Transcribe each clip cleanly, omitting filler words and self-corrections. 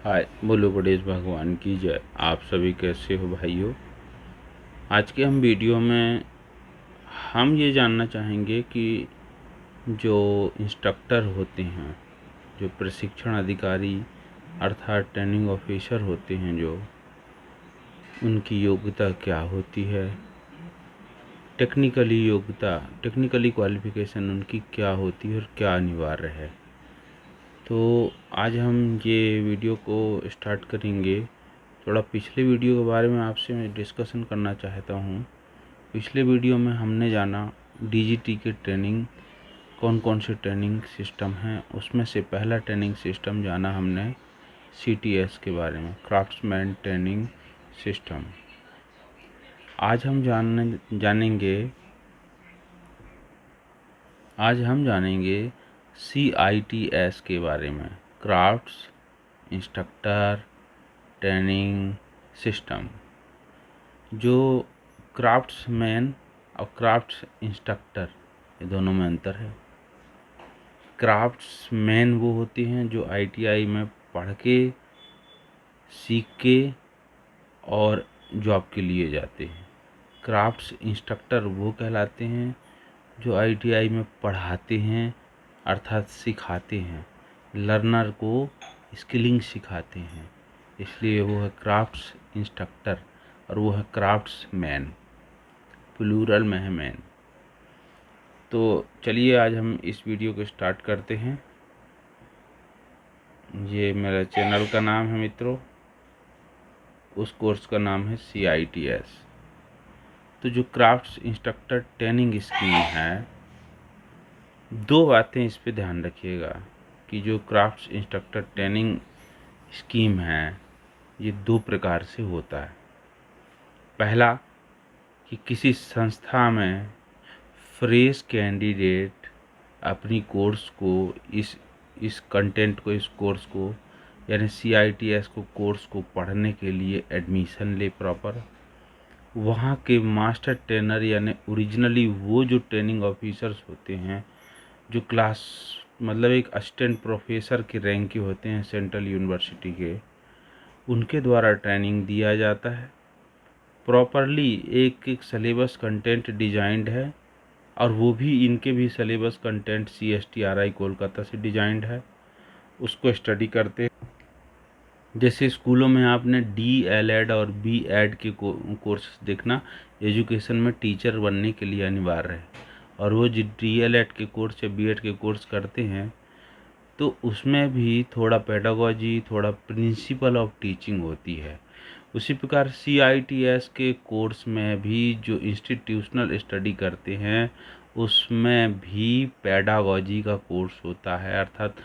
हाय, बोलो गणेश भगवान की जय। आप सभी कैसे हो भाइयों। आज के हम वीडियो में हम ये जानना चाहेंगे कि जो इंस्ट्रक्टर होते हैं, जो प्रशिक्षण अधिकारी अर्थात ट्रेनिंग ऑफिसर होते हैं, जो उनकी योग्यता क्या होती है, टेक्निकली क्वालिफिकेशन उनकी क्या होती है और क्या अनिवार्य है। तो आज हम ये वीडियो को स्टार्ट करेंगे। थोड़ा पिछले वीडियो के बारे में आपसे मैं डिस्कशन करना चाहता हूँ। पिछले वीडियो में हमने जाना डीजीटी के ट्रेनिंग कौन कौन से ट्रेनिंग सिस्टम हैं। उसमें से पहला ट्रेनिंग सिस्टम जाना हमने सीटीएस के बारे में, क्राफ्ट्समैन ट्रेनिंग सिस्टम। आज हम जानेंगे CITS के बारे में, क्राफ्ट्स इंस्ट्रक्टर ट्रेनिंग सिस्टम। जो क्राफ्ट्समैन और क्राफ्ट्स इंस्ट्रक्टर, ये दोनों में अंतर है। क्राफ्ट्समैन वो होते हैं जो ITI में पढ़ के, सीख के और जॉब के लिए जाते हैं। क्राफ्ट्स इंस्ट्रक्टर वो कहलाते हैं जो ITI में पढ़ाते हैं अर्थात सिखाते हैं, लर्नर को स्किलिंग सिखाते हैं, इसलिए वो है क्राफ्ट्स इंस्ट्रक्टर और वो है क्राफ्ट्समैन, प्लूरल में है मैन। तो चलिए आज हम इस वीडियो को स्टार्ट करते हैं। ये मेरा चैनल का नाम है मित्रों, उस कोर्स का नाम है CITS। तो जो क्राफ्ट्स इंस्ट्रक्टर ट्रेनिंग स्कीम है, दो बातें इस पे ध्यान रखिएगा कि जो क्राफ्ट्स इंस्ट्रक्टर ट्रेनिंग स्कीम है ये दो प्रकार से होता है। पहला कि किसी संस्था में फ्रेश कैंडिडेट अपनी कोर्स को, इस कंटेंट को, इस कोर्स को यानी CITS को कोर्स को पढ़ने के लिए एडमिशन ले प्रॉपर। वहाँ के मास्टर ट्रेनर यानी ओरिजिनली वो जो ट्रेनिंग ऑफिसर्स होते हैं, जो क्लास मतलब एक असिस्टेंट प्रोफेसर के रैंक के होते हैं सेंट्रल यूनिवर्सिटी के, उनके द्वारा ट्रेनिंग दिया जाता है। प्रॉपरली एक एक सिलेबस कंटेंट डिजाइंड है और वो भी इनके भी सिलेबस कंटेंट CSTRI कोलकाता से डिजाइंड है, उसको स्टडी करते हैं। जैसे स्कूलों में आपने DLED और BEd के कोर्स देखना, एजुकेशन में टीचर बनने के लिए अनिवार्य है, और वो जो DLED के कोर्स या BEd के कोर्स करते हैं तो उसमें भी थोड़ा पेडागोजी, थोड़ा प्रिंसिपल ऑफ टीचिंग होती है। उसी प्रकार CITS के कोर्स में भी जो इंस्टीट्यूशनल स्टडी करते हैं उसमें भी पेडागोजी का कोर्स होता है अर्थात,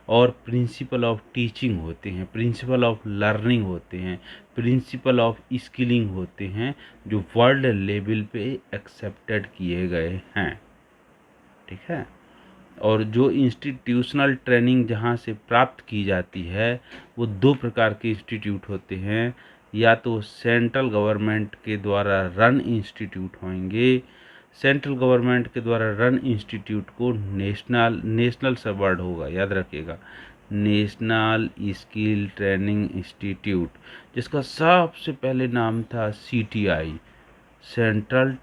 और प्रिंसिपल ऑफ टीचिंग होते हैं, प्रिंसिपल ऑफ लर्निंग होते हैं, प्रिंसिपल ऑफ स्किलिंग होते हैं, जो वर्ल्ड लेवल पे एक्सेप्टेड किए गए हैं। ठीक है। और जो इंस्टीट्यूशनल ट्रेनिंग जहाँ से प्राप्त की जाती है वो दो प्रकार के इंस्टीट्यूट होते हैं। या तो सेंट्रल गवर्नमेंट के द्वारा रन इंस्टीट्यूट होंगे। सेंट्रल गवर्नमेंट के द्वारा रन इंस्टीट्यूट को नेशनल से वर्ड होगा, याद रखिएगा, नेशनल स्किल ट्रेनिंग इंस्टीट्यूट, जिसका सबसे पहले नाम था CTI, सेंट्रल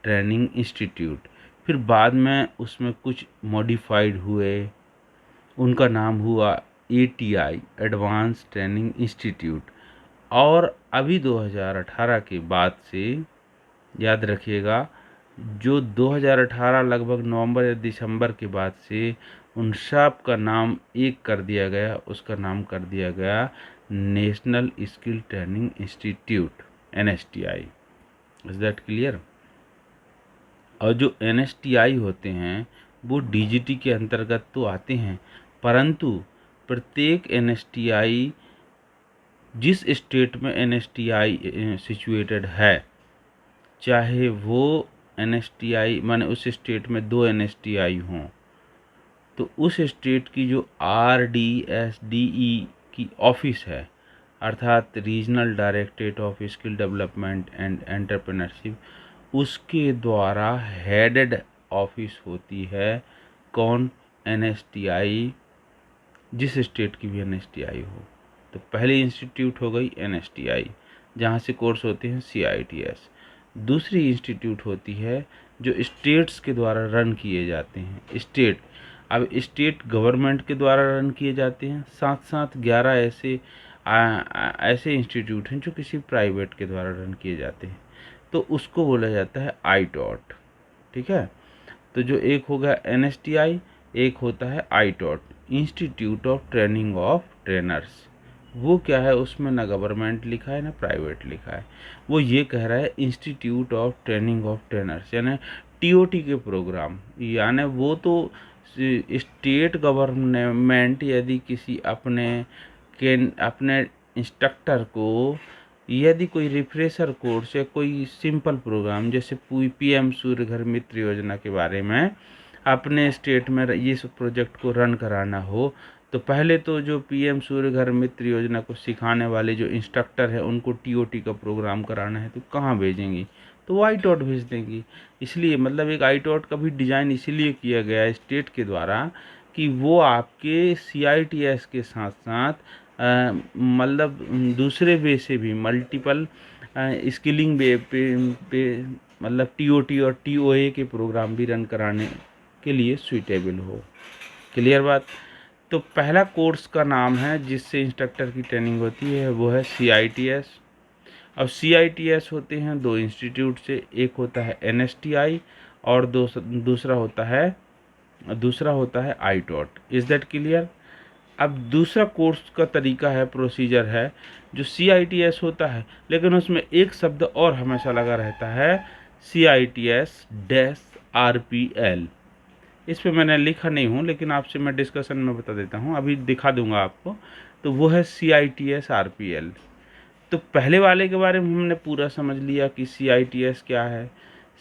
ट्रेनिंग इंस्टीट्यूट। फिर बाद में उसमें कुछ मॉडिफाइड हुए, उनका नाम हुआ ATI, एडवांस ट्रेनिंग इंस्टीट्यूट। और अभी 2018 के बाद से, याद रखिएगा, जो 2018 लगभग नवंबर या दिसंबर के बाद से उन सब का नाम एक कर दिया गया, उसका नाम कर दिया गया national skill training institute, NSTI। Is that clear. और जो NSTI होते हैं वो DGT के अंतर्गत तो आते हैं, परंतु प्रत्येक NSTI, जिस स्टेट में NSTI सिचुएटेड है, चाहे वो NSTI माने उस स्टेट में 2 NSTI हों, तो उस स्टेट की जो RDSDE की ऑफिस है अर्थात regional directorate of skill development and entrepreneurship, उसके द्वारा हेडेड ऑफिस होती है। कौन? NSTI, जिस स्टेट की भी NSTI हो। तो पहली इंस्टीट्यूट हो गई NSTI, जहाँ से कोर्स होते हैं CITS। दूसरी इंस्टीट्यूट होती है जो स्टेट्स के द्वारा रन किए जाते हैं। अब स्टेट गवर्नमेंट के द्वारा रन किए जाते हैं, साथ साथ 11 ऐसे इंस्टीट्यूट हैं जो किसी प्राइवेट के द्वारा रन किए जाते हैं, तो उसको बोला जाता है ITOT। ठीक है, तो जो एक होगा NSTI, एक होता है ITOT, institute of training of trainers. वो क्या है, उसमें ना गवर्नमेंट लिखा है ना प्राइवेट लिखा है, वो ये कह रहा है institute of training of trainers, यानी TOT के प्रोग्राम, यानी वो तो स्टेट गवर्नमेंट यदि किसी अपने इंस्ट्रक्टर को यदि कोई रिफ्रेशर कोर्स या कोई सिंपल प्रोग्राम जैसे PM सूर्य घर मित्र योजना के बारे में अपने स्टेट में इस प्रोजेक्ट को रन कराना हो, तो पहले तो जो PM सूर्य घर मित्र योजना को सिखाने वाले जो इंस्ट्रक्टर हैं उनको TOT का प्रोग्राम कराना है तो कहाँ भेजेंगी, तो वो ITOT भेज देंगी। इसलिए मतलब एक ITOT का भी डिज़ाइन इसीलिए किया गया है स्टेट के द्वारा कि वो आपके CITS के साथ साथ मतलब दूसरे वे से भी मल्टीपल स्किलिंग वे पे मतलब TOT और TOA के प्रोग्राम भी रन कराने के लिए सूटेबल हो। क्लियर बात। तो पहला कोर्स का नाम है जिससे इंस्ट्रक्टर की ट्रेनिंग होती है वो है CITS। अब CITS होते हैं 2 इंस्टीट्यूट से, एक होता है NSTI और दूसरा होता है ITOT। Is that clear. अब दूसरा कोर्स का तरीका है, प्रोसीजर है जो CITS होता है, लेकिन उसमें एक शब्द और हमेशा लगा रहता है, CITS-RPL। इस पे मैंने लिखा नहीं हूँ लेकिन आपसे मैं डिस्कशन में बता देता हूँ, अभी दिखा दूंगा आपको। तो वो है CITS-RPL। तो पहले वाले के बारे में हमने पूरा समझ लिया कि CITS क्या है।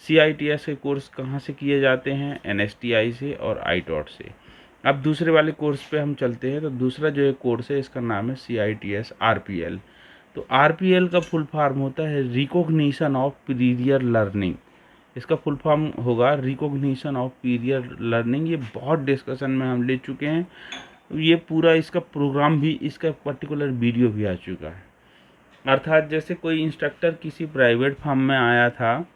CITS के कोर्स कहाँ से किए जाते हैं, NSTI से और ITOT से। अब दूसरे वाले कोर्स पे हम चलते हैं। तो दूसरा जो एक कोर्स है इसका नाम है CITS-RPL। तो RPL का फुल फॉर्म होता है रिकॉग्निशन ऑफ पीरियर लर्निंग। इसका फुल फॉर्म होगा रिकॉग्निशन ऑफ पीरियर लर्निंग। ये बहुत डिस्कशन में हम ले चुके हैं, ये पूरा इसका प्रोग्राम भी, इसका पर्टिकुलर वीडियो भी आ चुका है। अर्थात जैसे कोई इंस्ट्रक्टर किसी प्राइवेट फर्म में आया था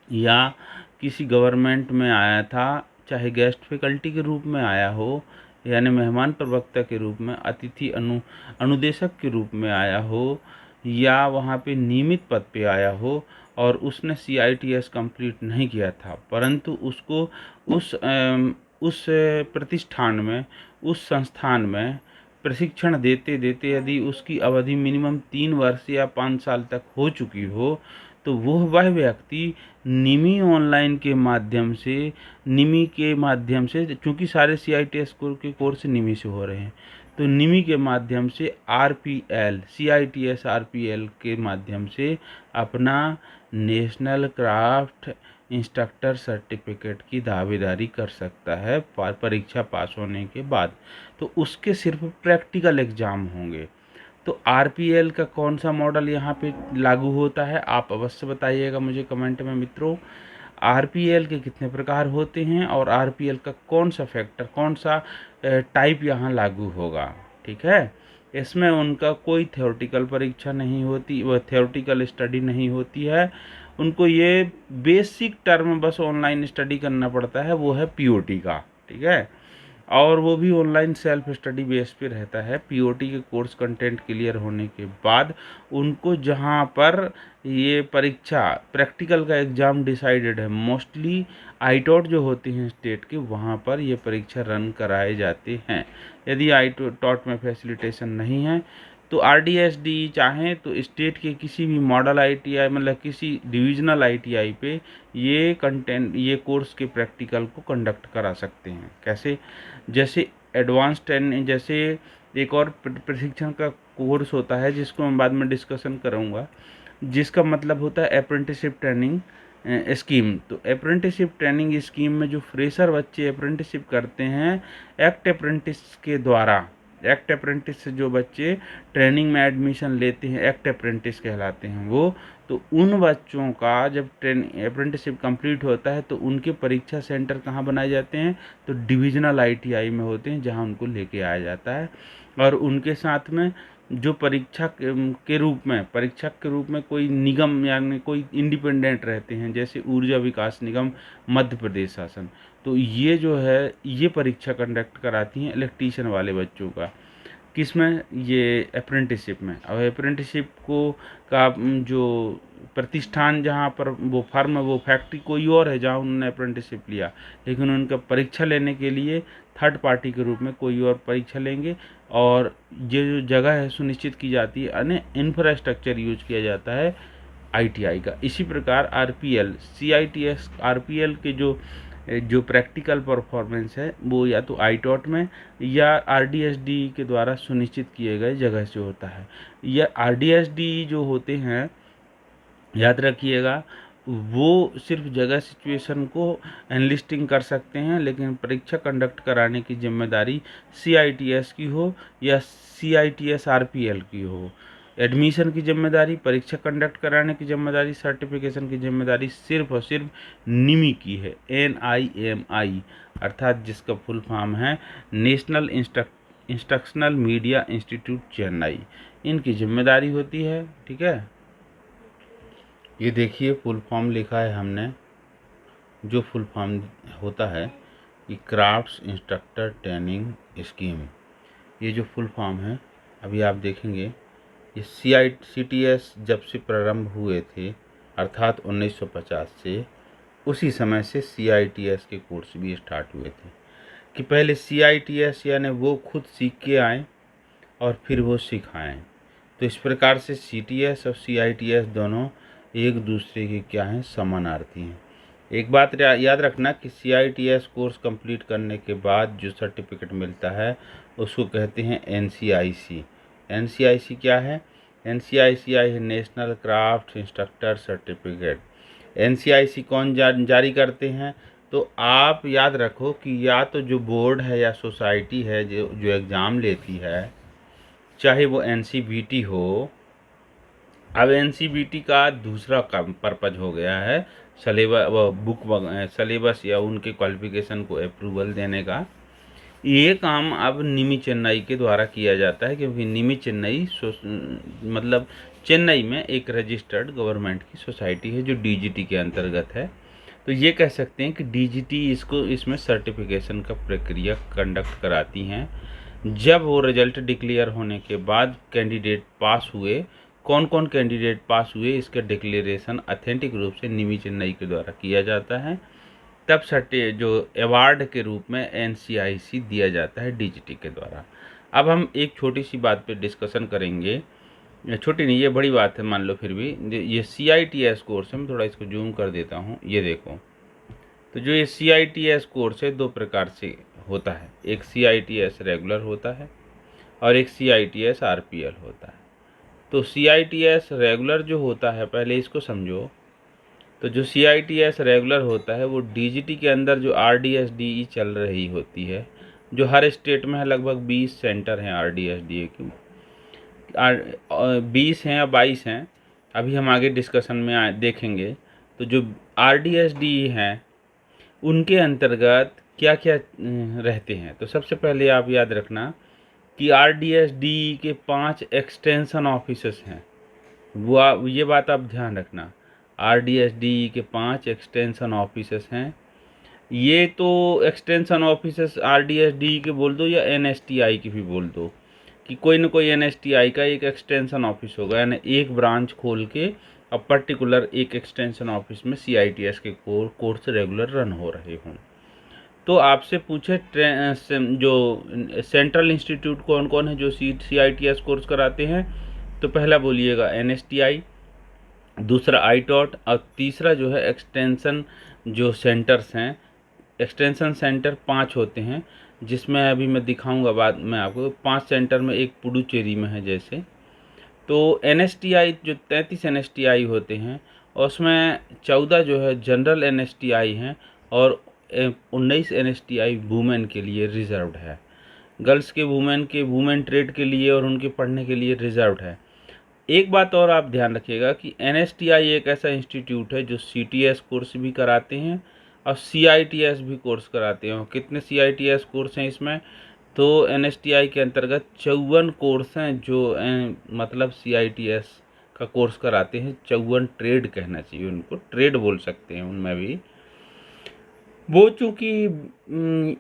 या किसी गवर्नमेंट में आया था, चाहे गेस्ट फैकल्टी के रूप में आया हो यानी मेहमान प्रवक्ता के रूप में, अतिथि अनुदेशक के रूप में आया हो, या वहाँ पे नियमित पद पे आया हो और उसने CITS कंप्लीट नहीं किया था, परंतु उसको उस प्रतिष्ठान में, उस संस्थान में प्रशिक्षण देते देते यदि उसकी अवधि मिनिमम 3 वर्ष या 5 साल तक हो चुकी हो, तो वह व्यक्ति निमी ऑनलाइन के माध्यम से, चूँकि सारे CITS के कोर्स निमी से हो रहे हैं, तो निमी के माध्यम से CITS-RPL के माध्यम से अपना नेशनल क्राफ्ट इंस्ट्रक्टर सर्टिफिकेट की दावेदारी कर सकता है परीक्षा पास होने के बाद। तो उसके सिर्फ प्रैक्टिकल एग्ज़ाम होंगे। तो RPL का कौन सा मॉडल यहाँ पे लागू होता है, आप अवश्य बताइएगा मुझे कमेंट में मित्रों। RPL के कितने प्रकार होते हैं और RPL का कौन सा फैक्टर, कौन सा टाइप यहाँ लागू होगा। ठीक है, इसमें उनका कोई थ्योरेटिकल परीक्षा नहीं होती, वह थ्योरेटिकल स्टडी नहीं होती है। उनको ये बेसिक टर्म बस ऑनलाइन स्टडी करना पड़ता है, वो है POT का। ठीक है, और वो भी ऑनलाइन सेल्फ स्टडी बेस पे रहता है। POT के कोर्स कंटेंट क्लियर होने के बाद उनको जहाँ पर ये परीक्षा प्रैक्टिकल का एग्ज़ाम डिसाइडेड है, मोस्टली ITOT जो होते हैं स्टेट के, वहाँ पर ये परीक्षा रन कराए जाते हैं। यदि ITOT में फैसिलिटेशन नहीं है तो RDSD चाहें तो स्टेट के किसी भी मॉडल ITI मतलब किसी डिविजनल ITI पे ये कोर्स के प्रैक्टिकल को कंडक्ट करा सकते हैं। कैसे, जैसे एडवांस ट्रेनिंग, जैसे एक और प्रशिक्षण का कोर्स होता है जिसको मैं बाद में डिस्कशन करूँगा, जिसका मतलब होता है अप्रेंटिसशिप ट्रेनिंग स्कीम। तो अप्रेंटिसशिप ट्रेनिंग स्कीम में जो फ्रेशर बच्चे अप्रेंटिसशिप करते हैं एक्ट अप्रेंटिस के द्वारा, एक्ट अप्रेंटिस से जो बच्चे ट्रेनिंग में एडमिशन लेते हैं एक्ट अप्रेंटिस कहलाते हैं वो। तो उन बच्चों का जब अप्रेंटिसशिप कंप्लीट होता है तो उनके परीक्षा सेंटर कहाँ बनाए जाते हैं, तो डिविजनल ITI में होते हैं, जहाँ उनको लेके आया जाता है। और उनके साथ में जो परीक्षक के रूप में कोई निगम यानी कोई इंडिपेंडेंट रहते हैं, जैसे ऊर्जा विकास निगम मध्य प्रदेश शासन, तो ये जो है ये परीक्षा कंडक्ट कराती हैं इलेक्ट्रीशियन वाले बच्चों का। किस में? ये अप्रेंटिसशिप में। और अप्रेंटिसशिप को का जो प्रतिष्ठान जहाँ पर वो फर्म वो फैक्ट्री कोई और है जहाँ उन्होंने अप्रेंटिसशिप लिया, लेकिन उनका परीक्षा लेने के लिए थर्ड पार्टी के रूप में कोई और परीक्षा लेंगे, और ये जो जगह है सुनिश्चित की जाती है, यानी इंफ्रास्ट्रक्चर यूज किया जाता है आईटीआई का। इसी प्रकार आरपीएल, सीआईटीएस आरपीएल के जो प्रैक्टिकल परफॉर्मेंस है वो या तो आईटॉट में या आरडीएसडी के द्वारा सुनिश्चित किए गए जगह से होता है। या आरडीएसडी जो होते हैं, याद रखिएगा, वो सिर्फ जगह सिचुएशन को एनलिस्टिंग कर सकते हैं, लेकिन परीक्षा कंडक्ट कराने की जिम्मेदारी सीआईटीएस की हो या सीआईटीएस आरपीएल की हो। एडमिशन की जिम्मेदारी, परीक्षा कंडक्ट कराने की जिम्मेदारी, सर्टिफिकेशन की जिम्मेदारी सिर्फ और सिर्फ निमी की है, NIMI, अर्थात जिसका फुल फॉर्म है national instructional media institute Chennai, इनकी जिम्मेदारी होती है। ठीक है, ये देखिए फुल फॉर्म लिखा है हमने, जो फुल फॉर्म होता है कि क्राफ्ट्स इंस्ट्रक्टर ट्रेनिंग स्कीम, ये जो फुल फॉर्म है अभी आप देखेंगे, ये CTS जब से प्रारंभ हुए थे अर्थात 1950 से, उसी समय से CITS के कोर्स भी स्टार्ट हुए थे कि पहले CITS यानी वो खुद सीख के आए और फिर वो सिखाएं। तो इस प्रकार से CTS और CITS दोनों एक दूसरे के क्या हैं, समानार्थी हैं। एक बात याद रखना कि CITS कोर्स कंप्लीट करने के बाद जो सर्टिफिकेट मिलता है उसको कहते हैं NCIC। NCIC क्या है? NCIC है national craft instructor certificate. NCIC कौन जारी करते हैं? तो आप याद रखो कि या तो जो बोर्ड है या सोसाइटी है जो एग्ज़ाम लेती है, चाहे वो NCBT हो। अब NCBT का दूसरा काम पर्पज हो गया है सलेबस या उनके क्वालिफिकेशन को अप्रूवल देने का। ये काम अब निमी चेन्नई के द्वारा किया जाता है, क्योंकि निमी चेन्नई मतलब चेन्नई में एक रजिस्टर्ड गवर्नमेंट की सोसाइटी है जो DGT के अंतर्गत है। तो ये कह सकते हैं कि DGT इसमें सर्टिफिकेशन का प्रक्रिया कंडक्ट कराती हैं। जब वो रिजल्ट डिक्लेयर होने के बाद कैंडिडेट पास हुए, कौन कौन कैंडिडेट पास हुए, इसका डिक्लेरेशन ऑथेंटिक रूप से निमी चेन्नई के द्वारा किया जाता है। तब जो अवार्ड के रूप में NCIC दिया जाता है DGT के द्वारा। अब हम एक छोटी सी बात पे डिस्कशन करेंगे, छोटी नहीं ये बड़ी बात है मान लो, फिर भी ये CITS कोर्स है, मैं थोड़ा इसको जूम कर देता हूँ, ये देखो। तो जो ये CITS कोर्स है दो प्रकार से होता है, एक CITS रेगुलर होता है और एक CITS RPL होता है। तो CITS रेगुलर जो होता है, पहले इसको समझो। तो जो CITS रेगुलर होता है वो DGT के अंदर जो RDSDE चल रही होती है, जो हर स्टेट में है, लगभग 20 सेंटर हैं RDSDE की, 20 हैं या 22 हैं, अभी हम आगे डिस्कशन में देखेंगे। तो जो RDSDE हैं उनके अंतर्गत क्या क्या रहते हैं, तो सबसे पहले आप याद रखना कि RDSDE के 5 एक्सटेंशन ऑफिसर्स हैं। वो ये बात आप ध्यान रखना, RDSDE के 5 एक्सटेंशन ऑफिसर्स हैं। ये तो एक्सटेंशन ऑफिसर्स RDSDE के बोल दो या NSTI की भी बोल दो, कि कोई न कोई NSTI का एक एक्सटेंशन ऑफिस होगा, यानी एक ब्रांच खोल के अब पर्टिकुलर एक एक्सटेंशन ऑफिस में CITS के कोर्स रेगुलर रन हो रहे हों। तो आपसे पूछे जो सेंट्रल इंस्टीट्यूट कौन कौन है जो CITS कोर्स कराते हैं, तो पहला बोलिएगा NSTI, दूसरा आईटॉट, और तीसरा जो है एक्सटेंशन जो सेंटर्स हैं, एक्सटेंशन सेंटर 5 होते हैं, जिसमें अभी मैं दिखाऊंगा बाद में आपको। 5 सेंटर में एक पुडुचेरी में है जैसे। तो NSTI जो 33 NSTI होते हैं, और उसमें 14 जो है जनरल NSTI हैं और 19 NSTI वुमेन के लिए रिजर्व्ड है। गर्ल्स के वुमेन ट्रेड के लिए और उनके पढ़ने के लिए रिजर्व्ड है। एक बात और आप ध्यान रखिएगा कि NSTI एक ऐसा इंस्टीट्यूट है जो CTS कोर्स भी कराते हैं और CITS भी कोर्स कराते हैं। कितने CITS कोर्स हैं इसमें? तो NSTI के अंतर्गत 54 कोर्स हैं जो मतलब CITS का कोर्स कराते हैं। 54 ट्रेड कहना चाहिए उनको, ट्रेड बोल सकते हैं उनमें भी। वो चूँकि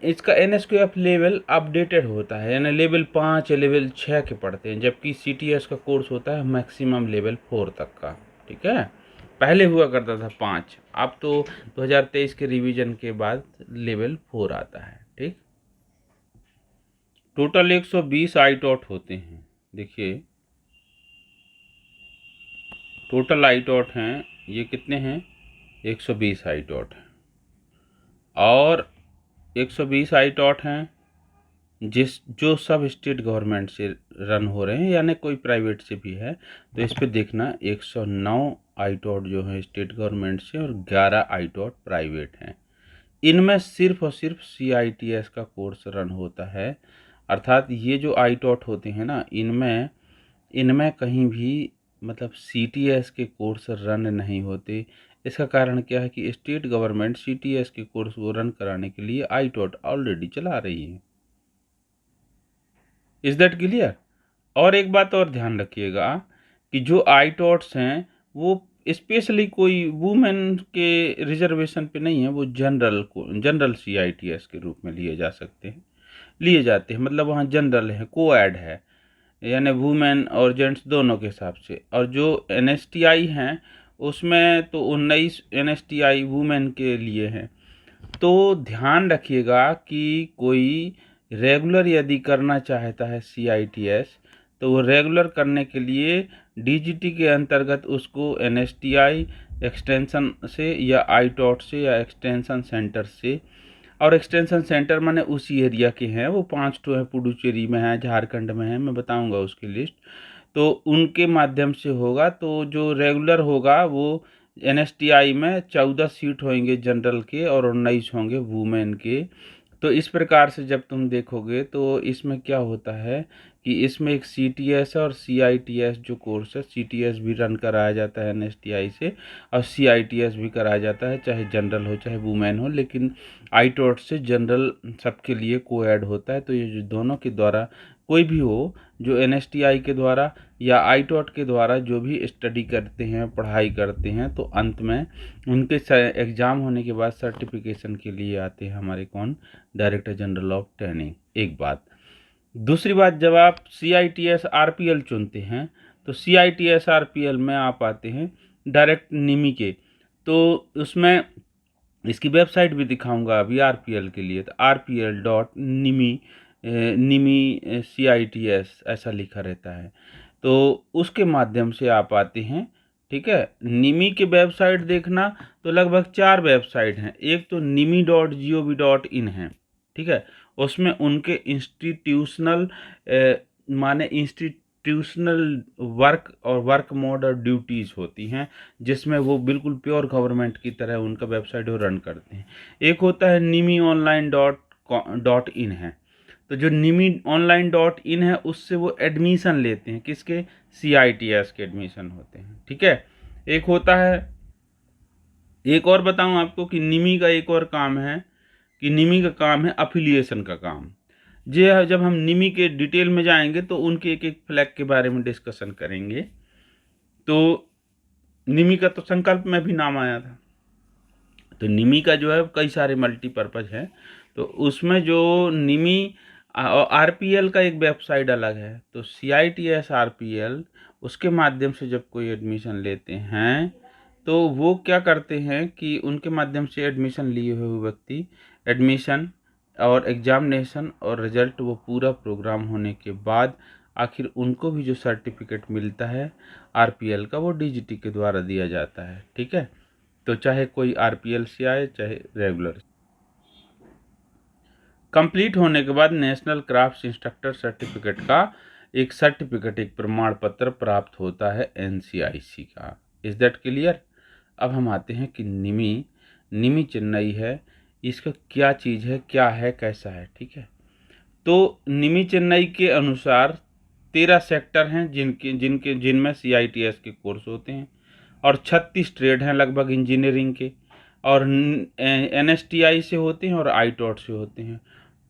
इसका NSQF लेवल अपडेटेड होता है, यानी लेवल 5 या लेवल 6 के पढ़ते हैं, जबकि CTS का कोर्स होता है मैक्सिमम लेवल 4 तक का। ठीक है, पहले हुआ करता था 5, अब तो 2023 के रिवीजन के बाद लेवल 4 आता है। ठीक, टोटल 120 आईटॉट होते हैं। देखिए टोटल आईटॉट हैं, ये कितने हैं, 120 आईटॉट हैं। और 120 आईटॉट हैं जो सब स्टेट गवर्नमेंट से रन हो रहे हैं, यानी कोई प्राइवेट से भी है। तो इस पे देखना 109 आईटॉट जो है स्टेट गवर्नमेंट से और 11 आईटॉट प्राइवेट हैं। इनमें सिर्फ और सिर्फ CITS का कोर्स रन होता है, अर्थात ये जो आईटॉट होते हैं ना, इनमें इनमें कहीं भी मतलब CTS के कोर्स रन नहीं होते। इसका कारण क्या है कि स्टेट गवर्नमेंट CTS के कोर्स को रन कराने के लिए आईटॉट ऑलरेडी चला रही है। Is that clear? और एक बात और ध्यान रखिएगा कि जो आईटॉट्स हैं वो स्पेशली कोई वुमेन के रिजर्वेशन पे नहीं है, वो जनरल CITS के रूप में लिए जाते हैं, मतलब वहाँ जनरल है, कोएड है, यानी वुमेन और जेंट्स दोनों के हिसाब से। और जो NSTI हैं उसमें तो 19 NSTI वुमेन के लिए हैं। तो ध्यान रखिएगा कि कोई रेगुलर यदि करना चाहता है CITS, तो वो रेगुलर करने के लिए DGT के अंतर्गत उसको NSTI एक्सटेंशन से या आईटॉट से या एक्सटेंशन सेंटर से, और एक्सटेंशन सेंटर माने उसी एरिया के हैं, वो 5 ठो है, पुडुचेरी में है, झारखंड में है, मैं बताऊंगा उसकी लिस्ट। तो उनके माध्यम से होगा। तो जो रेगुलर होगा वो NSTI में 14 सीट होंगे जनरल के और 19 होंगे वुमेन के। तो इस प्रकार से जब तुम देखोगे तो इसमें क्या होता है कि इसमें एक CTS और CITS जो कोर्स है, CTS भी रन कराया जाता है NSTI से और CITS भी कराया जाता है, चाहे जनरल हो चाहे वुमेन हो, लेकिन आईटॉट से जनरल सबके लिए कोएड होता है। तो ये जो दोनों के द्वारा कोई भी हो, जो NSTI के द्वारा या आईटॉट के द्वारा जो भी स्टडी करते हैं, पढ़ाई करते हैं, तो अंत में उनके एग्ज़ाम होने के बाद सर्टिफिकेशन के लिए आते हैं हमारे कौन, डायरेक्टर जनरल ऑफ ट्रेनिंग। एक बात। दूसरी बात, जब आप CITS RPL चुनते हैं तो CITS RPL में आप आते हैं डायरेक्ट निमी के, तो उसमें इसकी वेबसाइट भी दिखाऊंगा अभी RPL के लिए। तो rpl.nimi CITS ऐसा लिखा रहता है, तो उसके माध्यम से आप आते हैं। ठीक है, निमी के वेबसाइट देखना तो लगभग 4 वेबसाइट हैं। एक तो nimi.gov.in है, ठीक है, उसमें उनके इंस्टीट्यूशनल माने इंस्टीट्यूशनल वर्क और वर्क मोड और ड्यूटीज़ होती हैं, जिसमें वो बिल्कुल प्योर गवर्नमेंट की तरह उनका वेबसाइट वो रन करते हैं। एक होता है nimi.online.in है, तो जो nimi.online.in है उससे वो एडमिशन लेते हैं, किसके, CITS के एडमिशन होते हैं। ठीक है, एक होता है, एक और बताऊं आपको कि निमी का एक और काम है कि निमी का काम है अफिलिएशन का काम। जे जब हम निमी के डिटेल में जाएंगे तो उनके एक एक फ्लैग के बारे में डिस्कशन करेंगे। तो निमी का तो संकल्प में भी नाम आया था, तो निमी का जो है कई सारे मल्टीपर्पज़ हैं। तो उसमें जो निमी RPL का एक वेबसाइट अलग है, तो CITS RPL उसके माध्यम से जब कोई एडमिशन लेते हैं तो वो क्या करते हैं कि उनके माध्यम से एडमिशन लिए हुए व्यक्ति एडमिशन और एग्जामिनेशन और रिजल्ट, वो पूरा प्रोग्राम होने के बाद आखिर उनको भी जो सर्टिफिकेट मिलता है RPL का, वो DGT के द्वारा दिया जाता है। ठीक है, तो चाहे कोई RPL से आए चाहे रेगुलर। कंप्लीट होने के बाद नेशनल क्राफ्ट्स इंस्ट्रक्टर सर्टिफिकेट का एक सर्टिफिकेट, एक प्रमाण पत्र प्राप्त होता है NCIC का। Is that clear? अब हम आते हैं कि निमी चेन्नई है, इसका क्या चीज़ है, क्या है, कैसा है। ठीक है, तो निमी चेन्नई के अनुसार 13 सेक्टर हैं जिनमें CITS के कोर्स होते हैं, और 36 ट्रेड हैं लगभग इंजीनियरिंग के, और NSTI से होते हैं और आईटॉट से होते हैं।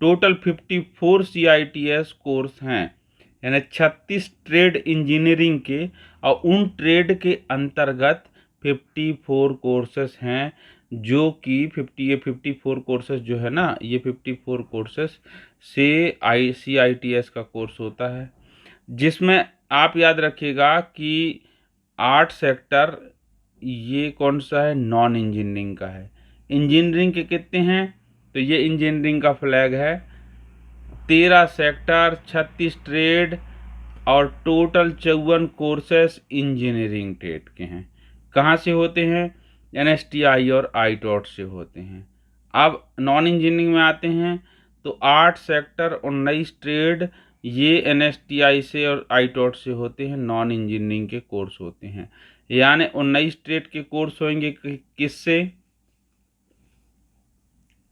टोटल 54 CITS कोर्स हैं, यानी 36 ट्रेड इंजीनियरिंग के, और उन ट्रेड के अंतर्गत 54 कोर्सेस हैं, जो कि 54 कोर्सेस जो है ना, ये 54 कोर्सेस से CITS का कोर्स होता है, जिसमें आप याद रखिएगा कि 8 सेक्टर ये कौन सा है, नॉन इंजीनियरिंग का है। इंजीनियरिंग के कितने हैं, तो ये इंजीनियरिंग का फ्लैग है, 13 सेक्टर, 36 ट्रेड और टोटल 54 कोर्सेस इंजीनियरिंग ट्रेड के हैं। कहाँ से होते हैं, NSTI और ITOT से होते हैं। अब नॉन इंजीनियरिंग में आते हैं तो 8 सेक्टर 19 ट्रेड ये NSTI से और ITOT से होते हैं, नॉन इंजीनियरिंग के कोर्स होते हैं। यानी 19 ट्रेड के कोर्स होंगे किससे,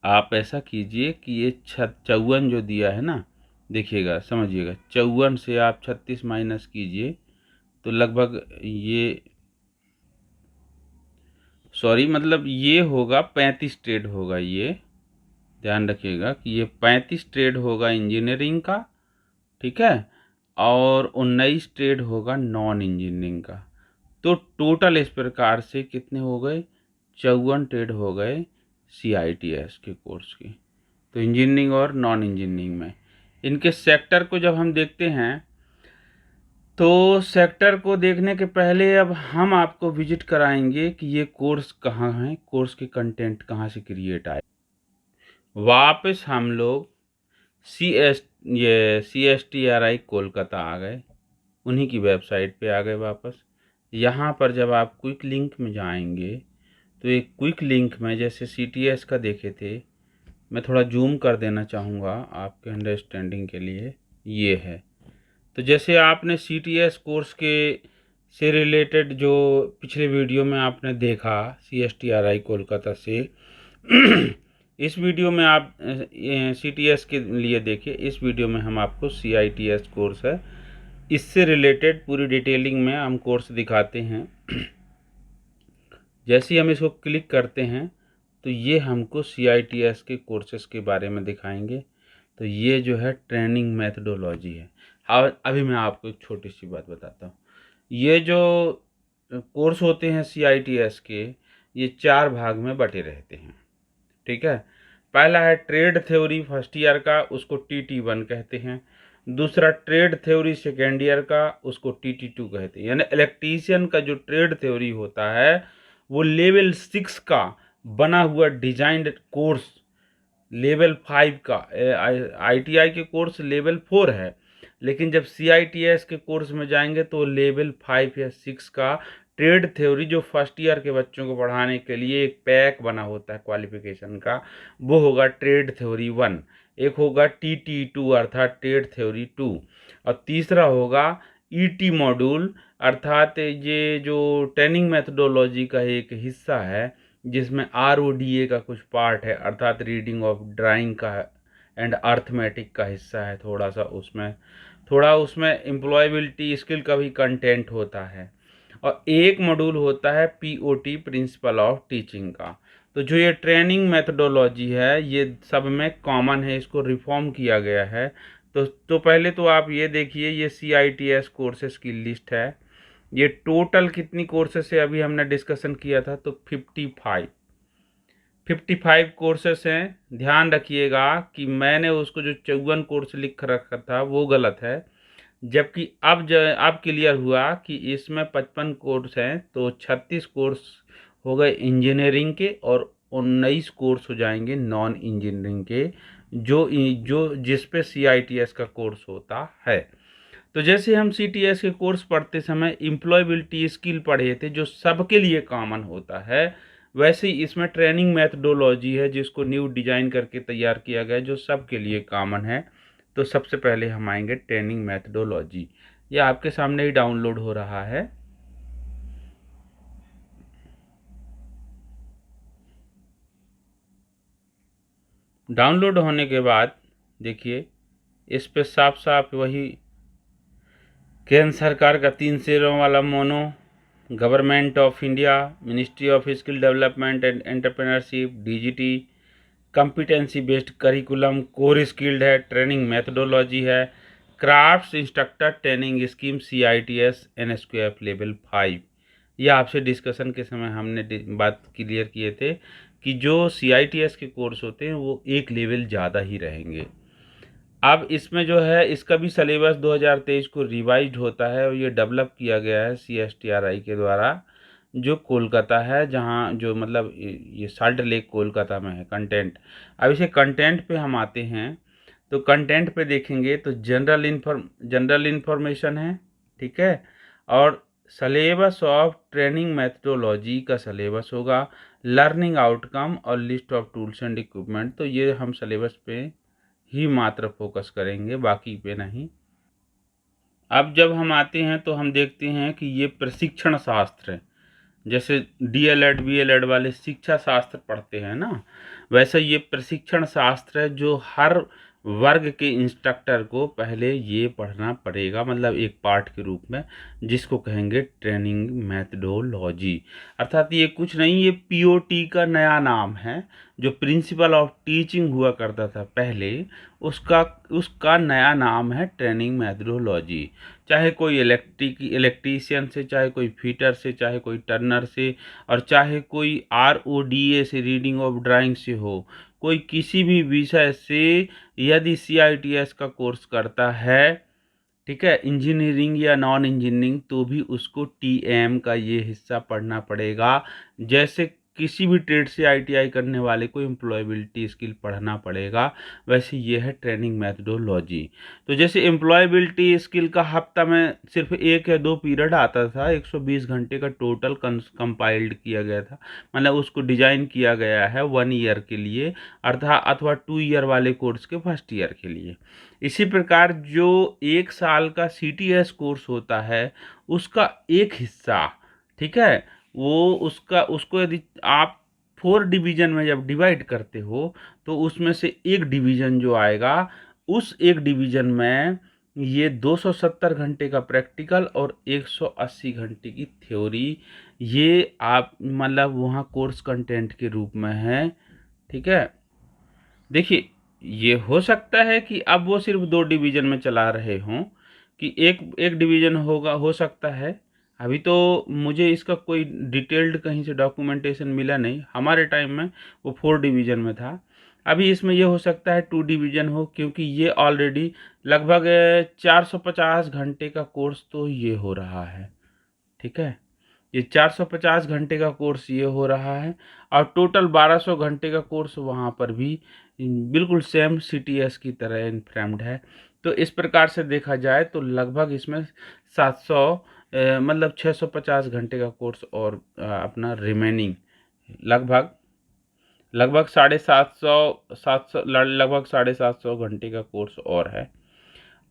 आप ऐसा कीजिए कि ये 54 जो दिया है ना, देखिएगा समझिएगा, 54 से आप 36 माइनस कीजिए तो लगभग ये, सॉरी मतलब ये होगा 35 ट्रेड होगा, ये ध्यान रखिएगा कि ये 35 ट्रेड होगा इंजीनियरिंग का, ठीक है, और 19 ट्रेड होगा नॉन इंजीनियरिंग का। तो टोटल इस प्रकार से कितने हो गए, 54 ट्रेड हो गए CITS के कोर्स के। तो इंजीनियरिंग और नॉन इंजीनियरिंग में इनके सेक्टर को जब हम देखते हैं, तो सेक्टर को देखने के पहले अब हम आपको विजिट कराएंगे कि ये कोर्स कहाँ है, कोर्स के कंटेंट कहाँ से क्रिएट आए। वापस हम लोग CSTRI कोलकाता आ गए, उन्हीं की वेबसाइट पे आ गए वापस। यहाँ पर जब आप क्विक लिंक में जाएंगे तो एक क्विक लिंक में जैसे CTS का देखे थे, मैं थोड़ा जूम कर देना चाहूँगा आपके अंडरस्टैंडिंग के लिए, ये है। तो जैसे आपने CTS कोर्स के से रिलेटेड जो पिछले वीडियो में आपने देखा CSTRI कोलकाता से इस वीडियो में आप CTS के लिए देखिए, इस वीडियो में हम आपको CITS कोर्स है, इससे रिलेटेड पूरी डिटेलिंग में हम कोर्स दिखाते हैं। जैसे ही हम इसको क्लिक करते हैं तो ये हमको CITS के कोर्सेज़ के बारे में दिखाएंगे। तो ये जो है ट्रेनिंग मेथडोलॉजी है। और अभी मैं आपको एक छोटी सी बात बताता हूँ, ये जो कोर्स होते हैं CITS के, ये 4 भाग में बटे रहते हैं, ठीक है। पहला है ट्रेड थ्योरी फर्स्ट ईयर का, उसको TT1 कहते हैं। दूसरा ट्रेड थ्योरी सेकेंड ईयर का, उसको TT2 कहते हैं। यानी इलेक्ट्रीशियन का जो ट्रेड थ्योरी होता है वो लेवल 6 का बना हुआ डिजाइंड कोर्स, लेवल 5 का, ITI के कोर्स लेवल 4 है, लेकिन जब CITS के कोर्स में जाएंगे तो लेवल 5 या 6 का ट्रेड थ्योरी जो फर्स्ट ईयर के बच्चों को पढ़ाने के लिए एक पैक बना होता है क्वालिफिकेशन का, वो होगा ट्रेड थ्योरी 1। एक होगा TT2 अर्थात ट्रेड थ्योरी 2, और तीसरा होगा ET मॉड्यूल अर्थात ये जो ट्रेनिंग मेथडोलॉजी का एक हिस्सा है, जिसमें RODA का कुछ पार्ट है अर्थात रीडिंग ऑफ ड्राइंग का एंड अर्थमेटिक का हिस्सा है, थोड़ा उसमें एम्प्लॉयबिलिटी स्किल का भी कंटेंट होता है। और एक मॉड्यूल होता है POT प्रिंसिपल ऑफ टीचिंग का। तो जो ये ट्रेनिंग मेथडोलॉजी है ये सब में कॉमन है, इसको रिफॉर्म किया गया है। तो पहले तो आप ये देखिए, ये CITS कोर्सेज की लिस्ट है। ये टोटल कितनी कोर्सेस है अभी हमने डिस्कशन किया था, तो 55 कोर्सेस हैं। ध्यान रखिएगा कि मैंने उसको जो 54 कोर्स लिख रखा था वो गलत है, जबकि अब क्लियर हुआ कि इसमें 55 कोर्स हैं, तो 36 कोर्स हो गए इंजीनियरिंग के और 19 कोर्स हो जाएंगे नॉन इंजीनियरिंग के, जो जिस पे CITS का कोर्स होता है। तो जैसे हम CTS के कोर्स पढ़ते समय एम्प्लॉयबिलिटी स्किल पढ़े थे जो सबके लिए कॉमन होता है, वैसे ही इसमें ट्रेनिंग मेथडोलॉजी है जिसको न्यू डिजाइन करके तैयार किया गया है, जो सबके लिए कॉमन है। तो सबसे पहले हम आएंगे ट्रेनिंग मेथडोलॉजी। ये आपके सामने ही डाउनलोड हो रहा है। डाउनलोड होने के बाद देखिए इस पे साफ साफ वही केंद्र सरकार का 3 शेरों वाला mono, government of India, ministry of skill development and entrepreneurship DGT, competency based curriculum, core skilled है, ट्रेनिंग मेथडोलॉजी है, crafts instructor training scheme CITS NSQF level 5। ये आपसे डिस्कशन के समय हमने बात क्लियर किए थे कि जो CITS के कोर्स होते हैं वो एक लेवल ज़्यादा ही रहेंगे। अब इसमें जो है इसका भी सिलेबस 2023 को रिवाइज्ड होता है और ये डेवलप किया गया है CSTRI के द्वारा, जो कोलकाता है, जहाँ जो मतलब ये साल्ट लेक कोलकाता में है कंटेंट। अब इसे कंटेंट पे हम आते हैं, तो कंटेंट पे देखेंगे तो जनरल इन्फॉर्मेशन है, ठीक है, और सिलेबस ऑफ ट्रेनिंग मेथडोलॉजी का सिलेबस होगा, लर्निंग आउटकम और list of tools and equipment. तो ये हम सिलेबस पे ही मात्र फोकस करेंगे, बाकी पे नहीं। अब जब हम आते हैं तो हम देखते हैं कि ये प्रशिक्षण शास्त्र है। जैसे DLED BLED वाले शिक्षा शास्त्र पढ़ते हैं ना, वैसे ये प्रशिक्षण शास्त्र है जो हर वर्ग के इंस्ट्रक्टर को पहले ये पढ़ना पड़ेगा, मतलब एक पार्ट के रूप में, जिसको कहेंगे ट्रेनिंग मेथडोलॉजी। अर्थात ये कुछ नहीं, ये POT का नया नाम है। जो प्रिंसिपल ऑफ टीचिंग हुआ करता था पहले, उसका उसका नया नाम है ट्रेनिंग मेथडोलॉजी। चाहे कोई इलेक्ट्रीशियन से, चाहे कोई फिटर से, चाहे कोई टर्नर से, और चाहे कोई RODA से, रीडिंग ऑफ ड्राइंग से हो, कोई किसी भी विषय से यदि CITS का कोर्स करता है, ठीक है, इंजीनियरिंग या नॉन इंजीनियरिंग, तो भी उसको TM का ये हिस्सा पढ़ना पड़ेगा। जैसे किसी भी ट्रेड से ITI करने वाले को एम्प्लॉयबिलिटी स्किल पढ़ना पड़ेगा, वैसे ये है ट्रेनिंग मेथडोलॉजी। तो जैसे एम्प्लॉयबिलिटी स्किल का हफ्ता में सिर्फ 1 या 2 पीरियड आता था, 120 घंटे का टोटल कंपाइल्ड किया गया था, मतलब उसको डिजाइन किया गया है 1 ईयर के लिए, अर्थात अथवा 2 ईयर वाले कोर्स के फर्स्ट ईयर के लिए। इसी प्रकार जो 1 साल का CTS कोर्स होता है, उसका एक हिस्सा, ठीक है, वो उसको यदि आप 4 डिवीजन में जब डिवाइड करते हो, तो उसमें से एक डिवीजन जो आएगा, उस एक डिवीजन में ये 270 घंटे का प्रैक्टिकल और 180 घंटे की थ्योरी, ये आप मतलब वहाँ कोर्स कंटेंट के रूप में है, ठीक है। देखिए, ये हो सकता है कि अब वो सिर्फ 2 डिवीज़न में चला रहे हों, कि एक एक डिवीज़न होगा, हो सकता है। अभी तो मुझे इसका कोई डिटेल्ड कहीं से डॉक्यूमेंटेशन मिला नहीं। हमारे टाइम में वो 4 डिवीज़न में था। अभी इसमें ये हो सकता है 2 डिवीज़न हो, क्योंकि ये ऑलरेडी लगभग 450 घंटे का कोर्स तो ये हो रहा है, ठीक है। ये 450 घंटे का कोर्स ये हो रहा है, और टोटल 1200 घंटे का कोर्स वहाँ पर भी बिल्कुल सेम CTS की तरह इनफ्रेम्ड है। तो इस प्रकार से देखा जाए तो लगभग इसमें 700 मतलब 650 घंटे का कोर्स और अपना रिमेनिंग लगभग लगभग 750 लगभग 750 घंटे का कोर्स और है।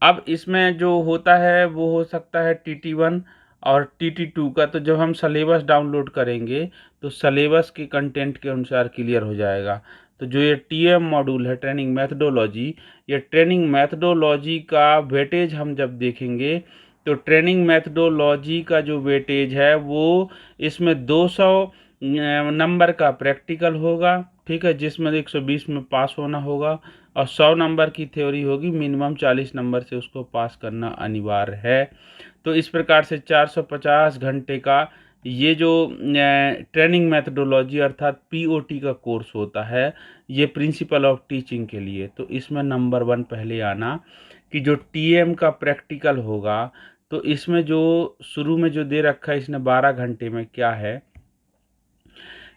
अब इसमें जो होता है वो हो सकता है TT1 और TT2 का। तो जब हम सलेबस डाउनलोड करेंगे तो सलेबस के कंटेंट के अनुसार क्लियर हो जाएगा। तो जो ये TM मॉड्यूल है, ट्रेनिंग मैथडोलॉजी, ये ट्रेनिंग मैथडोलॉजी का वेटेज हम जब देखेंगे, तो ट्रेनिंग मैथडोलॉजी का जो वेटेज है वो इसमें 200 नंबर का प्रैक्टिकल होगा, ठीक है, जिसमें 120 में पास होना होगा, और 100 नंबर की थ्योरी होगी, मिनिमम 40 नंबर से उसको पास करना अनिवार्य है। तो इस प्रकार से 450 घंटे का ये जो ट्रेनिंग मेथडोलॉजी अर्थात POT का कोर्स होता है, ये प्रिंसिपल ऑफ टीचिंग के लिए। तो इसमें नंबर 1 पहले आना कि जो TM का प्रैक्टिकल होगा, तो इसमें जो शुरू में जो दे रखा है इसने 12 घंटे में, क्या है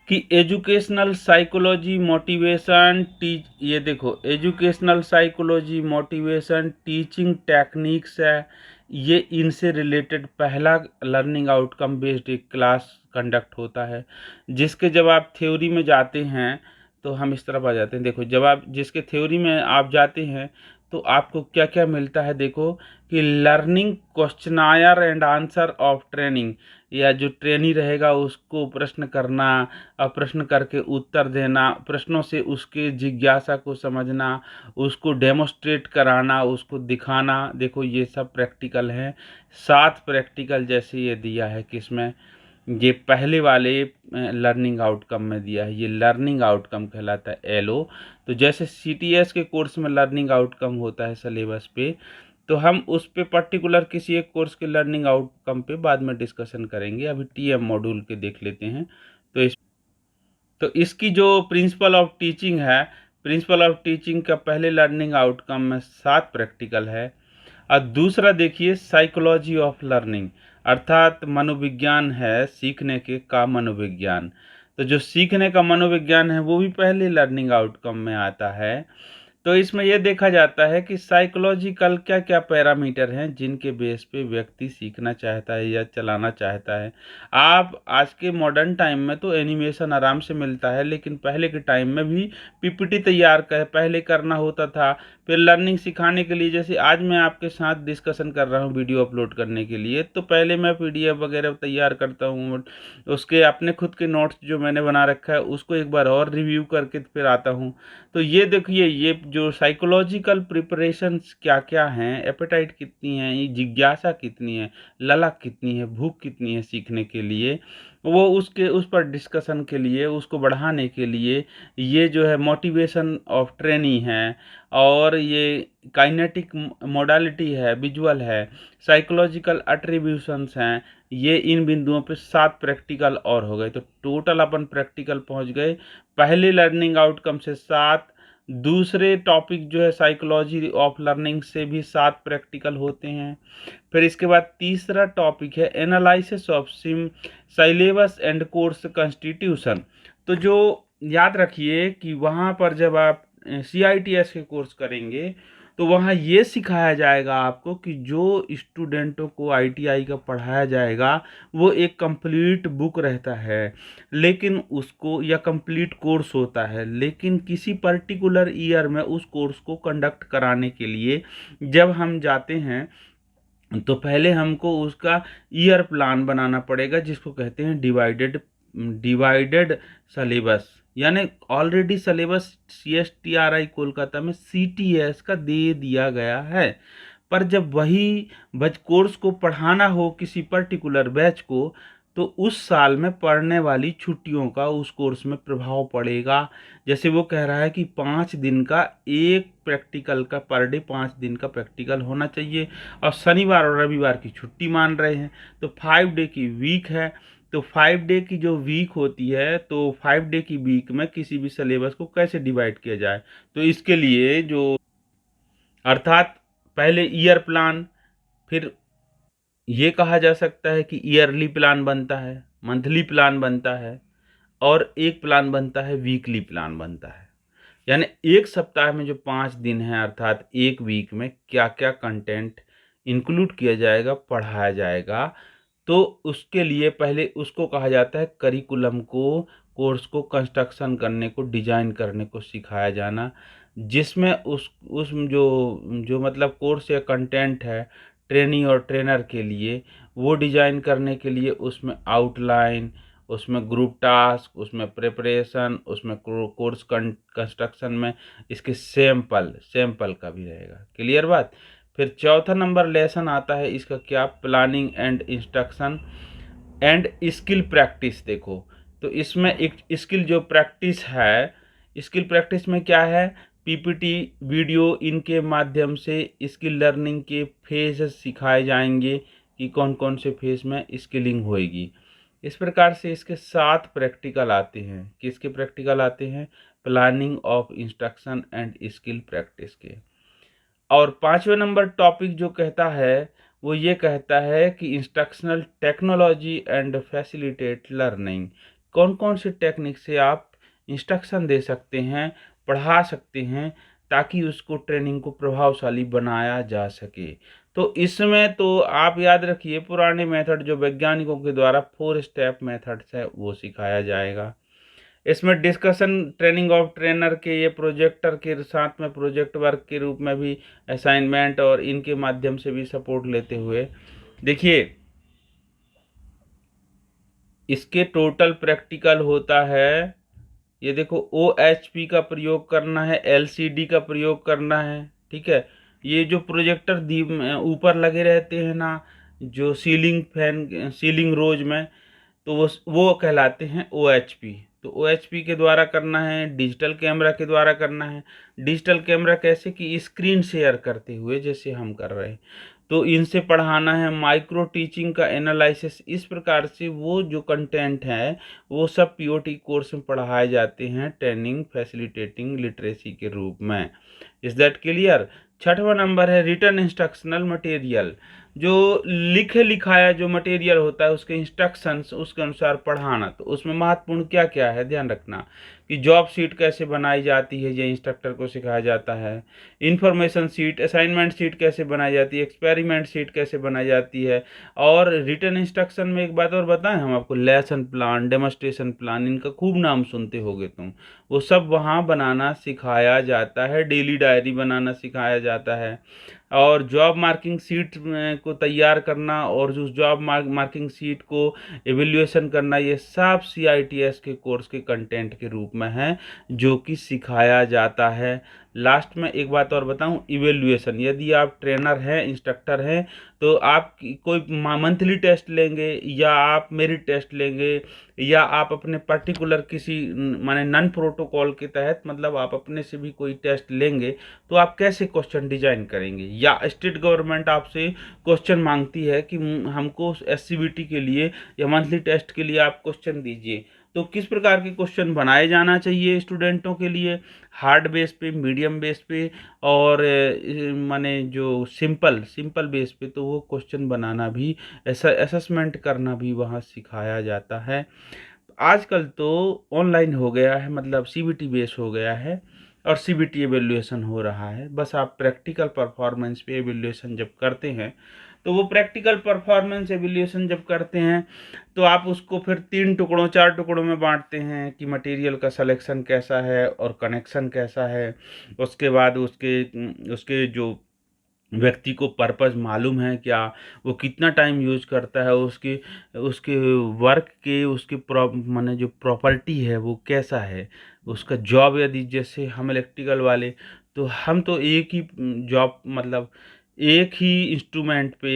कि एजुकेशनल साइकोलॉजी मोटिवेशन ये देखो, educational psychology motivation teaching techniques है, ये इनसे रिलेटेड पहला लर्निंग आउटकम बेस्ड एक क्लास कंडक्ट होता है, जिसके जब आप थ्योरी में जाते हैं तो हम इस तरफ आ जाते हैं। देखो, जब आप जिसके थ्योरी में आप जाते हैं तो आपको क्या क्या मिलता है, देखो कि learning questionnaire and answer of training, या जो ट्रेनी रहेगा उसको प्रश्न करना और प्रश्न करके उत्तर देना, प्रश्नों से उसके जिज्ञासा को समझना, उसको डेमोस्ट्रेट कराना, उसको दिखाना। देखो ये सब प्रैक्टिकल हैं। 7 प्रैक्टिकल जैसे ये दिया है किसमें, ये पहले वाले लर्निंग आउटकम में दिया है, ये लर्निंग आउटकम कहलाता है एलओ। तो जैसे सीटीएस के कोर्स में लर्निंग आउटकम होता है सिलेबस पे, तो हम उस पे पर्टिकुलर किसी एक कोर्स के लर्निंग आउटकम पे बाद में डिस्कशन करेंगे। अभी टीएम मॉड्यूल के देख लेते हैं। तो इसकी जो प्रिंसिपल ऑफ टीचिंग है, प्रिंसिपल ऑफ टीचिंग का पहले लर्निंग आउटकम में 7 प्रैक्टिकल है। और दूसरा देखिए साइकोलॉजी ऑफ लर्निंग, अर्थात मनोविज्ञान है सीखने के का मनोविज्ञान। तो जो सीखने का मनोविज्ञान है वो भी पहले लर्निंग आउटकम में आता है। तो इसमें यह देखा जाता है कि साइकोलॉजिकल क्या क्या पैरामीटर हैं जिनके बेस पे व्यक्ति सीखना चाहता है या चलाना चाहता है। आप आज के मॉडर्न टाइम में तो एनिमेशन आराम से मिलता है, लेकिन पहले के टाइम में भी पीपीटी तैयार कर पहले करना होता था। फिर लर्निंग सिखाने के लिए, जैसे आज मैं आपके साथ डिस्कशन कर रहा हूँ वीडियो अपलोड करने के लिए, तो पहले मैं पीडीएफ वगैरह तैयार करता हूँ, उसके अपने खुद के नोट्स जो मैंने बना रखा है उसको एक बार और रिव्यू करके फिर आता हूँ। तो ये देखिए, ये जो साइकोलॉजिकल प्रिपरेशंस क्या क्या हैं, एपेटाइट कितनी है, ये जिज्ञासा कितनी है, ललक कितनी है, भूख कितनी है सीखने के लिए, वो उसके उस पर डिस्कशन के लिए, उसको बढ़ाने के लिए ये जो है मोटिवेशन ऑफ ट्रेनिंग है, और ये काइनेटिक मोडालिटी है, विजुअल है, साइकोलॉजिकल एट्रीब्यूशंस हैं। ये इन बिंदुओं पे 7 प्रैक्टिकल और हो गए, तो टोटल अपन प्रैक्टिकल पहुंच गए। पहले लर्निंग आउटकम से 7, दूसरे टॉपिक जो है साइकोलॉजी ऑफ लर्निंग से भी 7 प्रैक्टिकल होते हैं। फिर इसके बाद तीसरा टॉपिक है analysis of syllabus and course constitution. तो जो याद रखिए कि वहाँ पर जब आप CITS के कोर्स करेंगे तो वहाँ ये सिखाया जाएगा आपको कि जो स्टूडेंटों को ITI का पढ़ाया जाएगा वो एक कंप्लीट बुक रहता है, लेकिन उसको, या कंप्लीट कोर्स होता है, लेकिन किसी पर्टिकुलर ईयर में उस कोर्स को कंडक्ट कराने के लिए जब हम जाते हैं तो पहले हमको उसका ईयर प्लान बनाना पड़ेगा, जिसको कहते हैं डिवाइडेड सलेबस। यानी ऑलरेडी सलेबस CSTRI कोलकाता में CTS का दे दिया गया है, पर जब वही बच कोर्स को पढ़ाना हो किसी पर्टिकुलर बैच को, तो उस साल में पढ़ने वाली छुट्टियों का उस कोर्स में प्रभाव पड़ेगा। जैसे वो कह रहा है कि 5 दिन का एक प्रैक्टिकल का पर डे 5 दिन का प्रैक्टिकल होना चाहिए, और शनिवार और रविवार की छुट्टी मान रहे हैं, तो 5 डे की वीक है। तो 5 डे की जो वीक होती है, तो 5 डे की वीक में किसी भी सिलेबस को कैसे डिवाइड किया जाए, तो इसके लिए जो, अर्थात पहले ईयर प्लान, फिर ये कहा जा सकता है कि ईयरली प्लान बनता है, मंथली प्लान बनता है, और एक प्लान बनता है, वीकली प्लान बनता है। यानी एक सप्ताह में जो 5 दिन हैं, अर्थात एक वीक में क्या क्या कंटेंट इंक्लूड किया जाएगा, पढ़ाया जाएगा, तो उसके लिए पहले उसको कहा जाता है करिकुलम को, कोर्स को कंस्ट्रक्शन करने को, डिजाइन करने को सिखाया जाना, जिसमें उस जो जो मतलब कोर्स या कंटेंट है ट्रेनी और ट्रेनर के लिए, वो डिजाइन करने के लिए उसमें आउटलाइन, उसमें ग्रुप टास्क, उसमें प्रिपरेशन, उसमें कोर्स कंस्ट्रक्शन में इसके सैंपल का भी रहेगा। क्लियर बात। फिर चौथा नंबर लेसन आता है इसका, क्या, planning and instruction and skill practice. देखो, तो इसमें एक स्किल जो प्रैक्टिस है, स्किल प्रैक्टिस में क्या है, पीपीटी वीडियो, इनके माध्यम से स्किल लर्निंग के फेज सिखाए जाएंगे कि कौन कौन से फेज में स्किलिंग होएगी। इस प्रकार से इसके 7 प्रैक्टिकल आते हैं। किसके प्रैक्टिकल आते हैं? Planning of instruction and skill practice के। और 5वें नंबर टॉपिक जो कहता है, वो ये कहता है कि instructional technology and facilitate learning. कौन कौन से टेक्निक से आप इंस्ट्रक्शन दे सकते हैं, पढ़ा सकते हैं, ताकि उसको ट्रेनिंग को प्रभावशाली बनाया जा सके। तो इसमें तो आप याद रखिए, पुराने मेथड जो वैज्ञानिकों के द्वारा 4 स्टेप मेथड्स है वो सिखाया जाएगा। इसमें डिस्कशन ट्रेनिंग ऑफ ट्रेनर के, ये प्रोजेक्टर के साथ में प्रोजेक्ट वर्क के रूप में भी असाइनमेंट और इनके माध्यम से भी सपोर्ट लेते हुए, देखिए इसके टोटल प्रैक्टिकल होता है, ये देखो OHP का प्रयोग करना है, LCD का प्रयोग करना है, ठीक है। ये जो प्रोजेक्टर ऊपर लगे रहते हैं ना, जो सीलिंग फैन, सीलिंग रोज में, तो वो कहलाते हैं OHP। तो OHP के द्वारा करना है, डिजिटल कैमरा के द्वारा करना है। डिजिटल कैमरा कैसे कि स्क्रीन शेयर करते हुए जैसे हम कर रहे हैं, तो इनसे पढ़ाना है। माइक्रो टीचिंग का एनालिसिस, इस प्रकार से वो जो कंटेंट है वो सब POT कोर्स में पढ़ाए जाते हैं, ट्रेनिंग फैसिलिटेटिंग लिटरेसी के रूप में। Is that clear? छठवां नंबर है रिटन इंस्ट्रक्शनल मटेरियल। जो लिखे लिखाया जो मटेरियल होता है उसके इंस्ट्रक्शंस उसके अनुसार पढ़ाना। तो उसमें महत्वपूर्ण क्या क्या है ध्यान रखना कि जॉब शीट कैसे बनाई जाती है, ये इंस्ट्रक्टर को सिखाया जाता है। इन्फॉर्मेशन शीट, असाइनमेंट शीट कैसे बनाई जाती है, एक्सपेरिमेंट शीट कैसे बनाई जाती है। और रिटन इंस्ट्रक्शन में एक बात और बताएं हम आपको, लेसन प्लान, डेमोस्ट्रेशन प्लान, इनका खूब नाम सुनते होगे तुम, वो सब वहाँ बनाना सिखाया जाता है। डेली डायरी बनाना सिखाया जाता है। और जॉब मार्किंग सीट को तैयार करना और जो जॉब मार्किंग सीट को एवेल्यूएशन करना, ये सब CITS के कोर्स के कंटेंट के रूप में है जो कि सिखाया जाता है। लास्ट में एक बात और बताऊं, इवेल्यूएशन, यदि आप ट्रेनर हैं, इंस्ट्रक्टर हैं, तो आप कोई मंथली टेस्ट लेंगे या आप मेरिट टेस्ट लेंगे या आप अपने पर्टिकुलर किसी माने नन प्रोटोकॉल के तहत, मतलब आप अपने से भी कोई टेस्ट लेंगे, तो आप कैसे क्वेश्चन डिजाइन करेंगे। या स्टेट गवर्नमेंट आपसे क्वेश्चन मांगती है कि हमको SCBT के लिए या मंथली टेस्ट के लिए आप क्वेश्चन दीजिए, तो किस प्रकार के क्वेश्चन बनाए जाना चाहिए स्टूडेंटों के लिए, हार्ड बेस पे, मीडियम बेस पे और माने जो सिंपल सिंपल बेस पे, तो वो क्वेश्चन बनाना भी, ऐसा असेसमेंट करना भी वहाँ सिखाया जाता है। आजकल तो ऑनलाइन हो गया है, मतलब CBT बेस हो गया है और CBT एवेल्यूएशन हो रहा है। बस आप प्रैक्टिकल परफॉर्मेंस पे एवेल्यूएशन जब करते हैं, तो वो प्रैक्टिकल परफॉर्मेंस एवेल्यूएशन जब करते हैं तो आप उसको फिर 3 टुकड़ों 4 टुकड़ों में बांटते हैं कि मटेरियल का सिलेक्शन कैसा है और कनेक्शन कैसा है। उसके बाद उसके उसके जो व्यक्ति को पर्पस मालूम है क्या, वो कितना टाइम यूज करता है, उसके उसके वर्क के उसके माने जो प्रॉपर्टी है वो कैसा है, उसका जॉब, यदि जैसे हम इलेक्ट्रिकल वाले, तो हम तो एक ही जॉब, मतलब एक ही इंस्ट्रूमेंट पे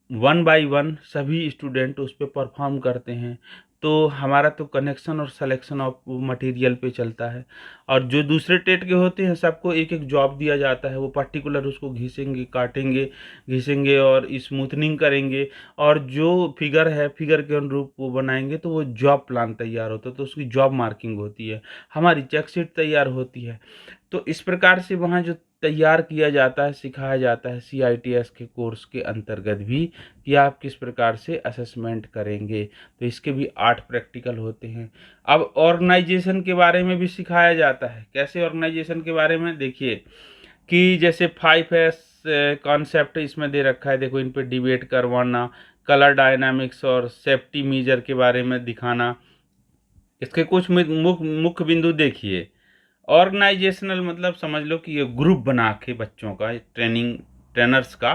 1 बाय 1 सभी स्टूडेंट उस पर परफॉर्म करते हैं, तो हमारा तो कनेक्शन और सिलेक्शन ऑफ मटेरियल पे चलता है। और जो दूसरे टेट के होते हैं सबको एक एक जॉब दिया जाता है, वो पर्टिकुलर उसको घिसेंगे, काटेंगे, घिसेंगे और स्मूथनिंग करेंगे, और जो फिगर है फिगर के अनुरूप वो बनाएंगे, तो वो जॉब प्लान तैयार होता है, तो उसकी जॉब मार्किंग होती है, हमारी चेक शीट तैयार होती है। तो इस प्रकार से वहाँ जो तैयार किया जाता है, सिखाया जाता है CITS के कोर्स के अंतर्गत भी, कि आप किस प्रकार से असेसमेंट करेंगे। तो इसके भी 8 प्रैक्टिकल होते हैं। अब ऑर्गेनाइजेशन के बारे में भी सिखाया जाता है। कैसे ऑर्गेनाइजेशन के बारे में, देखिए कि जैसे 5S कॉन्सेप्ट इसमें दे रखा है, देखो इन पे डिबेट करवाना, कलर डायनामिक्स और सेफ्टी मेजर के बारे में दिखाना। इसके कुछ मुख्य बिंदु देखिए। ऑर्गेनाइजेशनल मतलब समझ लो कि ये ग्रुप बना के बच्चों का, ट्रेनर्स का,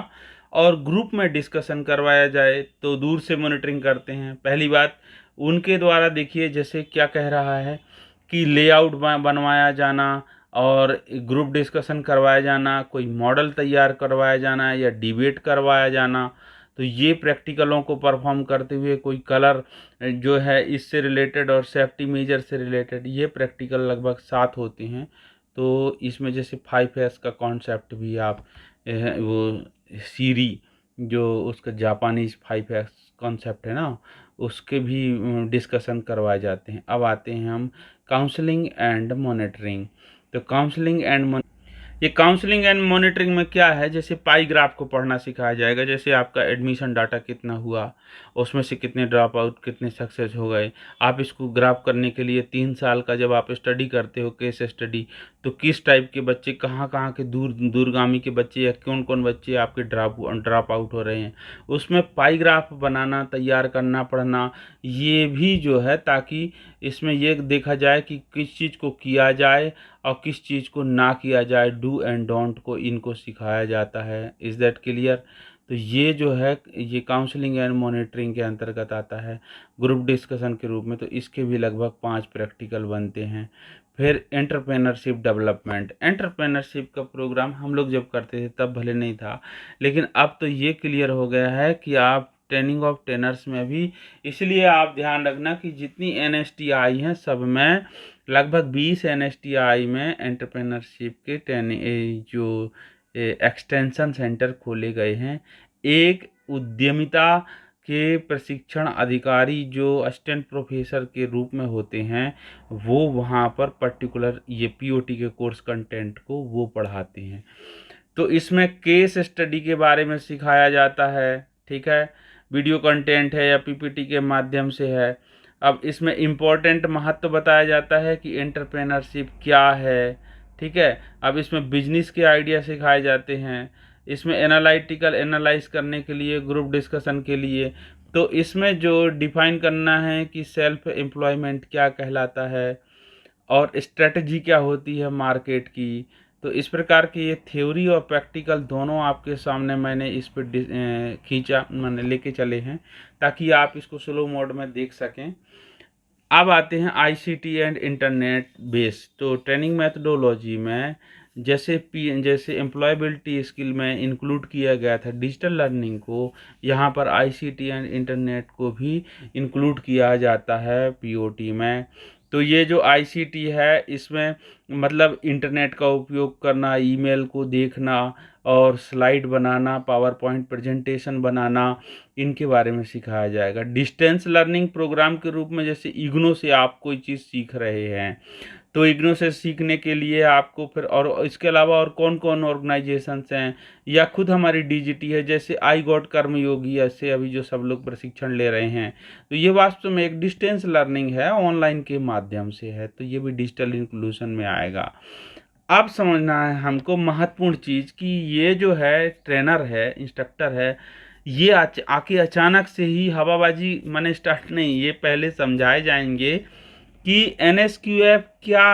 और ग्रुप में डिस्कशन करवाया जाए, तो दूर से मॉनिटरिंग करते हैं। पहली बात उनके द्वारा, देखिए जैसे क्या कह रहा है कि लेआउट बनवाया जाना और ग्रुप डिस्कशन करवाया जाना, कोई मॉडल तैयार करवाया जाना या डिबेट करवाया जाना। तो ये प्रैक्टिकलों को परफॉर्म करते हुए कोई कलर जो है इससे रिलेटेड और सेफ्टी मेजर से रिलेटेड, ये प्रैक्टिकल लगभग 7 होते हैं। तो इसमें जैसे 5S का कॉन्सेप्ट भी आप वो सीरी, जो उसका जापानीज 5S कॉन्सेप्ट है ना, उसके भी डिस्कशन करवाए जाते हैं। अब आते हैं हम काउंसलिंग एंड मॉनिटरिंग। तो ये काउंसलिंग एंड मॉनिटरिंग में क्या है, जैसे पाई ग्राफ को पढ़ना सिखाया जाएगा। जैसे आपका एडमिशन डाटा कितना हुआ, उसमें से कितने ड्रॉप आउट, कितने सक्सेस हो गए। आप इसको ग्राफ करने के लिए 3 साल का जब आप स्टडी करते हो, केस स्टडी, तो किस टाइप के बच्चे, कहाँ कहाँ के दूरगामी के बच्चे या कौन कौन बच्चे आपके ड्रॉप आउट हो रहे हैं, उसमें पाई ग्राफ बनाना, तैयार करना, पढ़ना, ये भी जो है, ताकि इसमें ये देखा जाए कि किस चीज़ को किया जाए और किस चीज़ को ना किया जाए। डू एंड डोंट को इनको सिखाया जाता है। Is that clear? तो ये जो है ये काउंसलिंग एंड मॉनिटरिंग के अंतर्गत आता है, ग्रुप डिस्कशन के रूप में। तो इसके भी लगभग 5 प्रैक्टिकल बनते हैं। फिर एंटरप्रेन्योरशिप डेवलपमेंट। एंटरप्रेन्योरशिप का प्रोग्राम हम लोग जब करते थे तब भले नहीं था, लेकिन अब तो ये क्लियर हो गया है कि आप ट्रेनिंग ऑफ ट्रेनर्स में भी। इसलिए आप ध्यान रखना कि जितनी एनएसटीआई हैं सब में लगभग 20 एनएसटीआई में एंटरप्रेन्योरशिप के ट्रेनिंग जो एक्सटेंशन सेंटर खोले गए हैं। एक उद्यमिता के प्रशिक्षण अधिकारी जो असिस्टेंट प्रोफेसर के रूप में होते हैं वो वहाँ पर पर्टिकुलर ये पीओटी के कोर्स कंटेंट को वो पढ़ाते हैं। तो इसमें केस स्टडी के बारे में सिखाया जाता है, ठीक है, वीडियो कंटेंट है या पीपीटी के माध्यम से है। अब इसमें इम्पोर्टेंट महत्व बताया जाता है कि एंटरप्रेन्योरशिप क्या है, ठीक है। अब इसमें बिजनेस के आइडिया सिखाए जाते हैं, इसमें एनालिटिकल एनालाइज करने के लिए, ग्रुप डिस्कशन के लिए। तो इसमें जो डिफाइन करना है कि सेल्फ एम्प्लॉयमेंट क्या कहलाता है और स्ट्रेटजी क्या होती है मार्केट की। तो इस प्रकार की ये थ्योरी और प्रैक्टिकल दोनों आपके सामने मैंने इस पर खींचा, मैंने लेके चले हैं ताकि आप इसको स्लो मोड में देख सकें। अब आते हैं आईसीटी एंड इंटरनेट बेस। तो ट्रेनिंग मैथडोलॉजी में जैसे एम्प्लॉयबिलिटी स्किल में इंक्लूड किया गया था डिजिटल लर्निंग को, यहाँ पर आईसीटी एंड इंटरनेट को भी इंक्लूड किया जाता है पीओटी में। तो ये जो आईसीटी है इसमें मतलब इंटरनेट का उपयोग करना, ईमेल को देखना और स्लाइड बनाना, पावर पॉइंट प्रेजेंटेशन बनाना, इनके बारे में सिखाया जाएगा। डिस्टेंस लर्निंग प्रोग्राम के रूप में जैसे इग्नो से आप कोई चीज़ सीख रहे हैं तो इग्नो से सीखने के लिए आपको फिर, और इसके अलावा और कौन कौन ऑर्गेनाइजेशंस हैं या खुद हमारी डीजीटी है जैसे आई गॉट कर्मयोगी, ऐसे अभी जो सब लोग प्रशिक्षण ले रहे हैं, तो ये वास्तव में एक डिस्टेंस लर्निंग है, ऑनलाइन के माध्यम से है, तो ये भी डिजिटल इंक्लूजन में आएगा। अब समझना है हमको महत्वपूर्ण चीज़ कि ये जो है ट्रेनर है, इंस्ट्रक्टर है, ये आके अचानक से ही हवाबाजी माने स्टार्ट नहीं, ये पहले समझाए जाएंगे कि एनएसक्यूएफ क्या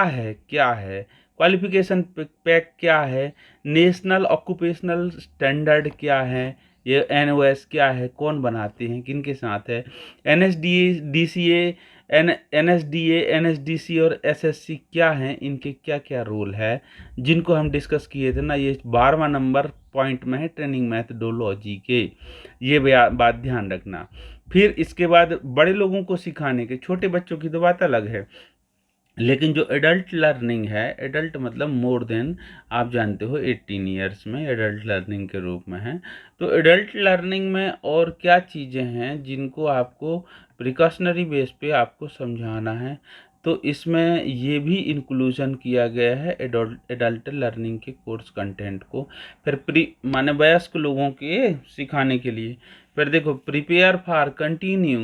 है, क्वालिफिकेशन पैक क्या है, नेशनल ऑक्यूपेशनल स्टैंडर्ड क्या है, ये एनओएस क्या है, कौन बनाते हैं, किन के साथ है, एनएसडीसीए एनएसडीए एनएसडीसी और एसएससी क्या हैं, इनके क्या क्या रोल है, जिनको हम डिस्कस किए थे ना, ये 12वां नंबर पॉइंट में है ट्रेनिंग मैथडोलॉजी के, ये बात ध्यान रखना। फिर इसके बाद बड़े लोगों को सिखाने के, छोटे बच्चों की तो बात अलग है, लेकिन जो एडल्ट लर्निंग है, एडल्ट मतलब मोर देन, आप जानते हो 18 ईयर्स में एडल्ट लर्निंग के रूप में है। तो एडल्ट लर्निंग में और क्या चीज़ें हैं जिनको आपको प्रिकॉशनरी बेस पे आपको समझाना है, तो इसमें ये भी इंक्लूजन किया गया है एडल्ट लर्निंग के कोर्स कंटेंट को। फिर माने वयस्क लोगों के सिखाने के लिए, फिर देखो prepare for continue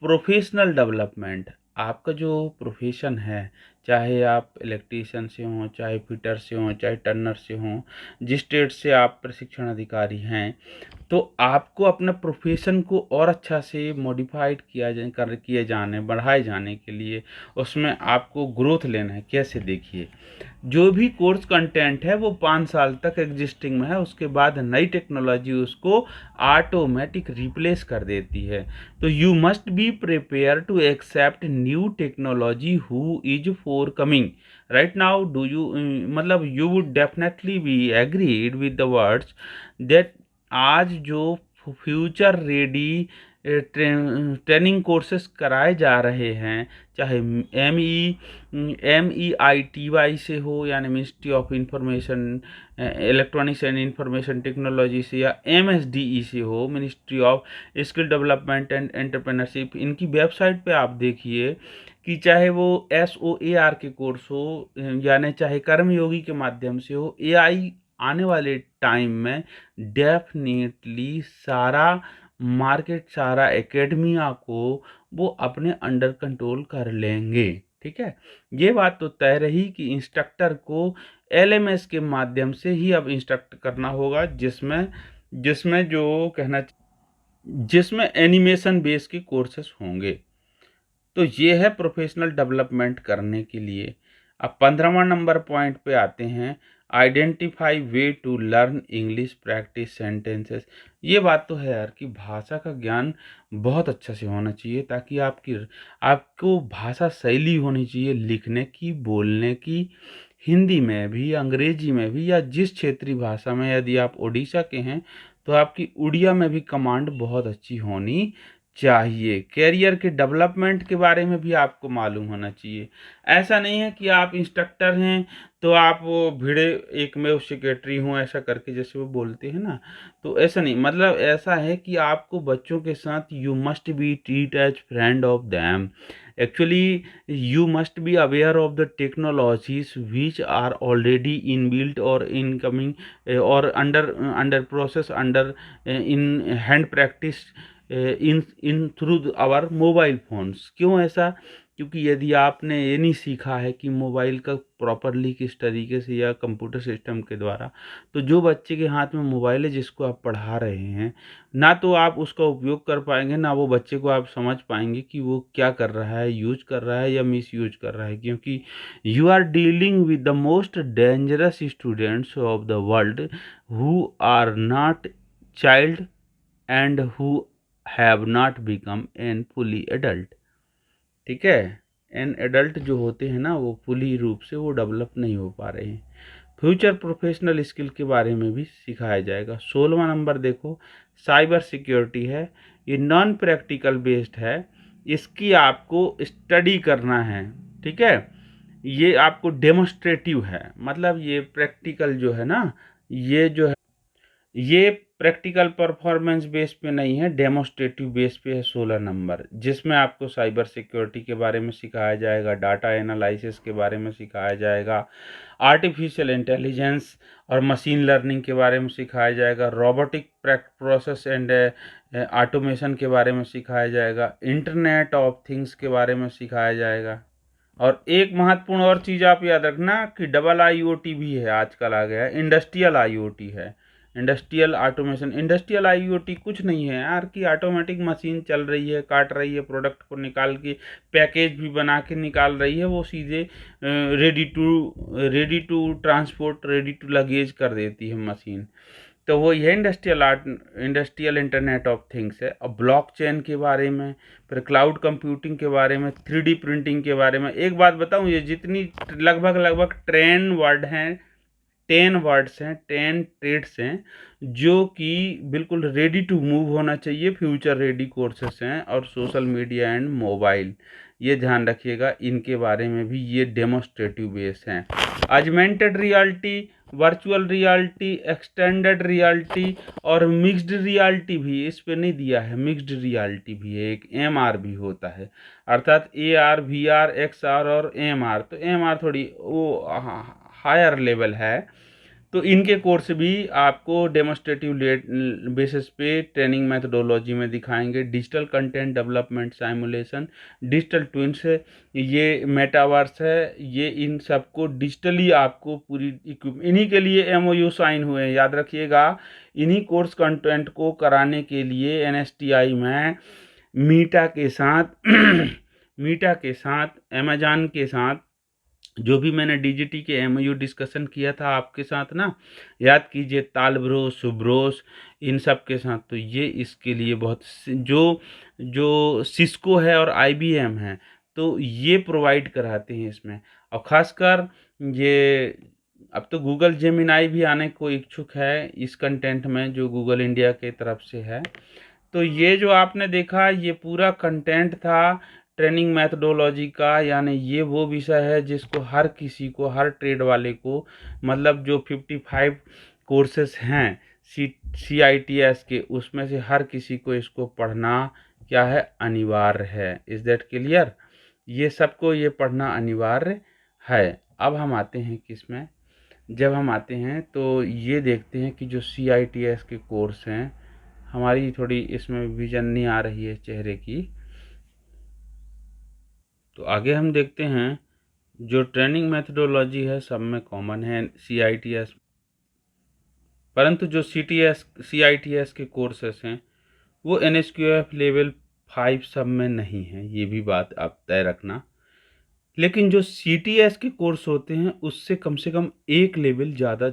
professional development. आपका जो प्रोफेशन है, चाहे आप इलेक्ट्रीशियन से हों, चाहे फिटर से हों, चाहे टर्नर से हों, जिस ट्रेड से आप प्रशिक्षण अधिकारी हैं, तो आपको अपने प्रोफेशन को और अच्छा से मॉडिफाइड किए जाने, बढ़ाए जाने के लिए उसमें आपको ग्रोथ लेना है। कैसे, देखिए, जो भी कोर्स कंटेंट है वो 5 साल तक एग्जिस्टिंग में है, उसके बाद नई टेक्नोलॉजी उसको ऑटोमेटिक रिप्लेस कर देती है। तो you must be prepare to accept new technology who is for coming right now. Do you मतलब you would definitely be agreed with the words that आज जो फ्यूचर रेडी ट्रेनिंग कोर्सेस कराए जा रहे हैं, चाहे MEITY से हो यानी ministry of information electronics and information technology से, या MSDE से हो, ministry of skill development and entrepreneurship, इनकी वेबसाइट पे आप देखिए कि चाहे वो SOAR के कोर्स हो यानी चाहे कर्मयोगी के माध्यम से हो, AI आने वाले टाइम में डेफिनेटली सारा मार्केट, सारा एकेडमिया को वो अपने अंडर कंट्रोल कर लेंगे, ठीक है। ये बात तो तय रही कि इंस्ट्रक्टर को LMS के माध्यम से ही अब इंस्ट्रक्ट करना होगा, जिसमें जिसमें जो कहना जिसमें एनिमेशन बेस के कोर्सेस होंगे। तो ये है प्रोफेशनल डेवलपमेंट करने के लिए। अब 15वां नंबर पॉइंट पे आते हैं, identify way to learn English practice sentences. ये बात तो है यार कि भाषा का ज्ञान बहुत अच्छा से होना चाहिए, ताकि आपको भाषा शैली होनी चाहिए लिखने की, बोलने की, हिंदी में भी, अंग्रेजी में भी, या जिस क्षेत्रीय भाषा में, यदि आप उड़ीसा के हैं तो आपकी उड़िया में भी कमांड बहुत अच्छी होनी चाहिए। कैरियर के डेवलपमेंट के बारे में भी आपको मालूम होना चाहिए। ऐसा नहीं है कि आप इंस्ट्रक्टर हैं तो आप वो भिड़े एक में सेक्रेटरी हूँ ऐसा करके जैसे वो बोलते हैं ना, तो ऐसा नहीं, मतलब ऐसा है कि आपको बच्चों के साथ you must be treat as friend of them. Actually you must be aware of the technologies which are already inbuilt or incoming or under process under in hand practice in through our mobile phones. क्यों ऐसा? क्योंकि यदि आपने ये नहीं सीखा है कि मोबाइल का प्रॉपरली किस तरीके से या कंप्यूटर सिस्टम के द्वारा, तो जो बच्चे के हाथ में मोबाइल है जिसको आप पढ़ा रहे हैं, ना तो आप उसका उपयोग कर पाएंगे, ना वो बच्चे को आप समझ पाएंगे कि वो क्या कर रहा है, यूज कर रहा है या मिस यूज कर रहा है। क्योंकि you are dealing with the most dangerous students of the world who are not child and who have not become an fully adult. ठीक है, एन एडल्ट जो होते हैं ना वो फुली रूप से वो डेवलप नहीं हो पा रहे हैं। फ्यूचर प्रोफेशनल स्किल के बारे में भी सिखाया जाएगा। 16वां नंबर देखो, साइबर सिक्योरिटी है। ये नॉन प्रैक्टिकल बेस्ड है, इसकी आपको स्टडी करना है। ठीक है, ये आपको डेमोस्ट्रेटिव है, मतलब ये प्रैक्टिकल जो है ना, ये जो है ये प्रैक्टिकल परफॉर्मेंस बेस पे नहीं है, डेमोस्ट्रेटिव बेस पे है। 16 नंबर, जिसमें आपको साइबर सिक्योरिटी के बारे में सिखाया जाएगा, डाटा एनालिसिस के बारे में सिखाया जाएगा, आर्टिफिशियल इंटेलिजेंस और मशीन लर्निंग के बारे में सिखाया जाएगा, रोबोटिक प्रोसेस एंड ऑटोमेशन के बारे में सिखाया जाएगा, इंटरनेट ऑफ थिंग्स के बारे में सिखाया जाएगा। और एक महत्वपूर्ण और चीज़ आप याद रखना कि डबल आईओटी भी है, आजकल आ गया है, इंडस्ट्रियल आईओटी है, इंडस्ट्रियल ऑटोमेशन। इंडस्ट्रियल आईओटी कुछ नहीं है यार कि ऑटोमेटिक मशीन चल रही है, काट रही है, प्रोडक्ट को निकाल के पैकेज भी बना के निकाल रही है, वो सीधे ready to transport, ready to luggage कर देती है मशीन। तो वो यह इंडस्ट्रियल इंटरनेट ऑफ थिंग्स है। अब ब्लॉकचेन के बारे में, फिर क्लाउड कंप्यूटिंग के बारे में, 3D प्रिंटिंग के बारे में। एक बात बताऊं, ये जितनी लगभग 10 वर्ड हैं, 10 वर्ड्स हैं, 10 ट्रेड्स हैं जो कि बिल्कुल रेडी टू मूव होना चाहिए, फ्यूचर रेडी कोर्सेस हैं। और सोशल मीडिया एंड मोबाइल, ये ध्यान रखिएगा, इनके बारे में भी ये डेमोस्ट्रेटिव बेस हैं। Augmented reality, virtual reality, extended reality और मिक्स्ड रियलिटी भी इस पे नहीं दिया है, मिक्स्ड रियलिटी भी है, एक MR भी होता है, अर्थात AR VR XR और MR। तो MR थोड़ी वो हायर लेवल है, तो इनके कोर्स भी आपको डेमोस्ट्रेटिव बेसिस पे ट्रेनिंग मेथडोलॉजी में दिखाएंगे। Digital content development, simulation, digital twins है, ये मेटावर्स है, ये इन सबको डिजिटली आपको पूरी इन्हीं के लिए MOU साइन हुए हैं, याद रखिएगा। इन्हीं कोर्स कंटेंट को कराने के लिए NSTI में मीटा के साथ मीटा के साथ, अमेजॉन के साथ, जो भी मैंने DGT के MOU डिस्कशन किया था आपके साथ ना, याद कीजिए, तालब्रोस, सुब्रोस, इन सब के साथ। तो ये इसके लिए बहुत जो जो सिस्को है और IBM है, तो ये प्रोवाइड कराते हैं इसमें। और ख़ासकर ये अब तो गूगल जेमिनाई भी आने को इच्छुक है इस कंटेंट में, जो गूगल इंडिया के तरफ से है। तो ये जो आपने देखा, ये पूरा कंटेंट था ट्रेनिंग मैथडोलॉजी का, यानी ये वो विषय है जिसको हर किसी को, हर ट्रेड वाले को, मतलब जो 55 कोर्सेस हैं CITS के, उसमें से हर किसी को इसको पढ़ना क्या है, अनिवार्य है। Is that clear? ये सबको ये पढ़ना अनिवार्य है। अब हम आते हैं किस में, जब हम आते हैं तो ये देखते हैं कि जो CITS के कोर्स हैं, हमारी थोड़ी इसमें विजन नहीं आ रही है चेहरे की, तो आगे हम देखते हैं। जो ट्रेनिंग मेथडोलॉजी है सब में कॉमन है CITS, परंतु जो CITS के कोर्सेस हैं वो NSQF लेवल 5 सब में नहीं है, ये भी बात आप तय रखना। लेकिन जो CTS के कोर्स होते हैं उससे कम से कम एक लेवल ज़्यादा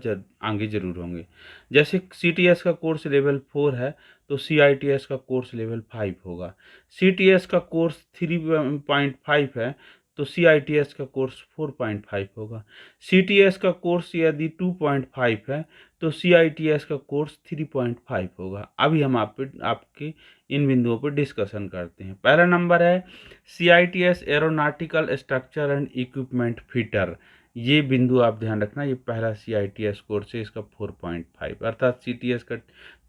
आगे ज़रूर होंगे। जैसे CTS का कोर्स लेवल 4 है तो CITS का कोर्स लेवल 5 होगा। CTS का कोर्स 3.5 है तो CITS का कोर्स 4.5 होगा। CTS का कोर्स यदि 2.5 है तो CITS का कोर्स 3.5 होगा। अभी हम आपके इन बिंदुओं पर डिस्कशन करते हैं। पहला नंबर है CITS aeronautical structure and equipment fitter. ये बिंदु आप ध्यान रखना, ये पहला CITS कोर्स है, इसका 4.5 अर्थात CTS का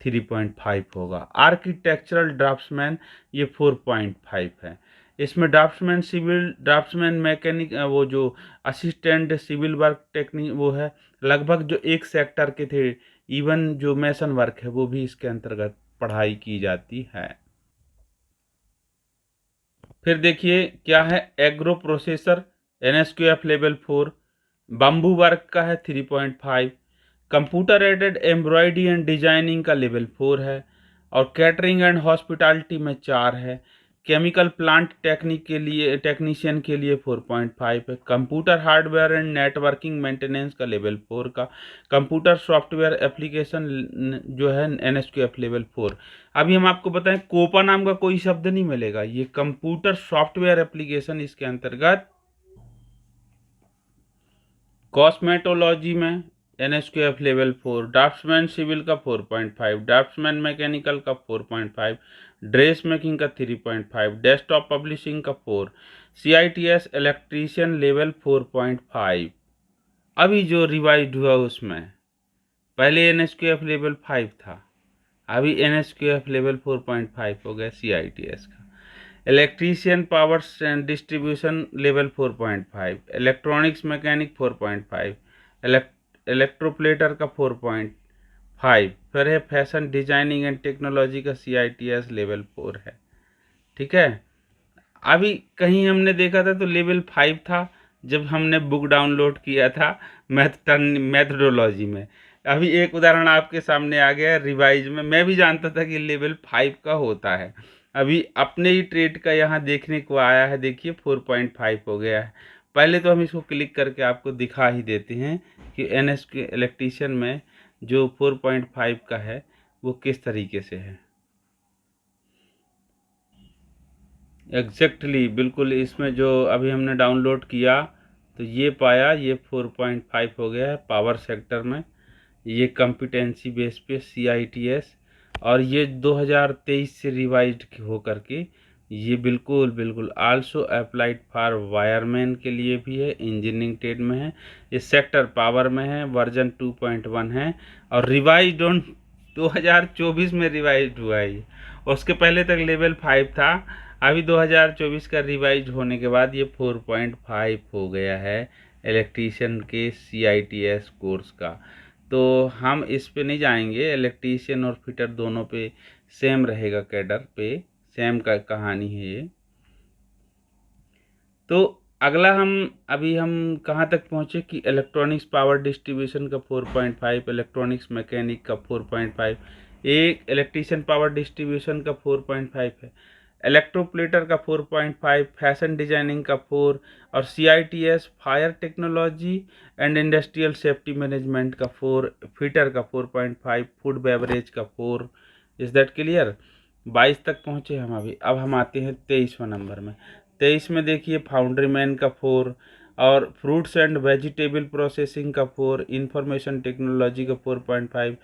3.5 होगा। आर्किटेक्चरल ड्राफ्ट्समैन ये 4.5 है। इसमें ड्राफ्ट्समैन, सिविल ड्राफ्ट्समैन, मैकेनिक, वो जो असिस्टेंट सिविल वर्क टेक्निक, वो है लगभग जो एक सेक्टर के थे। इवन जो मैसन वर्क है वो भी इसके अंतर्गत पढ़ाई की जाती है। फिर देखिए क्या है, agro processor NSQF level 4, bamboo work का है 3.5, computer aided embroidery and designing का लेवल 4 है, और कैटरिंग एंड हॉस्पिटैलिटी में 4 है। केमिकल प्लांट टेक्नीशियन के लिए 4.5 है। Computer hardware and networking maintenance का लेवल 4 का। कंप्यूटर सॉफ्टवेयर एप्लीकेशन जो है NSQF लेवल 4। अभी हम आपको बताएं, कोपा नाम का कोई शब्द नहीं मिलेगा, ये कंप्यूटर सॉफ्टवेयर एप्लीकेशन इसके अंतर्गत। कॉस्मेटोलॉजी में NSQF लेवल 4, ड्राफ्ट्समैन सिविल का 4.5, ड्राफ्ट्समैन मैकेनिकल का 4.5, ड्रेस मेकिंग का 3.5, डेस्कटॉप पब्लिशिंग का 4, CITS इलेक्ट्रीशियन लेवल 4.5। अभी जो रिवाइज हुआ उसमें पहले NSQF लेवल 5 था, अभी NSQF लेवल 4.5 हो गया CITS का। Electrician power distribution level 4.5, electronics mechanic 4.5, इलेक्ट्रोप्लेटर का 4.5, फिर है फैशन डिजाइनिंग एंड टेक्नोलॉजी का CITS लेवल 4 है। ठीक है, अभी कहीं हमने देखा था तो लेवल 5 था जब हमने बुक डाउनलोड किया था मैथडोलॉजी में। अभी एक उदाहरण आपके सामने आ गया रिवाइज में, मैं भी जानता था कि लेवल 5 का होता है, अभी अपने ही ट्रेड का यहाँ देखने को आया है, देखिए 4.5 हो गया है। पहले तो हम इसको क्लिक करके आपको दिखा ही देते हैं कि NSQ इलेक्ट्रीशियन में जो 4.5 का है वो किस तरीके से है। एग्जैक्टली बिल्कुल, इसमें जो अभी हमने डाउनलोड किया तो ये पाया ये 4.5 हो गया है पावर सेक्टर में, ये कॉम्पिटेंसी बेस पे CITS, और ये 2023 से रिवाइज्ड हो करके ये बिल्कुल बिल्कुल आल्सो अप्लाइड फॉर वायरमैन के लिए भी है, इंजीनियरिंग ट्रेड में है, ये सेक्टर पावर में है, वर्जन 2.1 है, और रिवाइज्ड ऑन 2024 में रिवाइज्ड हुआ है ये। उसके पहले तक लेवल 5 था, अभी 2024 का रिवाइज होने के बाद ये 4.5 हो गया है इलेक्ट्रीशियन के CITS कोर्स का। तो हम इस पे नहीं जाएंगे, इलेक्ट्रीशियन और फिटर दोनों पे सेम रहेगा, कैडर पे सेम का कहानी है ये। तो अगला हम कहाँ तक पहुँचे कि इलेक्ट्रॉनिक्स पावर डिस्ट्रीब्यूशन का 4.5, इलेक्ट्रॉनिक्स मैकेनिक का 4.5, एक इलेक्ट्रीशियन पावर डिस्ट्रीब्यूशन का 4.5 है, इलेक्ट्रोप्लेटर का 4.5, फैशन डिजाइनिंग का 4, और CITS fire technology and industrial safety management का 4, फिटर का 4.5, फूड बेवरेज का 4। Is that clear? 22 तक पहुँचे हम अभी। अब हम आते हैं 23वां नंबर में। 23 में देखिए फाउंड्री मैन का 4, और फ्रूट्स एंड वेजिटेबल प्रोसेसिंग का 4, इंफॉर्मेशन टेक्नोलॉजी का 4.5,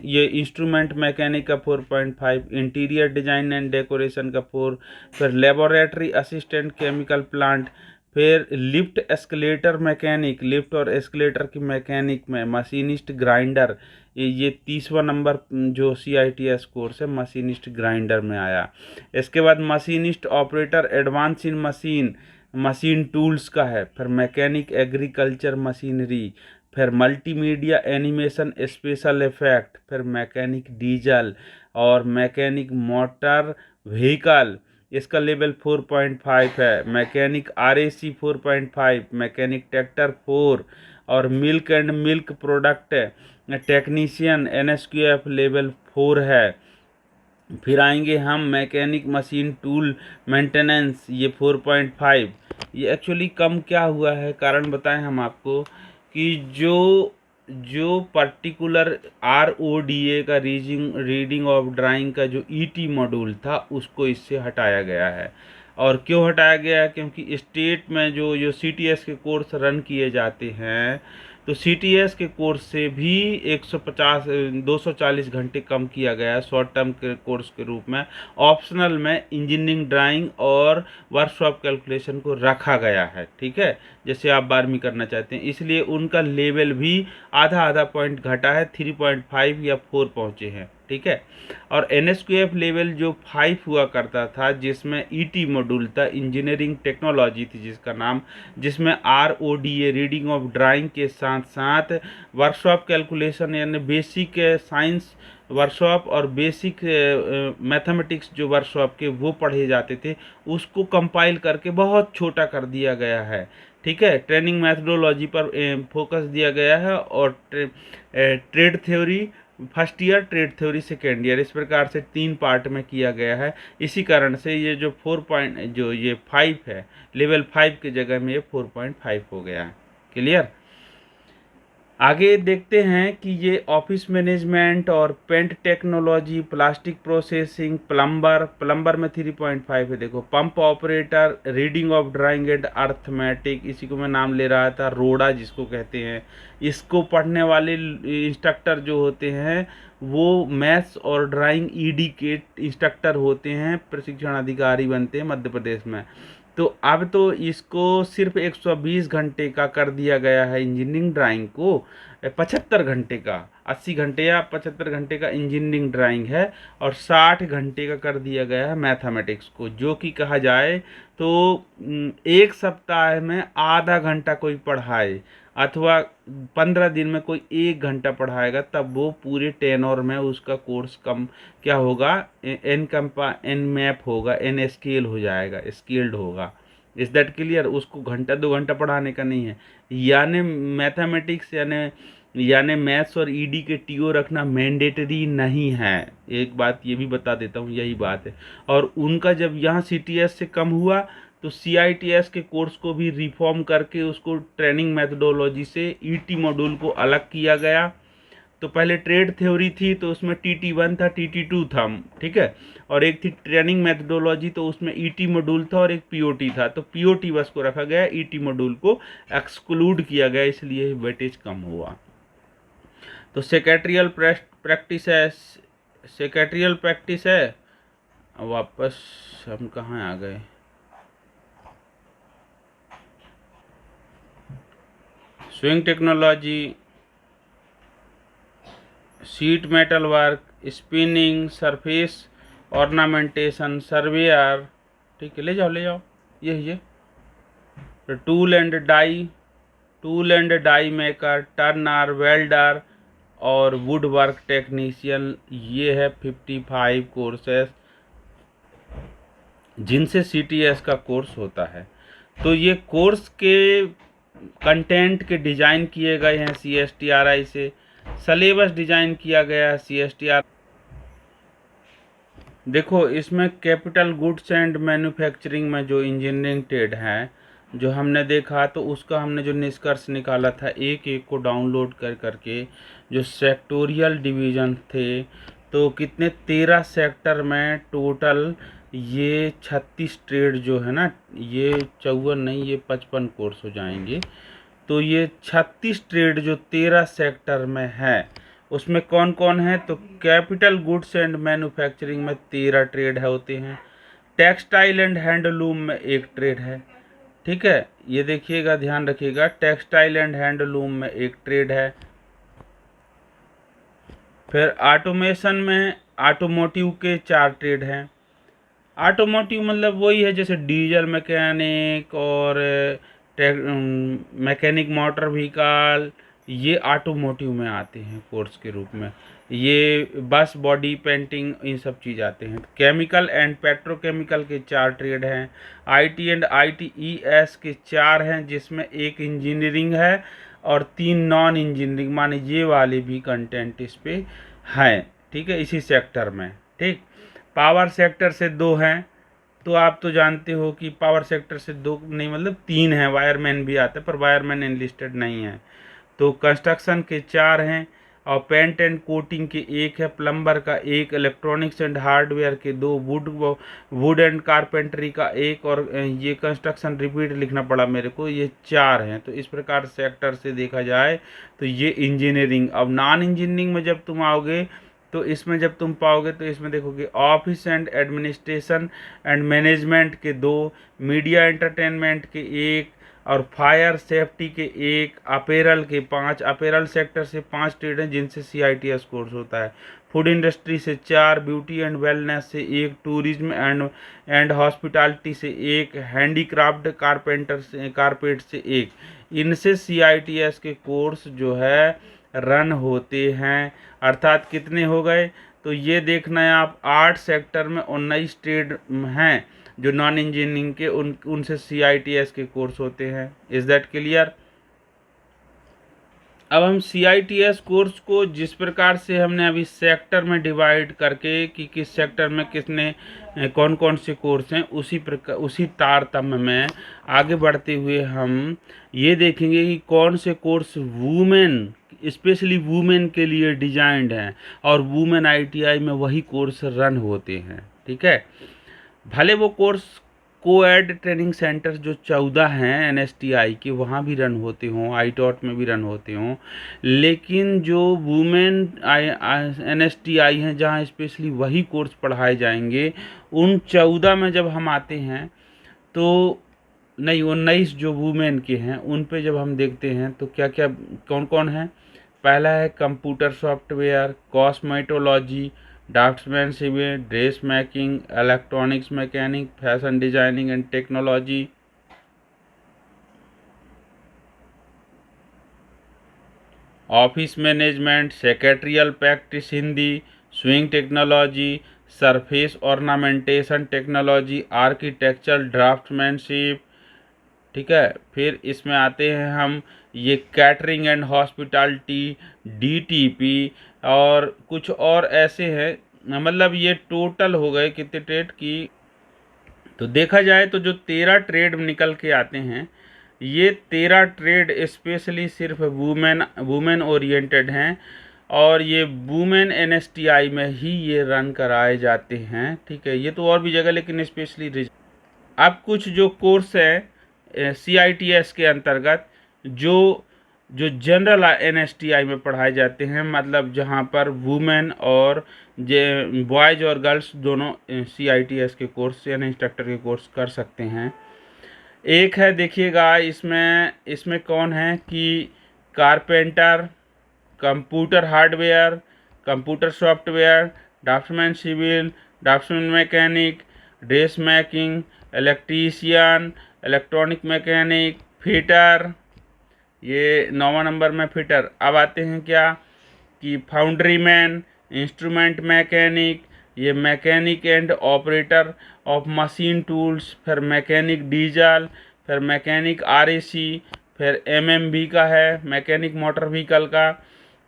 ये इंस्ट्रूमेंट मैकेनिक का 4.5, इंटीरियर डिजाइन एंड डेकोरेशन का 4, फिर लेबोरेटरी असिस्टेंट केमिकल प्लांट, फिर लिफ्ट एस्केलेटर मैकेनिक, लिफ्ट और एस्केलेटर की मैकेनिक में मशीनिस्ट ग्राइंडर, ये 30वां नंबर जो CITS कोर्स है मशीनिस्ट ग्राइंडर में आया। इसके बाद machinist operator advance in machine tools का है, फिर मैकेनिक एग्रीकल्चर मशीनरी, फिर मल्टीमीडिया एनिमेशन स्पेशल इफेक्ट, फिर मैकेनिक डीजल और मैकेनिक मोटर व्हीकल, इसका लेवल 4.5 है। मैकेनिक RAC 4.5, मैकेनिक ट्रैक्टर 4, और milk and milk product technician NSQF level 4 है। फिर आएंगे हम मैकेनिक मशीन टूल मेंटेनेंस, ये 4.5। ये एक्चुअली कम क्या हुआ है, कारण बताएं हम आपको कि जो जो पर्टिकुलर RODA का रीडिंग ऑफ ड्राइंग का जो ET मॉड्यूल था उसको इससे हटाया गया है। और क्यों हटाया गया है, क्योंकि स्टेट में जो CTS के कोर्स रन किए जाते हैं तो सीटीएस के कोर्स से भी 150 240 घंटे कम किया गया है शॉर्ट टर्म के कोर्स के रूप में। ऑप्शनल में इंजीनियरिंग ड्राइंग और वर्कशॉप कैलकुलेशन को रखा गया है, ठीक है, जैसे आप 12वीं करना चाहते हैं, इसलिए उनका लेवल भी आधा आधा पॉइंट घटा है, 3.5 या 4 पहुँचे हैं, ठीक है। और NSQF लेवल जो 5 हुआ करता था, जिसमें ET मॉड्यूल था, इंजीनियरिंग टेक्नोलॉजी थी जिसका नाम, जिसमें RODA रीडिंग ऑफ ड्राइंग के साथ साथ वर्कशॉप कैलकुलेशन यानी बेसिक साइंस वर्कशॉप और बेसिक मैथमेटिक्स जो वर्कशॉप के वो पढ़े जाते थे, उसको कंपाइल करके बहुत छोटा कर दिया गया है, ठीक है। ट्रेनिंग मैथडोलॉजी पर फोकस दिया गया है और trade theory first year, trade theory second year, इस प्रकार से 3 पार्ट में किया गया है। इसी कारण से ये जो 4 पॉइंट जो ये 5 है, लेवल 5 की जगह में ये 4.5 हो गया है। क्लियर। आगे देखते हैं कि ये ऑफिस मैनेजमेंट और paint technology, plastic processing, plumber में 3.5 है। देखो, pump operator, reading of drawing and arithmetic, इसी को मैं नाम ले रहा था, रोडा जिसको कहते हैं। इसको पढ़ने वाले इंस्ट्रक्टर जो होते हैं वो मैथ्स और ड्राइंग ईडी के इंस्ट्रक्टर होते हैं, प्रशिक्षण अधिकारी बनते हैं मध्य प्रदेश में। तो अब तो इसको सिर्फ 120 घंटे का कर दिया गया है इंजीनियरिंग ड्राइंग को, 75 घंटे का, 80 घंटे या 75 घंटे का इंजीनियरिंग ड्राइंग है, और 60 घंटे का कर दिया गया है मैथमेटिक्स को। जो कि कहा जाए तो एक सप्ताह में आधा घंटा कोई पढ़ाए अथवा 15 दिन में कोई 1 घंटा पढ़ाएगा, तब वो पूरे 10 और में उसका कोर्स कम क्या होगा, एन मैप होगा, एन स्केल हो जाएगा, स्केल्ड होगा। Is that clear. उसको घंटा 2 घंटा पढ़ाने का नहीं है। यानी मैथमेटिक्स यानी मैथ्स और ईडी के टीओ रखना मैंडेटरी नहीं है, एक बात ये भी बता देता हूँ, यही बात है। और उनका जब यहाँ सीटीएस से कम हुआ तो सीआईटीएस के कोर्स को भी रिफॉर्म करके उसको ट्रेनिंग मैथडोलॉजी से ईटी मॉड्यूल को अलग किया गया। तो पहले ट्रेड थ्योरी थी तो उसमें TT1 था, TT2 था, ठीक है, और एक थी ट्रेनिंग मैथडोलॉजी तो उसमें ईटी मॉड्यूल था और एक पीओटी था। तो पीओटी बस को रखा गया, ईटी मॉड्यूल को एक्सक्लूड किया गया, इसलिए वेटेज कम हुआ। तो सेक्रेटरियल प्रैक्टिस है, सेक्रेटरियल प्रैक्टिस है। वापस हम कहाँ आ गए, sewing technology, sheet metal work, spinning, surface ornamentation, surveyor, ठीक है, ले जाओ ये tool and die maker, turner, welder और वुड वर्क टेक्नीशियन, ये है 55 कोर्सेस जिनसे सीटीएस का कोर्स होता है। तो ये कोर्स के कंटेंट के डिज़ाइन किए गए हैं CSTRI से, सलेबस डिज़ाइन किया गया है CSTR। देखो, इसमें कैपिटल गुड्स एंड मैन्युफैक्चरिंग में जो इंजीनियरिंग ट्रेड है जो हमने देखा, तो उसका हमने जो निष्कर्ष निकाला था, एक एक को डाउनलोड करके जो सेक्टोरियल डिवीज़न थे, तो कितने 13 सेक्टर में टोटल ये 36 ट्रेड जो है ना, ये 54 नहीं, ये 55 कोर्स हो जाएंगे। तो ये 36 ट्रेड जो 13 सेक्टर में है, उसमें कौन कौन है, तो कैपिटल गुड्स एंड मैन्युफैक्चरिंग में 13 ट्रेड है होते हैं, टेक्सटाइल एंड हैंडलूम में 1 ट्रेड है, ठीक है, ये देखिएगा, ध्यान रखिएगा, टेक्सटाइल एंड हैंडलूम में 1 ट्रेड है। फिर ऑटोमेशन में ऑटोमोटिव के 4 ट्रेड हैं। ऑटोमोटिव मतलब वही है जैसे डीजल मैकेनिक और मैकेनिक मोटर व्हीकल, ये ऑटोमोटिव में आते हैं कोर्स के रूप में। ये बस, बॉडी पेंटिंग, इन सब चीज़ आते हैं। केमिकल एंड पेट्रोकेमिकल के 4 ट्रेड हैं। IT एंड ITES के 4 हैं, जिसमें 1 इंजीनियरिंग है और 3 नॉन इंजीनियरिंग, माने ये वाले भी कंटेंट इस पे हैं, ठीक है, इसी सेक्टर में, ठीक। पावर सेक्टर से 2 हैं, तो आप तो जानते हो कि पावर सेक्टर से 2 नहीं मतलब 3 हैं, वायरमैन भी आते हैं पर वायरमैन एनलिस्टेड नहीं है। तो कंस्ट्रक्शन के 4 हैं और पेंट एंड कोटिंग के 1 है, प्लम्बर का 1, इलेक्ट्रॉनिक्स एंड हार्डवेयर के 2, वुड एंड कारपेंटरी का 1, और ये कंस्ट्रक्शन रिपीट लिखना पड़ा मेरे को, ये 4 हैं। तो इस प्रकार सेक्टर से देखा जाए तो ये इंजीनियरिंग। अब नॉन इंजीनियरिंग में जब तुम आओगे तो इसमें जब तुम पाओगे तो इसमें देखोगे office and administration and management के 2, मीडिया एंटरटेनमेंट के 1, और फायर सेफ्टी के 1, अपेरल के 5। अपेरल सेक्टर से 5 ट्रेड हैं जिनसे CITS कोर्स होता है। फूड इंडस्ट्री से 4, ब्यूटी एंड वेलनेस से 1, टूरिज्म एंड हॉस्पिटैलिटी से 1, हैंडीक्राफ्ट कारपेट से 1। इनसे CITS के कोर्स जो है रन होते हैं। अर्थात कितने हो गए, तो ये देखना है आप 8 सेक्टर में 19 ट्रेड हैं जो नॉन इंजीनियरिंग के उनसे CITS के कोर्स होते हैं। Is that clear? अब हम CITS कोर्स को जिस प्रकार से हमने अभी सेक्टर में डिवाइड करके कि किस सेक्टर में किसने कौन कौन से कोर्स हैं, उसी तारतम्य में आगे बढ़ते हुए हम ये देखेंगे कि कौन से कोर्स वुमेन, स्पेशली वुमेन के लिए डिजाइंड हैं और वुमेन ITI में वही कोर्स रन होते हैं। ठीक है, भले वो कोर्स कोएड ट्रेनिंग सेंटर जो 14 हैं NSTI के वहाँ भी रन होते हों, ITOT में भी रन होते हों, लेकिन जो वुमेन NSTI हैं जहाँ स्पेशली वही कोर्स पढ़ाए जाएंगे, उन 14 में जब हम आते हैं तो नहीं 19 जो वुमेन के हैं उन पे जब हम देखते हैं तो क्या क्या कौन कौन है। पहला है computer software, cosmetology, draftsmanship, dress making, electronics mechanic, fashion designing and technology, office management, secretarial practice Hindi, sewing technology, surface ornamentation technology, architectural draftsmanship. ठीक है, फिर इसमें आते हैं हम ये कैटरिंग एंड हॉस्पिटैलिटी, DTP, और कुछ और ऐसे हैं। मतलब ये टोटल हो गए कितने ट्रेड की, तो देखा जाए तो जो 13 ट्रेड निकल के आते हैं, ये 13 ट्रेड स्पेशली सिर्फ वुमेन ओरिएंटेड हैं और ये वुमेन NSTI में ही ये रन कराए जाते हैं। ठीक है, ये तो और भी जगह लेकिन स्पेशली। अब कुछ जो कोर्स है CITS के अंतर्गत जो जनरल NSTI में पढ़ाए जाते हैं, मतलब जहाँ पर वुमेन और बॉयज़ और गर्ल्स दोनों CITS के कोर्स यानी इंस्ट्रक्टर के कोर्स कर सकते हैं। एक है देखिएगा इसमें कौन है कि carpenter, computer hardware, computer software, draughtsman civil, draughtsman mechanic, dress making, electrician, electronic mechanic, fitter, ये 9वां नंबर में फिटर। अब आते हैं क्या कि फाउंड्री मैन, इंस्ट्रूमेंट मैकेनिक, ये mechanic and operator of machine tools, फिर मैकेनिक डीजल, फिर मैकेनिक RAC, फिर MMV का है मैकेनिक मोटर व्हीकल का,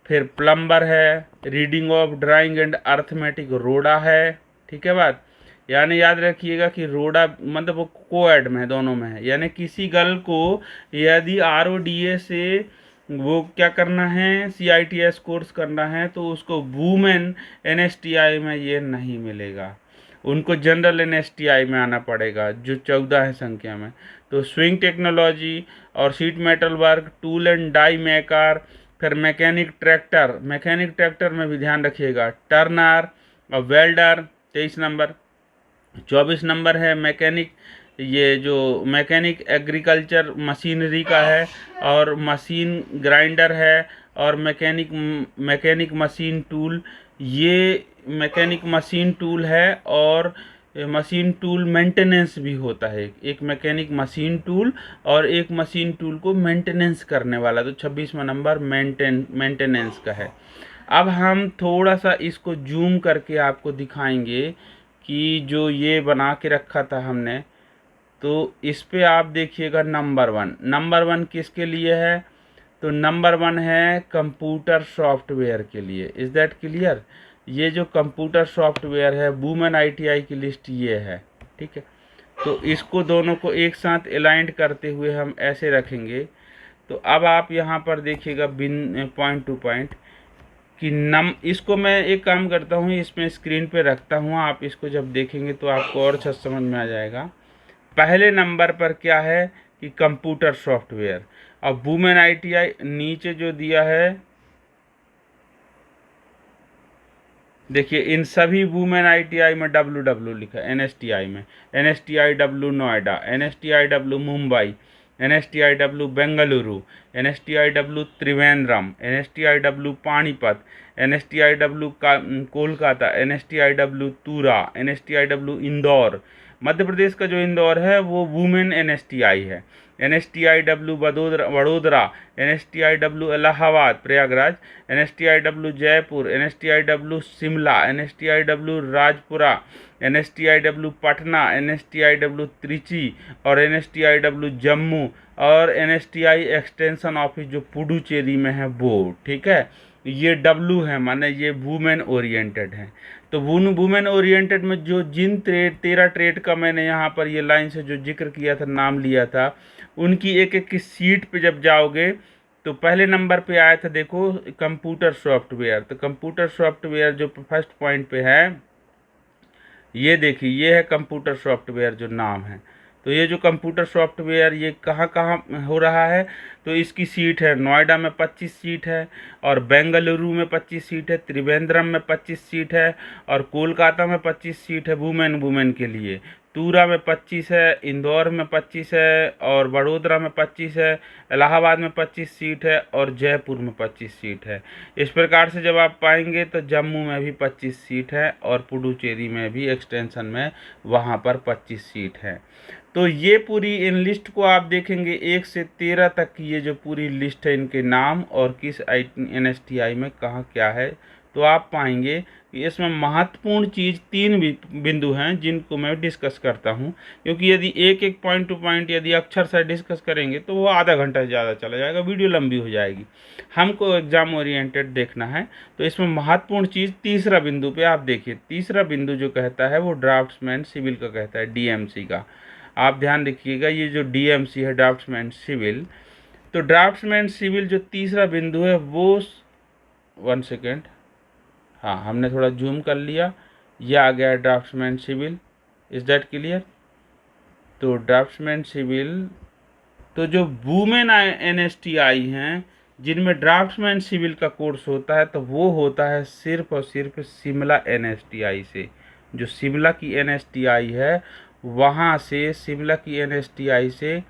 फिर प्लम्बर है, reading of drawing and arithmetic रोडा है। ठीक है बात, यानी याद रखिएगा कि रोडा मतलब वो कोएड में दोनों में है, यानी किसी गर्ल को यदि RODA से वो क्या करना है CITS कोर्स करना है तो उसको वुमेन NSTI में ये नहीं मिलेगा, उनको जनरल NSTI में आना पड़ेगा जो 14 है संख्या में। तो स्विंग टेक्नोलॉजी और sheet metal work, tool and die maker, फिर मैकेनिक ट्रैक्टर में भी ध्यान रखिएगा, टर्नर और वेल्डर 23 नंबर। 24 नंबर है मैकेनिक, ये जो मैकेनिक एग्रीकल्चर मशीनरी का है और मशीन ग्राइंडर है, और मैकेनिक मशीन टूल, ये मैकेनिक मशीन टूल है और मशीन टूल मेंटेनेंस भी होता है। एक मैकेनिक मशीन टूल और एक मशीन टूल को मेंटेनेंस करने वाला, तो 26वां नंबर मेंटेनेंस का है। अब हम थोड़ा सा इसको जूम करके आपको दिखाएंगे कि जो ये बना के रखा था हमने, तो इस पे आप देखिएगा नंबर 1 किसके लिए है, तो नंबर 1 है कंप्यूटर सॉफ्टवेयर के लिए। Is that clear? ये जो कंप्यूटर सॉफ्टवेयर है वुमेन ITI की लिस्ट ये है। ठीक है, तो इसको दोनों को एक साथ अलाइंड करते हुए हम ऐसे रखेंगे। तो अब आप यहाँ पर देखिएगा बिन पॉइंट टू पॉइंट कि इसको मैं एक काम करता हूँ, इसमें स्क्रीन पे रखता हूँ, आप इसको जब देखेंगे तो आपको और अच्छा समझ में आ जाएगा। पहले नंबर पर क्या है कि कंप्यूटर सॉफ्टवेयर। अब वुमेन ITI नीचे जो दिया है, देखिए इन सभी वुमेन ITI में WW लिखा है। NSTI में NSTIW Noida, NSTIW Mumbai, NSTIW Bengaluru, NSTIW Trivandrum, NSTIW Panipat, NSTIW Kolkata, NSTIW तुरा, NSTIW इंदौर। मध्य प्रदेश का जो इंदौर है वो वुमेन NSTI है। NSTIW Vadodara, NSTIW Allahabad Prayagraj, NSTIW Jaipur, NSTIW Shimla, NSTIW Rajpura, NSTIW Patna, NSTIW Trichy और NSTIW जम्मू और NSTI एक्सटेंशन ऑफिस जो पुडुचेरी में है वो, ठीक है। ये W है, माने ये वुमेन ओरिएंटेड है। तो वुमेन ओरिएंटेड में जो जिन 13 ट्रेड का मैंने यहाँ पर ये लाइन से जो जिक्र किया था, नाम लिया था, उनकी एक एक की सीट पे जब जाओगे तो पहले नंबर पे आया था, देखो कंप्यूटर सॉफ्टवेयर। तो कंप्यूटर सॉफ्टवेयर जो फर्स्ट पॉइंट पे है, ये देखिए ये है कंप्यूटर सॉफ्टवेयर जो नाम है। तो ये जो कंप्यूटर सॉफ्टवेयर ये कहाँ कहाँ हो रहा है, तो इसकी सीट है नोएडा में 25 सीट है, और बेंगलुरु में 25 सीट है, त्रिवेंद्रम में 25 सीट है, और कोलकाता में 25 सीट है वुमेन के लिए। तुरा में 25 है, इंदौर में 25 है, और वडोदरा में 25 है, इलाहाबाद में 25 सीट है, और जयपुर में 25 सीट है। इस प्रकार से जब आप पाएंगे तो जम्मू में भी 25 सीट है, और पुडुचेरी में भी एक्सटेंशन में वहाँ पर 25 सीट है। तो ये पूरी इन लिस्ट को आप देखेंगे 1 से 13 तक की ये जो पूरी लिस्ट है, इनके नाम और किस NSTI में कहाँ क्या है, तो आप पाएंगे कि इसमें महत्वपूर्ण चीज़ 3 बिंदु हैं जिनको मैं डिस्कस करता हूं, क्योंकि यदि एक एक पॉइंट टू पॉइंट यदि अक्षर से डिस्कस करेंगे तो वो आधा घंटा ज़्यादा चला जाएगा, वीडियो लंबी हो जाएगी। हमको एग्जाम ओरिएंटेड देखना है, तो इसमें महत्वपूर्ण चीज़ तीसरा बिंदु पे आप देखिए। तीसरा बिंदु जो कहता है वो ड्राफ्ट्समैन सिविल का कहता है, DMC का। आप ध्यान रखिएगा, ये जो DMC है ड्राफ्ट्समैन सिविल, तो ड्राफ्ट्समैन सिविल जो तीसरा बिंदु है वो 1 सेकेंड, हाँ हमने थोड़ा जूम कर लिया, ये आ गया draughtsman civil. Is that clear? तो ड्राफ्ट्समैन सिविल, तो जो वुमेन NSTI हैं जिनमें ड्राफ्ट्समैन सिविल का कोर्स होता है, तो वो होता है सिर्फ और सिर्फ शिमला NSTI से। जो शिमला की NSTI है वहाँ से, शिमला की NSTI से,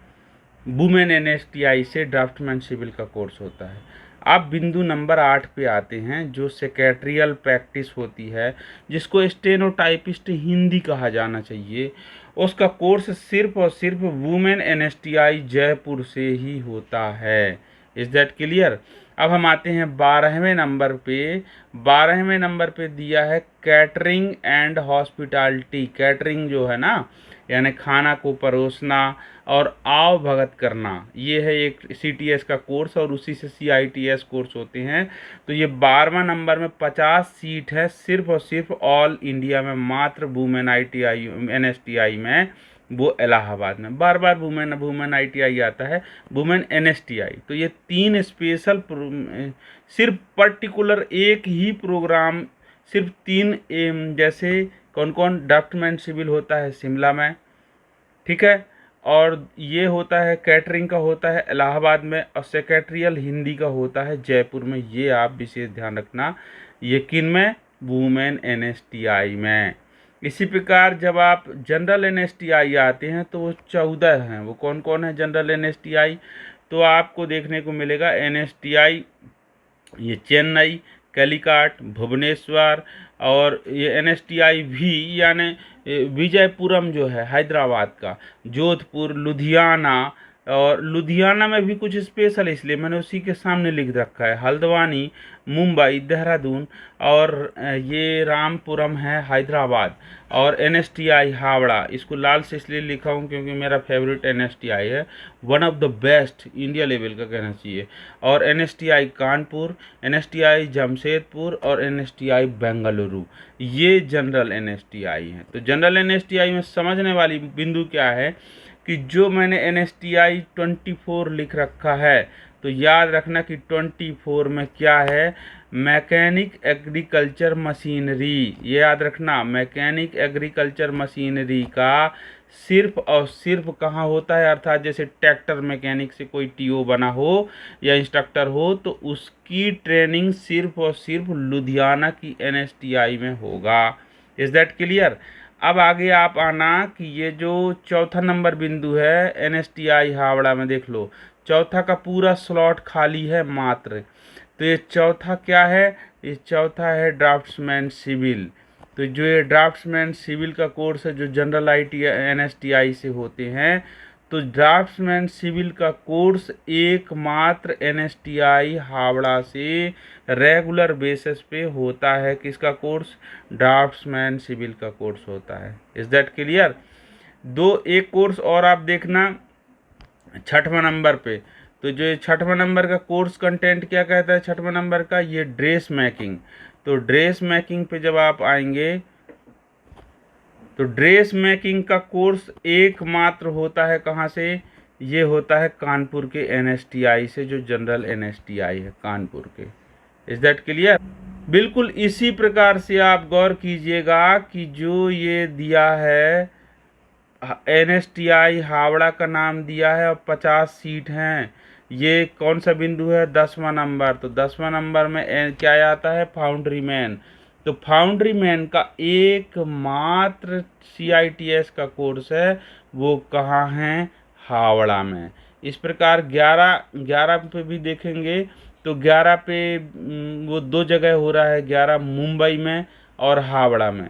वुमेन NSTI से ड्राफ्ट्समैन सिविल का कोर्स होता है। अब बिंदु नंबर 8 पे आते हैं, जो सेक्रेटरियल प्रैक्टिस होती है, जिसको स्टेनोटाइपिस्ट हिंदी कहा जाना चाहिए, उसका कोर्स सिर्फ और सिर्फ वुमेन NSTI जयपुर से ही होता है। Is that clear? अब हम आते हैं 12वें नंबर पे। 12वें नंबर पे दिया है कैटरिंग एंड हॉस्पिटैलिटी। कैटरिंग जो है ना, यानी खाना को परोसना और आव भगत करना, ये है एक CTS का कोर्स, और उसी से CITS कोर्स होते हैं। तो ये 12वां नंबर में 50 सीट है, सिर्फ और सिर्फ ऑल इंडिया में मात्र वुमेन NSTI में, वो इलाहाबाद में। बार बार वुमेन ITI आता है, वुमेन NSTI। तो ये 3 स्पेशल सिर्फ पर्टिकुलर एक ही प्रोग्राम, सिर्फ 3 जैसे कौन कौन, ड्राफ्ट्समैन सिविल होता है शिमला में, ठीक है, और ये होता है कैटरिंग का होता है इलाहाबाद में, और सेक्रेटरियल हिंदी का होता है जयपुर में। ये आप विशेष ध्यान रखना, ये किन में, वुमेन NSTI में। इसी प्रकार जब आप जनरल NSTI आते हैं तो वो 14 हैं। वो कौन कौन है जनरल NSTI? तो आपको देखने को मिलेगा NSTI ये चेन्नई, कैलिकट, भुवनेश्वर, और ये NSTI भी यानी विजयपुरम जो है हैदराबाद का, जोधपुर, लुधियाना, और लुधियाना में भी कुछ स्पेशल, इसलिए मैंने उसी के सामने लिख रखा है, हल्द्वानी, मुंबई, देहरादून, और ये रामपुरम है हैदराबाद, और NSTI हावड़ा। इसको लाल से इसलिए लिखा हूँ क्योंकि मेरा फेवरेट NSTI है, one of the best India level का कहना चाहिए। और NSTI कानपुर, NSTI जमशेदपुर, और NSTI बेंगलुरु, ये जनरल NSTI हैं। तो जनरल NSTI में समझने वाली बिंदु क्या है कि जो मैंने NSTI 24 लिख रखा है, तो याद रखना कि 24 में क्या है, मैकेनिक एग्रीकल्चर मशीनरी, ये याद रखना, मैकेनिक एग्रीकल्चर मशीनरी का सिर्फ और सिर्फ कहाँ होता है, अर्थात जैसे ट्रैक्टर मैकेनिक से कोई टीओ बना हो या इंस्ट्रक्टर हो तो उसकी ट्रेनिंग सिर्फ और सिर्फ लुधियाना की एनएसटीआई में होगा। Is that clear? अब आगे आप आना कि ये जो चौथा नंबर बिंदु है एनएसटीआई हावड़ा में, देख लो चौथा का पूरा स्लॉट खाली है मात्र। तो ये चौथा क्या है? ये चौथा है ड्राफ्ट्समैन सिविल। तो जो ये ड्राफ्ट्समैन सिविल का कोर्स है जो जनरल आईटी एनएसटीआई से होते हैं, तो ड्राफ्ट्समैन सिविल का कोर्स एकमात्र एनएसटीआई हावड़ा से रेगुलर बेसिस पे होता है। किसका कोर्स? ड्राफ्ट्समैन सिविल का कोर्स होता है। Is that clear? एक कोर्स और आप देखना 6वां नंबर पे। तो जो ये 6वां नंबर का कोर्स कंटेंट क्या कहता है 6वां नंबर का? ये ड्रेस मेकिंग। तो ड्रेस मेकिंग पे जब आप आएंगे तो ड्रेस मेकिंग का कोर्स एकमात्र होता है कहाँ से? ये होता है कानपुर के एनएसटीआई से, जो जनरल एनएसटीआई है कानपुर के। Is that clear? बिल्कुल इसी प्रकार से आप गौर कीजिएगा कि जो ये दिया है एनएसटीआई हावड़ा का नाम दिया है और 50 सीट हैं, ये कौन सा बिंदु है? 10वां नंबर। तो 10वां नंबर में क्या आता है? Foundry man. तो फाउंड्री मैन का एकमात्र सीआईटीएस का कोर्स है, वो कहाँ है? हावड़ा में। इस प्रकार 11 पे भी देखेंगे तो 11 पे वो दो जगह हो रहा है, 11 मुंबई में और हावड़ा में।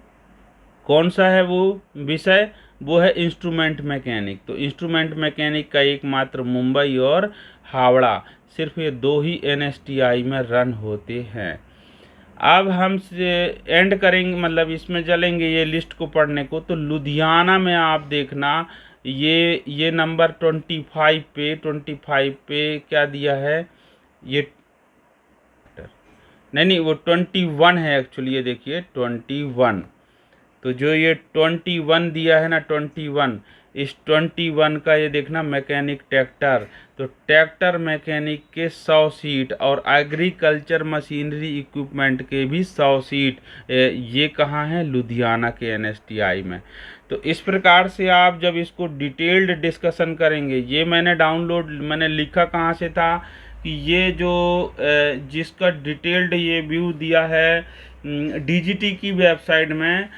कौन सा है वो विषय? वो है इंस्ट्रूमेंट मैकेनिक। तो इंस्ट्रूमेंट मैकेनिक का एकमात्र मुंबई और हावड़ा, सिर्फ ये दो ही एनएसटीआई में रन होते हैं। अब हम एंड करेंगे, मतलब इसमें चलेंगे ये लिस्ट को पढ़ने को। तो लुधियाना में आप देखना ये नंबर 25 पे क्या दिया है? ये नहीं वो 21 है एक्चुअली, ये देखिए 21। तो जो ये 21 दिया है ना 21, इस 21 का ये देखना मैकेनिक ट्रैक्टर। तो ट्रैक्टर मैकेनिक के 100 सीट और एग्रीकल्चर मशीनरी इक्विपमेंट के भी 100 सीट, ये कहाँ है? लुधियाना के एनएसटीआई में। तो इस प्रकार से आप जब इसको डिटेल्ड डिस्कशन करेंगे, ये मैंने लिखा कहाँ से था कि ये जो जिसका डिटेल्ड ये व्यू दिया है डीजीटी की वेबसाइट में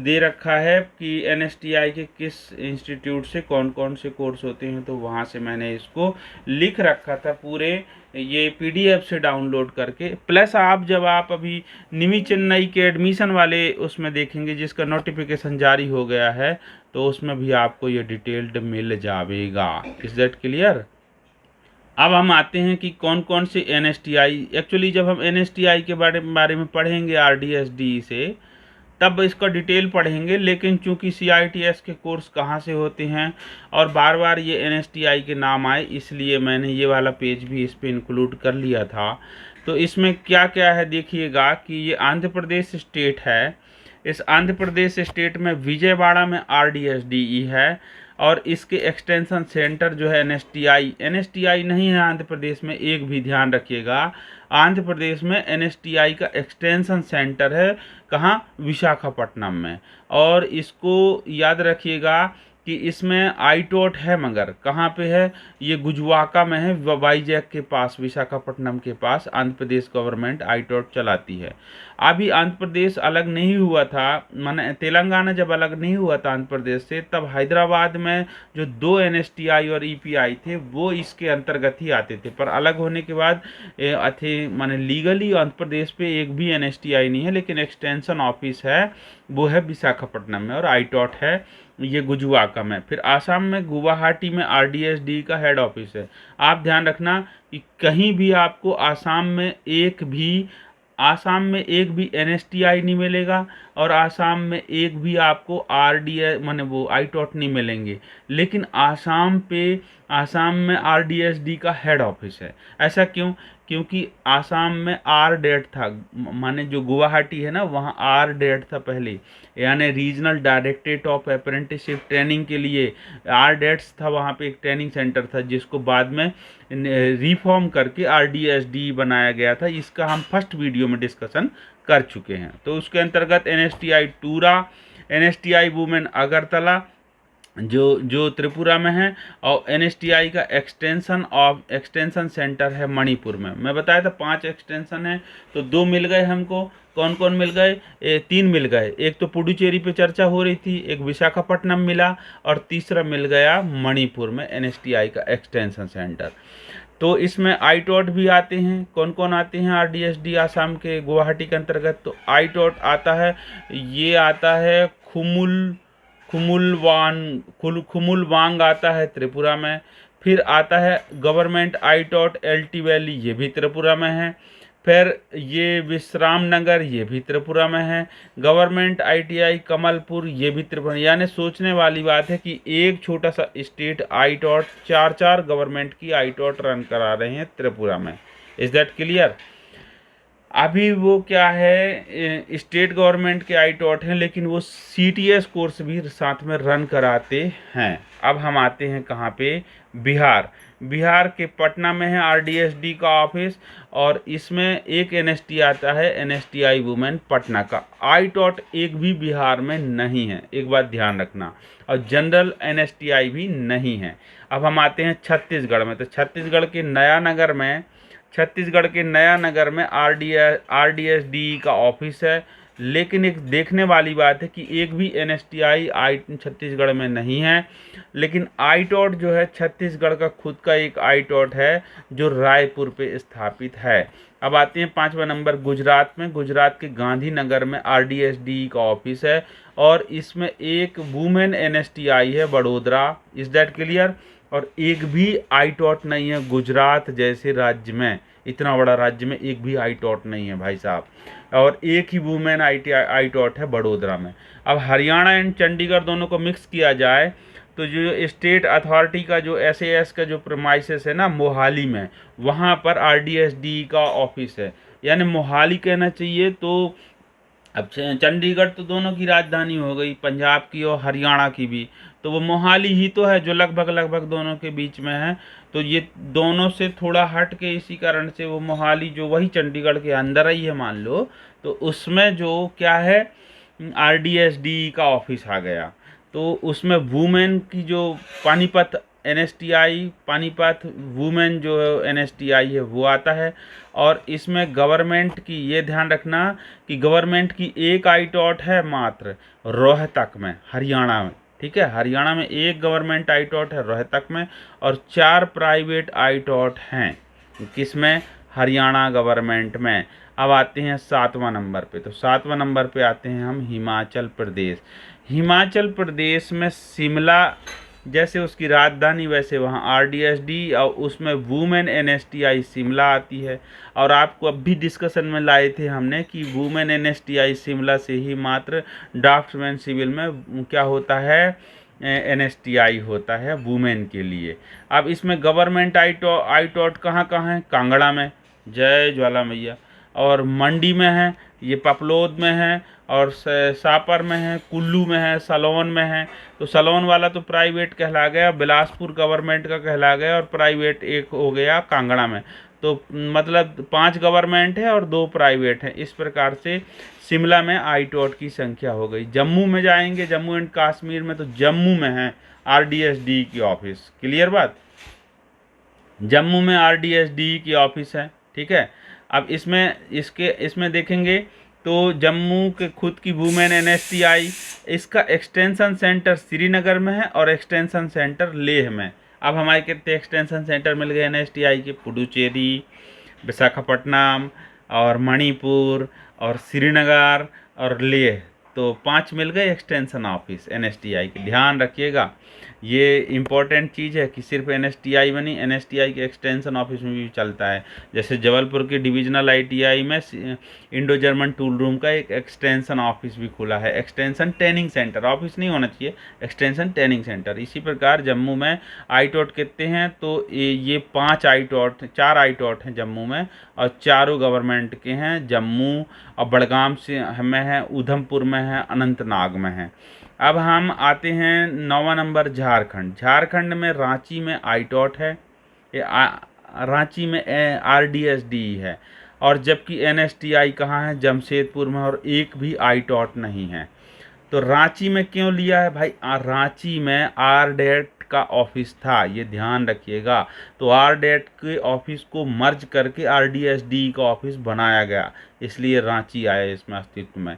दे रखा है कि एनएसटीआई के किस इंस्टीट्यूट से कौन कौन से कोर्स होते हैं, तो वहाँ से मैंने इसको लिख रखा था पूरे ये पीडीएफ से डाउनलोड करके। प्लस आप जब आप अभी निमी चेन्नई के एडमिशन वाले उसमें देखेंगे जिसका नोटिफिकेशन जारी हो गया है, तो उसमें भी आपको ये डिटेल्ड मिल जाएगा। Is that clear? अब हम आते हैं कि कौन कौन से एनएसटीआई, एक्चुअली जब हम एनएसटीआई के बारे में पढ़ेंगे आरडीएसडी से तब इसका डिटेल पढ़ेंगे, लेकिन चूंकि सीआईटीएस के कोर्स कहाँ से होते हैं और बार बार ये एनएसटीआई के नाम आए, इसलिए मैंने ये वाला पेज भी इस पे इंक्लूड कर लिया था। तो इसमें क्या क्या है देखिएगा कि ये आंध्र प्रदेश स्टेट है। इस आंध्र प्रदेश स्टेट में विजयवाड़ा में आरडीएसडीई है और इसके एक्सटेंशन सेंटर जो है एनएसटीआई नहीं है आंध्र प्रदेश में, एक भी ध्यान रखिएगा। आंध्र प्रदेश में एनएसटीआई का एक्सटेंशन सेंटर है कहाँ? विशाखापट्टनम में। और इसको याद रखिएगा कि इसमें आईटोट है, मगर कहाँ पे है? ये गुजवाका में है, वाईजैक के पास, विशाखापट्टनम के पास आंध्र प्रदेश गवर्नमेंट आईटोट चलाती है। अभी आंध्र प्रदेश अलग नहीं हुआ था, माने तेलंगाना जब अलग नहीं हुआ था आंध्र प्रदेश से, तब हैदराबाद में जो 2 एनएसटीआई और ईपीआई थे वो इसके अंतर्गत ही आते थे, पर अलग होने के बाद माने लीगली आंध्र प्रदेश पे एक भी एनएसटीआई नहीं है, लेकिन एक्सटेंशन ऑफिस है वो है विशाखापट्टनम में और आईटोट है ये गुजवाका में। फिर आसाम में गुवाहाटी में आरडीएसडी का हेड ऑफिस है। आप ध्यान रखना कि कहीं भी आपको आसाम में एक भी एनएसटीआई नहीं मिलेगा और आसाम में एक भी आपको आरडीएस माने वो आईटोट नहीं मिलेंगे, लेकिन आसाम में आरडीएसडी का हेड ऑफिस है। ऐसा क्यों? क्योंकि आसाम में आर डेट था, माने जो गुवाहाटी है ना वहाँ आर डेट था पहले, यानी regional directorate of apprenticeship training के लिए आर डेट्स था, वहाँ पे एक ट्रेनिंग सेंटर था जिसको बाद में रिफॉर्म करके RDSD बनाया गया था। इसका हम फर्स्ट वीडियो में डिस्कशन कर चुके हैं। तो उसके अंतर्गत NSTI टूरा, NSTI वुमेन अगरतला जो त्रिपुरा में है, और NSTI का एक्सटेंशन सेंटर है मणिपुर में। मैं बताया था 5 एक्सटेंशन है, तो 2 मिल गए हमको। कौन कौन मिल गए? 3 मिल गए। एक तो पुडुचेरी पे चर्चा हो रही थी, एक विशाखापट्टनम मिला, और तीसरा मिल गया मणिपुर में NSTI का एक्सटेंशन सेंटर। तो इसमें आईटॉट भी आते हैं। कौन कौन आते हैं RDSD आसाम के गुवाहाटी के अंतर्गत? तो आईटॉट आता है, ये आता है खुमुलवांग आता है त्रिपुरा में। फिर आता है गवर्नमेंट आईटॉट एल्टी वैली, ये भी त्रिपुरा में है। फिर ये विश्राम नगर, ये भी त्रिपुरा में है। गवर्नमेंट ITI कमलपुर, ये भी त्रिपुरा। यानी सोचने वाली बात है कि एक छोटा सा स्टेट आईटॉट 4 गवर्नमेंट की आईटॉट रन करा रहे हैं त्रिपुरा में। Is that clear? अभी वो क्या है, स्टेट गवर्नमेंट के आईटॉट हैं, लेकिन वो CTS कोर्स भी साथ में रन कराते हैं। अब हम आते हैं कहाँ पे? बिहार के पटना में है RDSD का ऑफिस, और इसमें एक NST आता है, NSTI वुमेन पटना का। आईटॉट एक भी बिहार में नहीं है, एक बात ध्यान रखना, और जनरल NSTI भी नहीं है। अब हम आते हैं छत्तीसगढ़ में। तो छत्तीसगढ़ के नया नगर में RDSD का ऑफिस है, लेकिन एक देखने वाली बात है कि एक भी NSTI छत्तीसगढ़ में नहीं है। लेकिन आईटॉट जो है छत्तीसगढ़ का खुद का एक आईटॉट है जो रायपुर पे स्थापित है। अब आते हैं 5वां नंबर गुजरात में। गुजरात के गांधीनगर में RDSD का ऑफिस है, और इसमें एक वुमेन NSTI है बड़ोदरा। Is that clear? और एक भी आईटॉट नहीं है गुजरात जैसे राज्य में, इतना बड़ा राज्य में एक भी आईटॉट नहीं है भाई साहब, और एक ही वुमेन आईटॉट है बड़ोदरा में। अब हरियाणा एंड चंडीगढ़ दोनों को मिक्स किया जाए तो जो स्टेट अथॉरिटी का जो SAS का जो प्रीमाइसेस है ना मोहाली में, वहाँ पर RDSD का ऑफिस है। यानी मोहाली कहना चाहिए। तो अब चंडीगढ़ तो दोनों की राजधानी हो गई, पंजाब की और हरियाणा की भी, तो वो मोहाली ही तो है जो लगभग दोनों के बीच में है। तो ये दोनों से थोड़ा हट के इसी कारण से वो मोहाली जो वही चंडीगढ़ के अंदर ही है मान लो, तो उसमें जो क्या है RDSD का ऑफिस आ गया। तो उसमें वुमेन की जो पानीपत वुमेन जो NSTI है वो आता है। और इसमें गवर्नमेंट की ये ध्यान रखना कि गवर्नमेंट की एक आईटॉट है मात्र रोहतक में, हरियाणा में। ठीक है, हरियाणा में एक गवर्नमेंट आईटॉट है रोहतक में, और 4 प्राइवेट आईटॉट हैं किसमें? हरियाणा गवर्नमेंट में। अब आते हैं 7वां नंबर पे। तो 7वां नंबर पे आते हैं हम हिमाचल प्रदेश। हिमाचल प्रदेश में शिमला जैसे उसकी राजधानी, वैसे वहाँ RDSD, और उसमें वुमेन NSTI शिमला आती है। और आपको अब भी डिस्कशन में लाए थे हमने कि वुमेन NSTI शिमला से ही मात्र ड्राफ्ट्समैन सिविल में क्या होता है, NSTI होता है वुमेन के लिए। अब इसमें गवर्नमेंट आईटॉट कहाँ कहाँ है? कांगड़ा में, जय ज्वाला मैया, और मंडी में है, ये पपलोद में है, और सापर में है, कुल्लू में है, सलोन में है। तो सलोन वाला तो प्राइवेट कहला गया, बिलासपुर गवर्नमेंट का कहला गया, और प्राइवेट एक हो गया कांगड़ा में। तो मतलब 5 गवर्नमेंट है और 2 प्राइवेट हैं। इस प्रकार से शिमला में आईटॉट की संख्या हो गई। जम्मू में जाएंगे, जम्मू एंड कश्मीर में, तो जम्मू में है RDSD की ऑफिस। क्लियर बात? जम्मू में RDSD की ऑफिस है। ठीक है, अब इसमें देखेंगे तो जम्मू के खुद की वुमेन NSTI, इसका एक्सटेंशन सेंटर श्रीनगर में है और एक्सटेंशन सेंटर लेह में। अब हमारे कितने एक्सटेंशन सेंटर मिल गए NSTI के? पुडुचेरी, विशाखापट्टनम, और मणिपुर, और श्रीनगर, और लेह। तो 5 मिल गए एक्सटेंशन ऑफिस एनएसटीआई के। ध्यान रखिएगा, ये इम्पोर्टेंट चीज़ है कि सिर्फ एनएसटीआई में नहीं, एनएसटीआई के एक्सटेंशन ऑफिस में भी चलता है। जैसे जबलपुर के डिविजनल आईटीआई में इंडो जर्मन टूल रूम का एक एक्सटेंशन ऑफिस भी खुला है। एक्सटेंशन ट्रेनिंग सेंटर, ऑफिस नहीं होना चाहिए, एक्सटेंशन ट्रेनिंग सेंटर। इसी प्रकार जम्मू में आईटॉट कितने हैं, तो ये 5 आईटॉट, 4 आईटॉट हैं जम्मू में, और चारों गवर्नमेंट के हैं। जम्मू और बड़गाम से में है, उधमपुर में है, अनंतनाग में है। अब हम आते हैं 9वां नंबर झारखंड। झारखंड में रांची में आईटॉट है, रांची में आरडीएसडी है, और जबकि एनएसटीआई कहाँ है, जमशेदपुर में, और एक भी आईटॉट नहीं है। तो रांची में क्यों लिया है भाई, रांची में आरडेट का ऑफिस था, ये ध्यान रखिएगा। तो आरडेट के ऑफिस को मर्ज करके आरडीएसडी का ऑफिस बनाया गया, इसलिए रांची आया इसमें अस्तित्व में।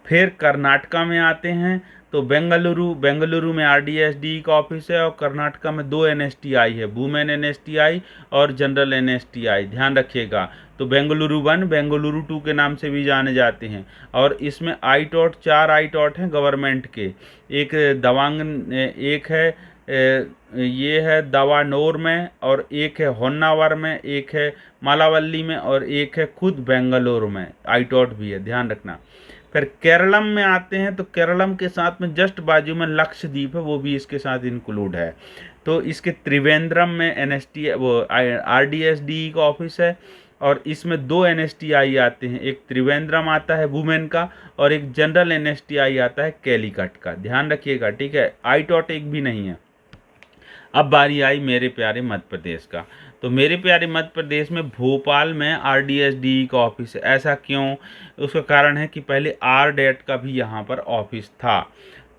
फिर कर्नाटका में आते हैं, तो बेंगलुरु में आरडीएसडी का ऑफिस है, और कर्नाटका में 2 एनएसटीआई है, वुमेन एनएसटीआई और जनरल एनएसटीआई, ध्यान रखिएगा। तो बेंगलुरु 1, बेंगलुरु 2 के नाम से भी जाने जाते हैं। और इसमें आईटॉट 4 आईटॉट हैं गवर्नमेंट के। एक दवांग, एक है ये है दवानोर में, और एक है होन्नावर में, एक है मालावल्ली में, और एक है खुद बेंगलुरु में आईटॉट भी है, ध्यान रखना। फिर केरलम में आते हैं, तो केरलम के साथ में जस्ट बाजू में लक्षद्वीप है, वो भी इसके साथ इंक्लूड है। तो इसके त्रिवेंद्रम में एनएसटी वो आरडीएसडी का ऑफिस है, और इसमें 2 एनएसटीआई आते हैं, एक त्रिवेंद्रम आता है वुमेन का, और एक जनरल एनएसटीआई आता है कैलीकट का, ध्यान रखिएगा, ठीक है। आईटॉट एक भी नहीं है। अब बारी आई मेरे प्यारे मध्य प्रदेश का। तो मेरे प्यारे मध्य प्रदेश में भोपाल में आरडीएसडी का ऑफिस है। ऐसा क्यों, उसका कारण है कि पहले आरडेट का भी यहाँ पर ऑफिस था।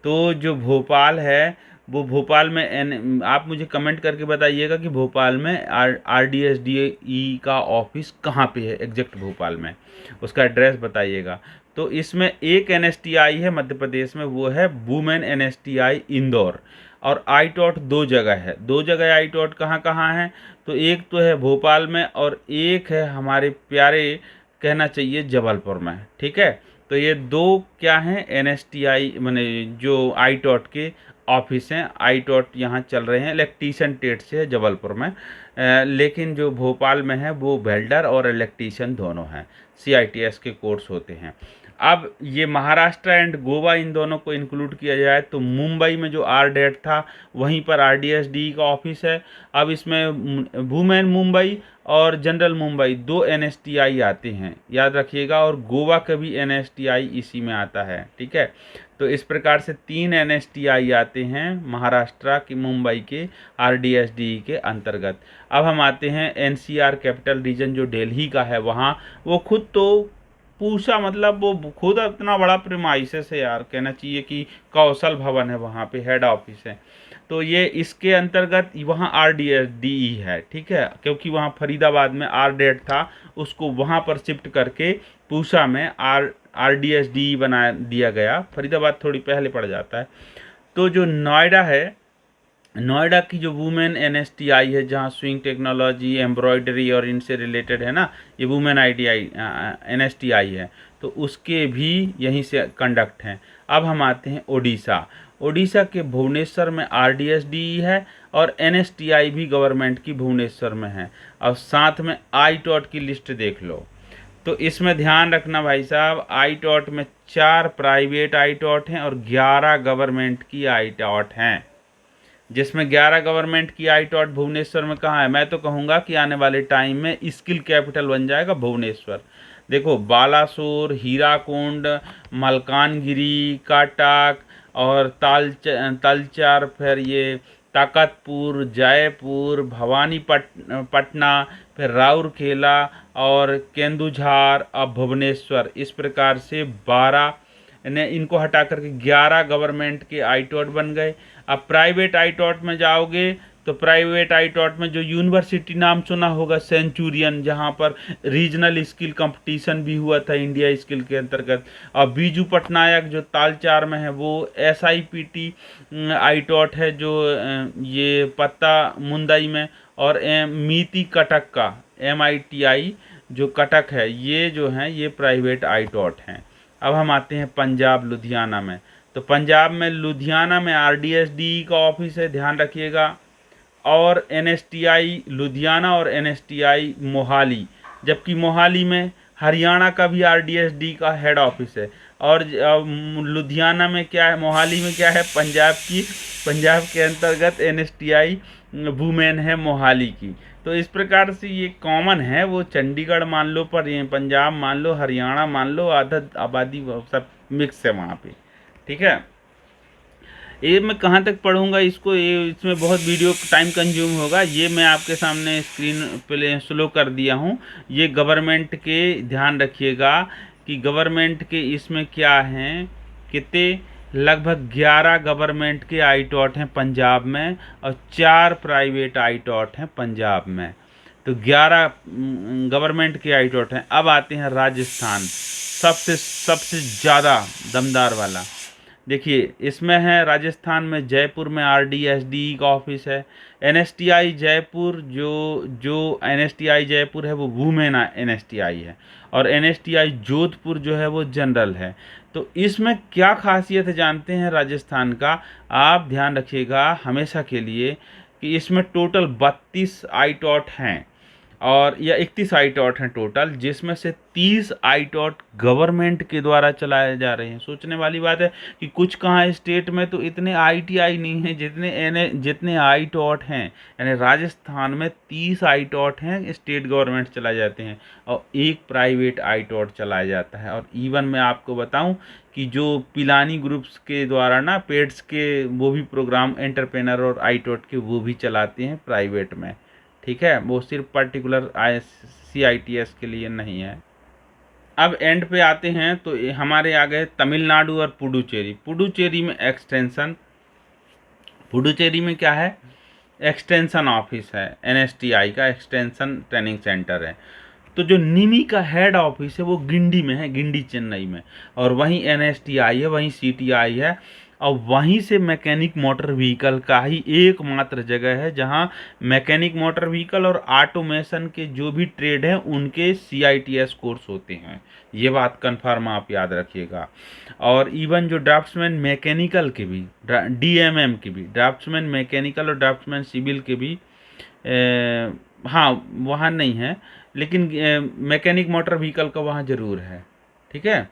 तो जो भोपाल है, वो भोपाल में आप मुझे कमेंट करके बताइएगा कि भोपाल में आरडीएसडी का ऑफिस कहाँ पे है एग्जैक्ट भोपाल में, उसका एड्रेस बताइएगा। तो इसमें एक एनएसटीआई है मध्य प्रदेश में, वो है वुमेन एनएसटीआई इंदौर। और आईटॉट 2 जगह है, 2 जगह आईटॉट कहाँ कहाँ है, तो एक तो है भोपाल में, और एक है हमारे प्यारे कहना चाहिए जबलपुर में, ठीक है। तो ये 2 क्या हैं, एनएसटीआई माने जो आईटॉट के ऑफिस हैं। आईटॉट यहाँ चल रहे हैं, इलेक्ट्रीशियन ट्रेड से है जबलपुर में, लेकिन जो भोपाल में है वो वेल्डर और इलेक्ट्रीशियन दोनों हैं, सीआईटीएस के कोर्स होते हैं। अब ये महाराष्ट्र एंड गोवा इन दोनों को इंक्लूड किया जाए तो मुंबई में जो आरडेट था वहीं पर आरडीएसडी का ऑफिस है। अब इसमें वुमेन मुंबई और जनरल मुंबई 2 एनएसटीआई आते हैं, याद रखिएगा, और गोवा का भी एनएसटीआई इसी में आता है, ठीक है। तो इस प्रकार से 3 एनएसटीआई आते हैं महाराष्ट्र की मुंबई के आरडीएसडी के अंतर्गत। अब हम आते हैं एनसीआर कैपिटल रीजन जो दिल्ली का है, वहाँ वो खुद तो पूछा, मतलब वो खुद इतना बड़ा प्रीमाइसेस है यार, कहना चाहिए कि कौशल भवन है, वहाँ पे हेड ऑफिस है। तो ये इसके अंतर्गत वहाँ आरडीएसडी है, ठीक है, क्योंकि वहाँ फरीदाबाद में आरडेट था, उसको वहाँ पर शिफ्ट करके पूसा में आरडीएसडी बना दिया गया। फरीदाबाद थोड़ी पहले पड़ जाता है। तो जो नोएडा है, नोएडा की जो वुमेन एनएसटीआई है, जहाँ स्विंग टेक्नोलॉजी, एम्ब्रॉयडरी और इनसे रिलेटेड है ना, ये वुमेन आईटीआई एनएसटीआई है, तो उसके भी यहीं से कंडक्ट हैं। अब हम आते हैं ओडिशा। ओडिशा के भुवनेश्वर में आरडीएसडी है, और एनएसटीआई भी गवर्नमेंट की भुवनेश्वर में है। और साथ में आईटॉट की लिस्ट देख लो। तो इसमें ध्यान रखना भाई साहब, आईटॉट में 4 प्राइवेट आईटॉट हैं और 11 गवर्नमेंट की आईटॉट हैं, जिसमें 11 गवर्नमेंट की आईटॉट भुवनेश्वर में कहाँ है। मैं तो कहूँगा कि आने वाले टाइम में स्किल कैपिटल बन जाएगा भुवनेश्वर। देखो, बालासोर, हीराकुंड, मलकानगिरी, काटक और तलचार, फिर ये ताकतपुर, जयपुर, पटना, फिर राउरकेला और केंदुझार, अब भुवनेश्वर, इस प्रकार से 12 ने इनको हटा करके 11 गवर्नमेंट के आईटॉट बन गए। अब प्राइवेट आईटॉट में जाओगे तो प्राइवेट आईटॉट में जो यूनिवर्सिटी नाम सुना होगा, सेंचुरियन, जहाँ पर रीजनल स्किल कंपटीशन भी हुआ था इंडिया स्किल के अंतर्गत। और बीजू पटनायक जो तालचार में है वो एसआईपीटी आईटॉट है, जो ये पत्ता मुंदई में, और मीति कटक का एमआईटीआई जो कटक है, ये जो हैं ये प्राइवेट आईटॉट हैं। अब हम आते हैं पंजाब लुधियाना में। तो पंजाब में लुधियाना में RDSD का ऑफिस है, ध्यान रखिएगा, और NSTI लुधियाना और NSTI मोहाली, जबकि मोहाली में हरियाणा का भी RDSD का हेड ऑफिस है। और लुधियाना में क्या है, मोहाली में क्या है, पंजाब के अंतर्गत NSTI वुमेन है मोहाली की। तो इस प्रकार से ये कॉमन है, वो चंडीगढ़ मान लो, पर ये पंजाब मान लो, हरियाणा मान लो, आधा आबादी सब मिक्स है वहाँ पे, ठीक है। ये मैं कहाँ तक पढ़ूंगा इसको, ये इसमें बहुत वीडियो टाइम कंज्यूम होगा। ये मैं आपके सामने स्क्रीन पे स्लो कर दिया हूँ। ये गवर्नमेंट के, ध्यान रखिएगा कि गवर्नमेंट के इसमें क्या हैं, कितने, लगभग 11 गवर्नमेंट के आईटॉट हैं पंजाब में और 4 प्राइवेट आईटॉट हैं पंजाब में। तो 11 गवर्नमेंट के आईटॉट हैं। अब आते हैं राजस्थान, सबसे ज़्यादा दमदार वाला। देखिए इसमें है, राजस्थान में जयपुर में RDSD का ऑफिस है। NSTI जयपुर, जो NSTI जयपुर है वो वुमेन NSTI है, और NSTI जोधपुर जो है वो जनरल है। तो इसमें क्या खासियत है जानते हैं राजस्थान का, आप ध्यान रखिएगा हमेशा के लिए कि इसमें टोटल 32 आईटॉट हैं, और या 31 आईटॉट हैं टोटल, जिसमें से 30 आईटॉट गवर्नमेंट के द्वारा चलाए जा रहे हैं। सोचने वाली बात है कि कुछ कहाँ स्टेट में तो इतने ITI नहीं हैं जितने आईटॉट हैं। यानी राजस्थान में 30 आईटॉट हैं स्टेट गवर्नमेंट चलाए जाते हैं, और एक प्राइवेट आईटॉट चलाया जाता है। और इवन मैं आपको बताऊं कि जो पिलानी ग्रुप्स के द्वारा ना पेड्स के वो भी प्रोग्राम एंटरप्रेनर और आईटॉट के वो भी चलाते हैं प्राइवेट में, ठीक है। वो सिर्फ पर्टिकुलर CITS के लिए नहीं है। अब एंड पे आते हैं तो हमारे आ गए तमिलनाडु और पुडुचेरी। पुडुचेरी में क्या है, एक्सटेंशन ऑफिस है, NSTI का एक्सटेंशन ट्रेनिंग सेंटर है। तो जो निमी का हेड ऑफिस है वो गिंडी में है, गिंडी चेन्नई में, और वहीं NSTI है, वहीं CTI है, और वहीं से मैकेनिक मोटर व्हीकल का ही एकमात्र जगह है जहां मैकेनिक मोटर व्हीकल और ऑटोमेशन के जो भी ट्रेड हैं उनके CITS कोर्स होते हैं। ये बात कन्फर्म आप याद रखिएगा। और इवन जो ड्राफ्ट्समैन मैकेनिकल के भी, DMM के भी, ड्राफ्ट्समैन मैकेनिकल और ड्राफ्ट्समैन सिविल के भी हाँ वहाँ नहीं है, लेकिन मैकेनिक मोटर व्हीकल का वहाँ ज़रूर है, ठीक है।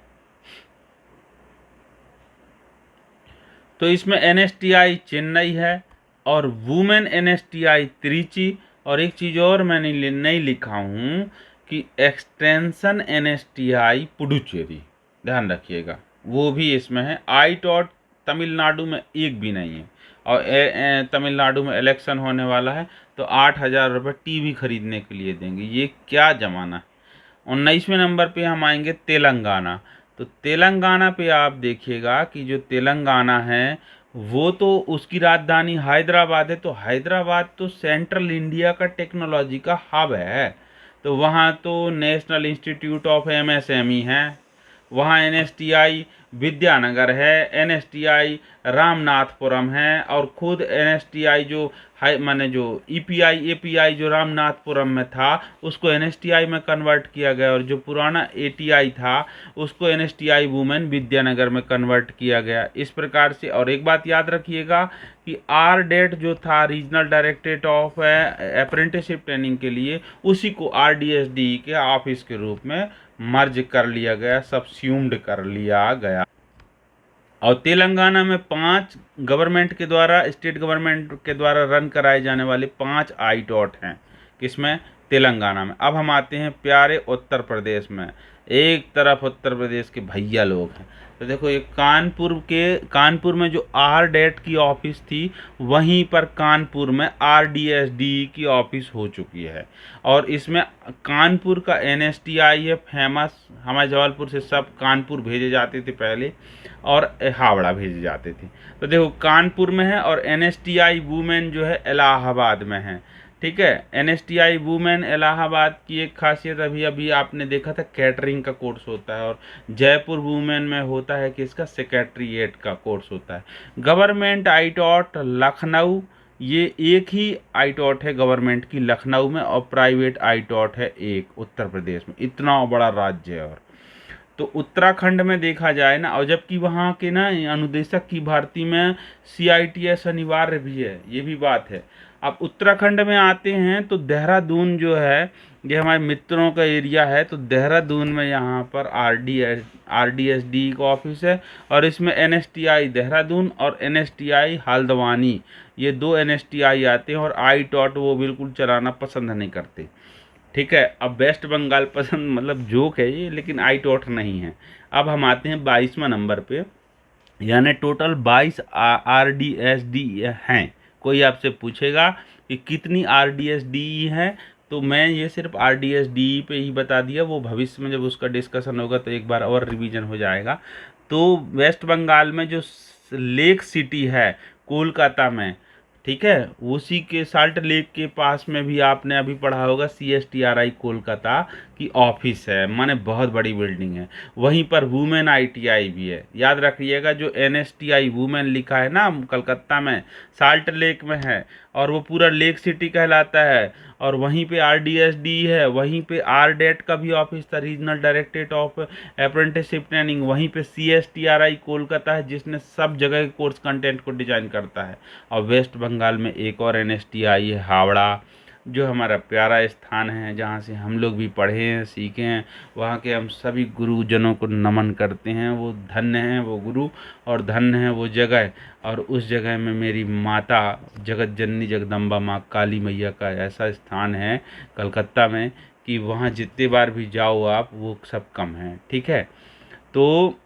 तो इसमें NSTI चेन्नई है और वुमेन NSTI त्रिची, और एक चीज़ और मैंने नहीं लिखा हूँ कि एक्सटेंशन NSTI पुडुचेरी, ध्यान रखिएगा वो भी इसमें है। आईटॉट तमिलनाडु में एक भी नहीं है, और तमिलनाडु में इलेक्शन होने वाला है तो 8,000 रुपये TV खरीदने के लिए देंगे। ये क्या ज़माना है। 19वें नंबर पे हम आएंगे तेलंगाना। तो तेलंगाना पे आप देखिएगा कि जो तेलंगाना है वो तो उसकी राजधानी हैदराबाद है। तो हैदराबाद तो सेंट्रल इंडिया का टेक्नोलॉजी का हब है। तो वहाँ तो नेशनल इंस्टीट्यूट ऑफ MSME है, वहाँ NSTI विद्यानगर है, NSTI रामनाथपुरम है, और खुद NSTI जो हाई माने जो API जो रामनाथपुरम में था उसको NSTI में कन्वर्ट किया गया, और जो पुराना ATI था उसको NSTI वुमेन विद्यानगर में कन्वर्ट किया गया। इस प्रकार से, और एक बात याद रखिएगा कि RDET जो था, regional directorate of apprenticeship training के लिए, उसी को RDSD के ऑफिस के रूप में मर्ज कर लिया गया, सबस्यूम्ड कर लिया गया। और तेलंगाना में 5 गवर्नमेंट के द्वारा, स्टेट गवर्नमेंट के द्वारा रन कराए जाने वाले 5 आईटॉट हैं, किसमें, तेलंगाना में। अब हम आते हैं प्यारे उत्तर प्रदेश में। एक तरफ उत्तर प्रदेश के भैया लोग हैं, तो देखो ये कानपुर में जो RDET की ऑफिस थी, वहीं पर कानपुर में RDSD की ऑफिस हो चुकी है। और इसमें कानपुर का NSTI है फेमस, हमारे जबलपुर से सब कानपुर भेजे जाते थे पहले, और हावड़ा भेजे जाते थे। तो देखो कानपुर में है, और NSTI वुमेन जो है इलाहाबाद में है, ठीक है। NSTI वुमेन इलाहाबाद की एक खासियत, अभी अभी आपने देखा था कैटरिंग का कोर्स होता है, और जयपुर वुमेन में होता है कि इसका सेक्रेटरीट का कोर्स होता है। गवर्नमेंट आईटॉट लखनऊ, ये एक ही आईटॉट है गवर्नमेंट की लखनऊ में, और प्राइवेट आईटॉट है एक उत्तर प्रदेश में। इतना बड़ा राज्य है। और तो उत्तराखंड में देखा जाए ना, और जबकि वहाँ के ना अनुदेशक की भर्ती में CITS अनिवार्य भी है, ये भी बात है। अब उत्तराखंड में आते हैं तो देहरादून जो है, ये हमारे मित्रों का एरिया है, तो देहरादून में यहाँ पर RDSD का ऑफिस है, और इसमें NSTI देहरादून और NSTI हल्द्वानी, ये 2 NSTI आते हैं, और ITOT वो बिल्कुल चलाना पसंद नहीं करते। ठीक है, अब वेस्ट बंगाल पसंद, मतलब जोक है ये, लेकिन ITOT नहीं है। अब हम आते हैं 22वां नंबर पे, यानी टोटल 22 RDSD हैं। कोई आपसे पूछेगा कि कितनी RDSD है, तो मैं ये सिर्फ RDSD पे ही बता दिया, वो भविष्य में जब उसका डिस्कशन होगा तो एक बार और रिवीजन हो जाएगा। तो वेस्ट बंगाल में जो लेक सिटी है कोलकाता में, ठीक है, उसी के साल्ट लेक के पास में भी आपने अभी पढ़ा होगा CSTRI कोलकाता की ऑफिस है, माने बहुत बड़ी बिल्डिंग है। वहीं पर वुमेन ITI भी है, याद रखिएगा। जो NSTI वुमेन लिखा है ना कलकत्ता में, साल्ट लेक में है, और वो पूरा लेक सिटी कहलाता है। और वहीं पे RDSD है, वहीं पे RDET का भी ऑफिस था, regional directorate of apprenticeship training. वहीं पे CSTRI कोलकाता है, जिसने सब जगह के कोर्स कंटेंट को डिजाइन करता है। और वेस्ट बंगाल में एक और NSTI है, हावड़ा, जो हमारा प्यारा स्थान है, जहाँ से हम लोग भी पढ़े हैं, सीखे हैं। वहाँ के हम सभी गुरुजनों को नमन करते हैं। वो धन्य हैं वो गुरु, और धन्य है वो जगह। और उस जगह में मेरी माता जगत जननी जगदम्बा माँ काली मैया का ऐसा स्थान है कलकत्ता में, कि वहाँ जितने बार भी जाओ आप, वो सब कम है। ठीक है, तो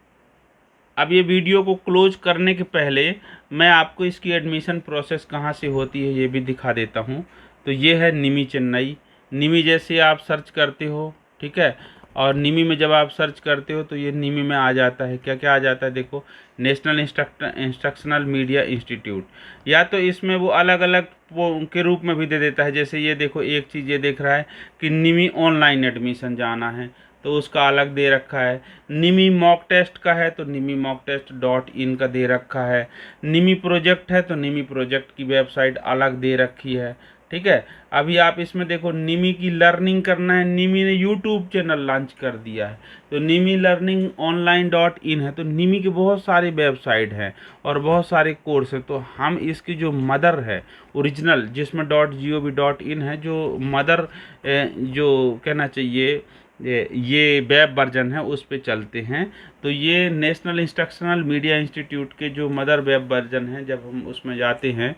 अब ये वीडियो को क्लोज करने के पहले मैं आपको इसकी एडमिशन प्रोसेस कहाँ से होती है ये भी दिखा देता हूँ। तो ये है निमी चेन्नई। निमी जैसे आप सर्च करते हो, ठीक है, और निमी में जब आप सर्च करते हो तो ये निमी में आ जाता है। क्या क्या आ जाता है देखो, नेशनल इंस्ट्रक्शनल मीडिया इंस्टीट्यूट, या तो इसमें वो अलग अलग के रूप में भी दे देता है। जैसे ये देखो, एक चीज़ ये देख रहा है कि निमी ऑनलाइन एडमिशन जाना है, तो उसका अलग दे रखा है। निमी मॉक टेस्ट का है तो निमी मॉक टेस्ट .in का दे रखा है। निमी प्रोजेक्ट है तो निमी प्रोजेक्ट की वेबसाइट अलग दे रखी है। ठीक है, अभी आप इसमें देखो, निमी की लर्निंग करना है, निमी ने यूट्यूब चैनल लॉन्च कर दिया है, तो निमी लर्निंग ऑनलाइन .in है। तो निमी के बहुत सारे वेबसाइट हैं और बहुत सारे कोर्स हैं। तो हम इसकी जो मदर है ओरिजिनल, जिसमें .gov.in है, जो मदर जो कहना चाहिए ये वेब वर्जन है, उस पे चलते हैं। तो ये नेशनल इंस्ट्रक्शनल मीडिया इंस्टीट्यूट के जो मदर वेब वर्जन है, जब हम उसमें जाते हैं,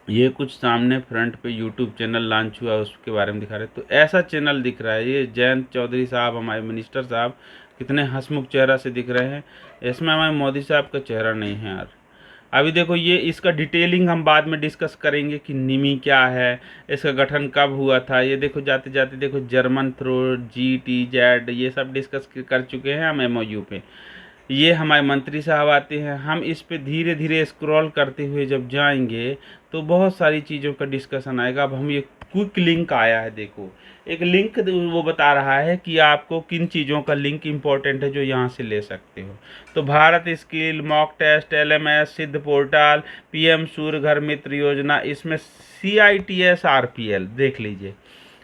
ये कुछ सामने फ्रंट पे यूट्यूब चैनल लॉन्च हुआ उसके बारे में दिखा रहे हैं। तो ऐसा चैनल दिख रहा है। ये जयंत चौधरी साहब, हमारे मिनिस्टर साहब, कितने हंसमुख चेहरा से दिख रहे हैं। इसमें हमारे मोदी साहब का चेहरा नहीं है यार। अभी देखो, ये इसका डिटेलिंग हम बाद में डिस्कस करेंगे कि निमी क्या है, इसका गठन कब हुआ था। ये देखो, जाते जाते देखो, जर्मन थ्रो GTZ, ये सब डिस्कस कर चुके हैं हम MOU पे। ये हमारे मंत्री साहब आते हैं। हम इस पे धीरे धीरे स्क्रॉल करते हुए जब जाएंगे तो बहुत सारी चीज़ों का डिस्कशन आएगा। अब हम ये क्विक लिंक आया है, देखो एक लिंक वो बता रहा है कि आपको किन चीज़ों का लिंक इम्पोर्टेंट है जो यहाँ से ले सकते हो। तो Bharat skill, mock test, LMS, Siddh portal, PM Surya Ghar Mitra योजना, इसमें CITS RPL देख लीजिए।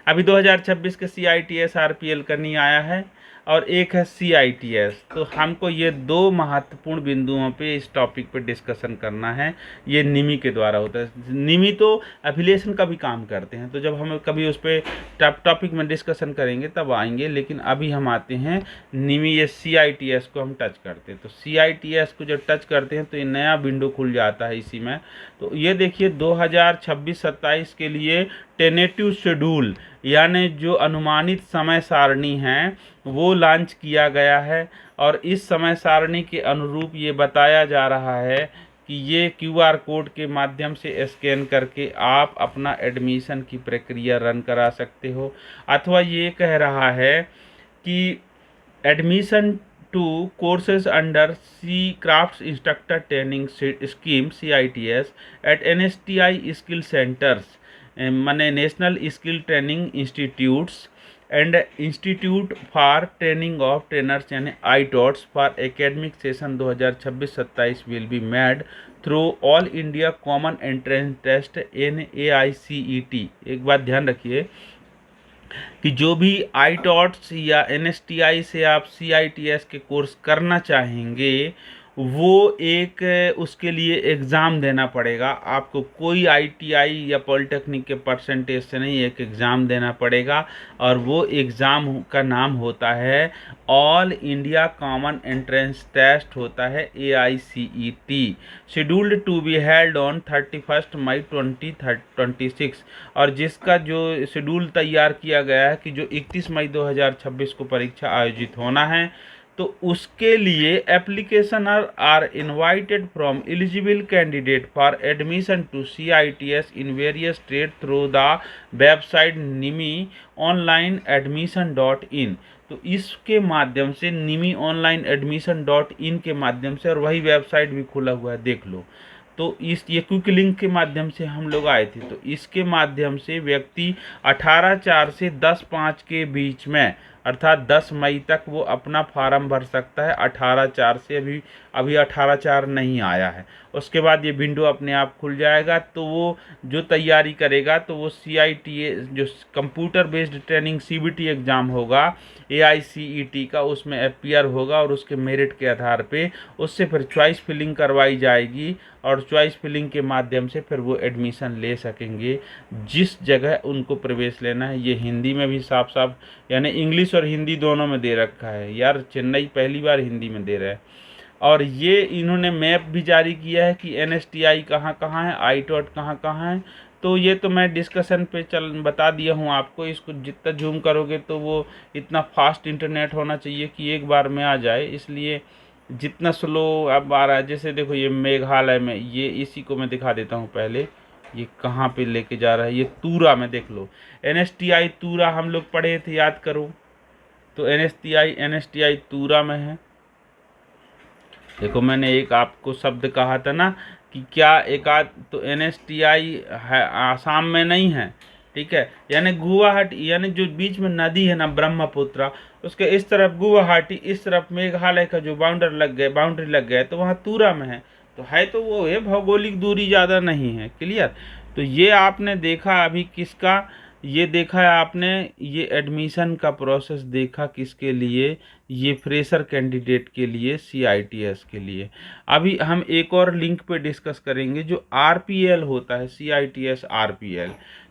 अभी 2026 के CITS RPL का नहीं आया है, और एक है CITS। तो हमको ये दो महत्वपूर्ण बिंदुओं पे इस टॉपिक पे डिस्कशन करना है। ये निमी के द्वारा होता है। निमी तो एफिलिएशन का भी काम करते हैं, तो जब हम कभी उस पर टॉपिक में डिस्कशन करेंगे तब आएंगे। लेकिन अभी हम आते हैं निमी, ये CITS को हम टच करते हैं। तो CITS को जब टच करते हैं तो ये नया विंडो खुल जाता है इसी में। तो ये देखिए, 2026-27 के लिए टेनेटिव शेड्यूल, यानी जो अनुमानित समय सारणी है, वो लॉन्च किया गया है। और इस समय सारणी के अनुरूप ये बताया जा रहा है कि ये QR कोड के माध्यम से स्कैन करके आप अपना एडमिशन की प्रक्रिया रन करा सकते हो। अथवा ये कह रहा है कि admission to courses under crafts instructor training scheme CITS at NSTI skill centres, माने national skill training institutes and institute for training of trainers, यानी ITOTs for academic session 2026-27 will be made through all India common entrance test NAICET। एक बात ध्यान रखिए, कि जो भी आईटॉट्स या एनएसटीआई से आप सीआईटीएस के कोर्स करना चाहेंगे वो एक उसके लिए एग्ज़ाम देना पड़ेगा आपको। कोई आईटीआई या पॉलिटेक्निक के परसेंटेज से नहीं, एक एग्ज़ाम देना पड़ेगा और वो एग्ज़ाम का नाम होता है all India common entrance test होता है AICET, scheduled to be held on 31 मई 2026। और जिसका जो शेड्यूल तैयार किया गया है कि जो 31 मई 2026 को परीक्षा आयोजित होना है, तो उसके लिए application are invited from eligible candidate for admission to CITS in various state through the website NIMI online admission .in। तो इसके माध्यम से निमी ऑनलाइन एडमिशन .in के माध्यम से, और वही वेबसाइट भी खुला हुआ है देख लो, तो ये क्विक लिंक के माध्यम से हम लोग आए थे। तो इसके माध्यम से व्यक्ति 18/4 से 10/5 के बीच में अर्थात 10 मई तक वो अपना फार्म भर सकता है। 18/4 से अभी 18/4 नहीं आया है, उसके बाद ये विंडो अपने आप खुल जाएगा। तो वो जो तैयारी करेगा तो वो CITA जो computer based training CBT exam होगा AICET का, उसमें अपीयर होगा और उसके मेरिट के आधार पे उससे फिर चॉइस फिलिंग करवाई जाएगी और चॉइस फिलिंग के माध्यम से फिर वो एडमिशन ले सकेंगे जिस जगह उनको प्रवेश लेना है। ये हिंदी में भी साफ साफ यानी इंग्लिश और हिंदी दोनों में दे रखा है यार, चेन्नई पहली बार हिंदी में दे रहा है। और ये इन्होंने मैप भी जारी किया है कि NSTI कहाँ कहाँ है, आईटॉट कहाँ कहाँ है। तो ये तो मैं डिस्कशन पे बता दिया हूँ आपको। इसको जितना जूम करोगे तो वो इतना फास्ट इंटरनेट होना चाहिए कि एक बार में आ जाए, इसलिए जितना स्लो अब आ रहा है। जैसे देखो ये मेघालय में, ये इसी को मैं दिखा देता हूँ पहले, ये कहाँ पे लेके जा रहा है। ये तूरा में देख लो, NSTI तूरा हम लोग पढ़े थे, याद करो। तो NSTI तूरा में है। देखो मैंने एक आपको शब्द कहा था ना कि क्या एक आध, तो NSTI है आसाम में नहीं है, ठीक है। यानी गुवाहाटी, यानी जो बीच में नदी है ना ब्रह्मपुत्रा, उसके इस तरफ गुवाहाटी, इस तरफ मेघालय का जो बाउंड्री लग गया तो वहाँ तूरा में है। तो है तो वो है, भौगोलिक दूरी ज़्यादा नहीं है, क्लियर। तो ये आपने देखा अभी किसका, ये देखा है आपने, ये एडमिशन का प्रोसेस देखा किसके लिए, ये फ्रेशर कैंडिडेट के लिए, CITS के लिए। अभी हम एक और लिंक पे डिस्कस करेंगे जो RPL होता है, CITS RPL।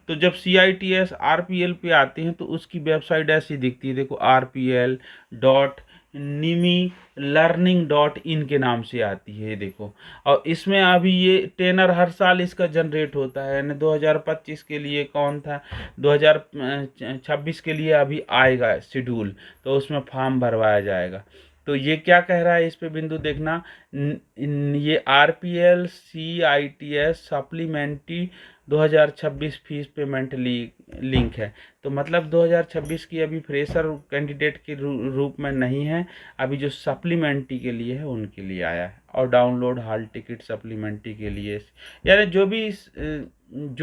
तो जब CITS RPL पे आते हैं तो उसकी वेबसाइट ऐसी दिखती है, देखो RPL.NIMI.Learning.in के नाम से आती है, देखो। और इसमें अभी ये टेनर हर साल इसका जनरेट होता है, यानी 2025 के लिए कौन था, 2026 के लिए अभी आएगा शेड्यूल, तो उसमें फॉर्म भरवाया जाएगा। तो ये क्या कह रहा है इस पे बिंदु देखना, ये RPL CITS supplementary 2026 fees payment link है। तो मतलब 2026 की अभी फ्रेशर कैंडिडेट के रूप में नहीं है, अभी जो सप्लीमेंट्री के लिए है उनके लिए आया है। और डाउनलोड हॉल टिकट सप्लीमेंट्री के लिए, यानी जो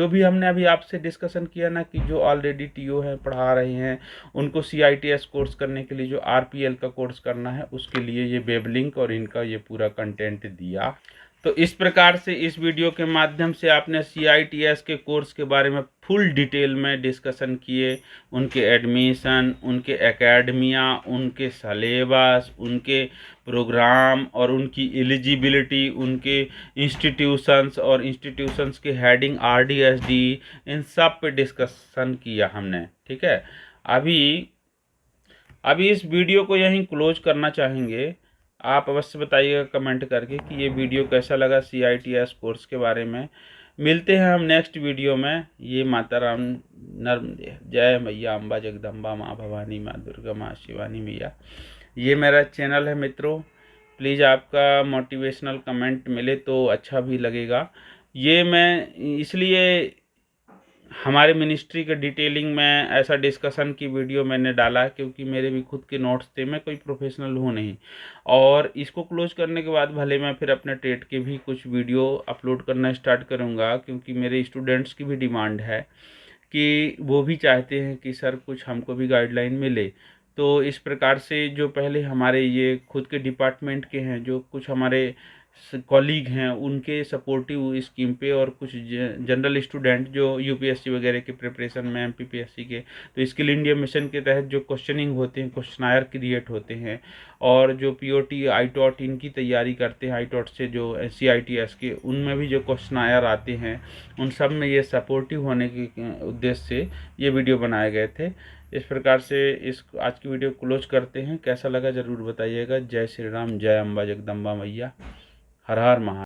भी हमने अभी आपसे डिस्कशन किया ना कि जो ऑलरेडी TO हैं पढ़ा रहे हैं उनको CITS कोर्स करने के लिए जो RPL का कोर्स करना है उसके लिए ये वेब लिंक और इनका ये पूरा कंटेंट दिया। तो इस प्रकार से इस वीडियो के माध्यम से आपने CITS के कोर्स के बारे में फुल डिटेल में डिस्कशन किए, उनके एडमिशन, उनके एकेडमिया, उनके सलेबस, उनके प्रोग्राम और उनकी एलिजिबिलिटी, उनके इंस्टीट्यूशंस और इंस्टीट्यूशंस के हेडिंग RDSD, इन सब पे डिस्कशन किया हमने, ठीक है। अभी इस वीडियो को यहीं क्लोज करना चाहेंगे। आप अवश्य बताइएगा कमेंट करके कि ये वीडियो कैसा लगा CITS कोर्स के बारे में। मिलते हैं हम नेक्स्ट वीडियो में। ये माता राम नर्मदे, जय मैया अम्बा जगदम्बा, माँ भवानी, माँ दुर्गा, माँ शिवानी मैया। ये मेरा चैनल है मित्रों, प्लीज़ आपका मोटिवेशनल कमेंट मिले तो अच्छा भी लगेगा। ये मैं इसलिए हमारे मिनिस्ट्री के डिटेलिंग में ऐसा डिस्कशन की वीडियो मैंने डाला क्योंकि मेरे भी खुद के नोट्स थे, मैं कोई प्रोफेशनल हूँ नहीं। और इसको क्लोज करने के बाद भले मैं फिर अपने टेट के भी कुछ वीडियो अपलोड करना स्टार्ट करूँगा, क्योंकि मेरे स्टूडेंट्स की भी डिमांड है कि वो भी चाहते हैं कि सर कुछ हमको भी गाइडलाइन मिले। तो इस प्रकार से जो पहले हमारे ये खुद के डिपार्टमेंट के हैं, जो कुछ हमारे कॉलीग हैं उनके सपोर्टिव स्कीम पे, और कुछ जनरल स्टूडेंट जो यूपीएससी वगैरह के प्रिपरेशन में, एमपीपीएससी के, तो स्किल इंडिया मिशन के तहत जो क्वेश्चनिंग होते हैं, क्वेश्चनायर क्रिएट होते हैं, और जो पीओटी आईटॉट इनकी तैयारी करते हैं, आईटॉट से जो सीआईटीएस के, उनमें भी जो क्वेश्चनायर आते हैं, उन सब में ये सपोर्टिव होने के उद्देश्य से ये वीडियो बनाए गए थे। इस प्रकार से इस आज की वीडियो क्लोज करते हैं। कैसा लगा ज़रूर बताइएगा। जय श्री राम, जय अम्बा जगदम्बा मैया, हर हर महादेव।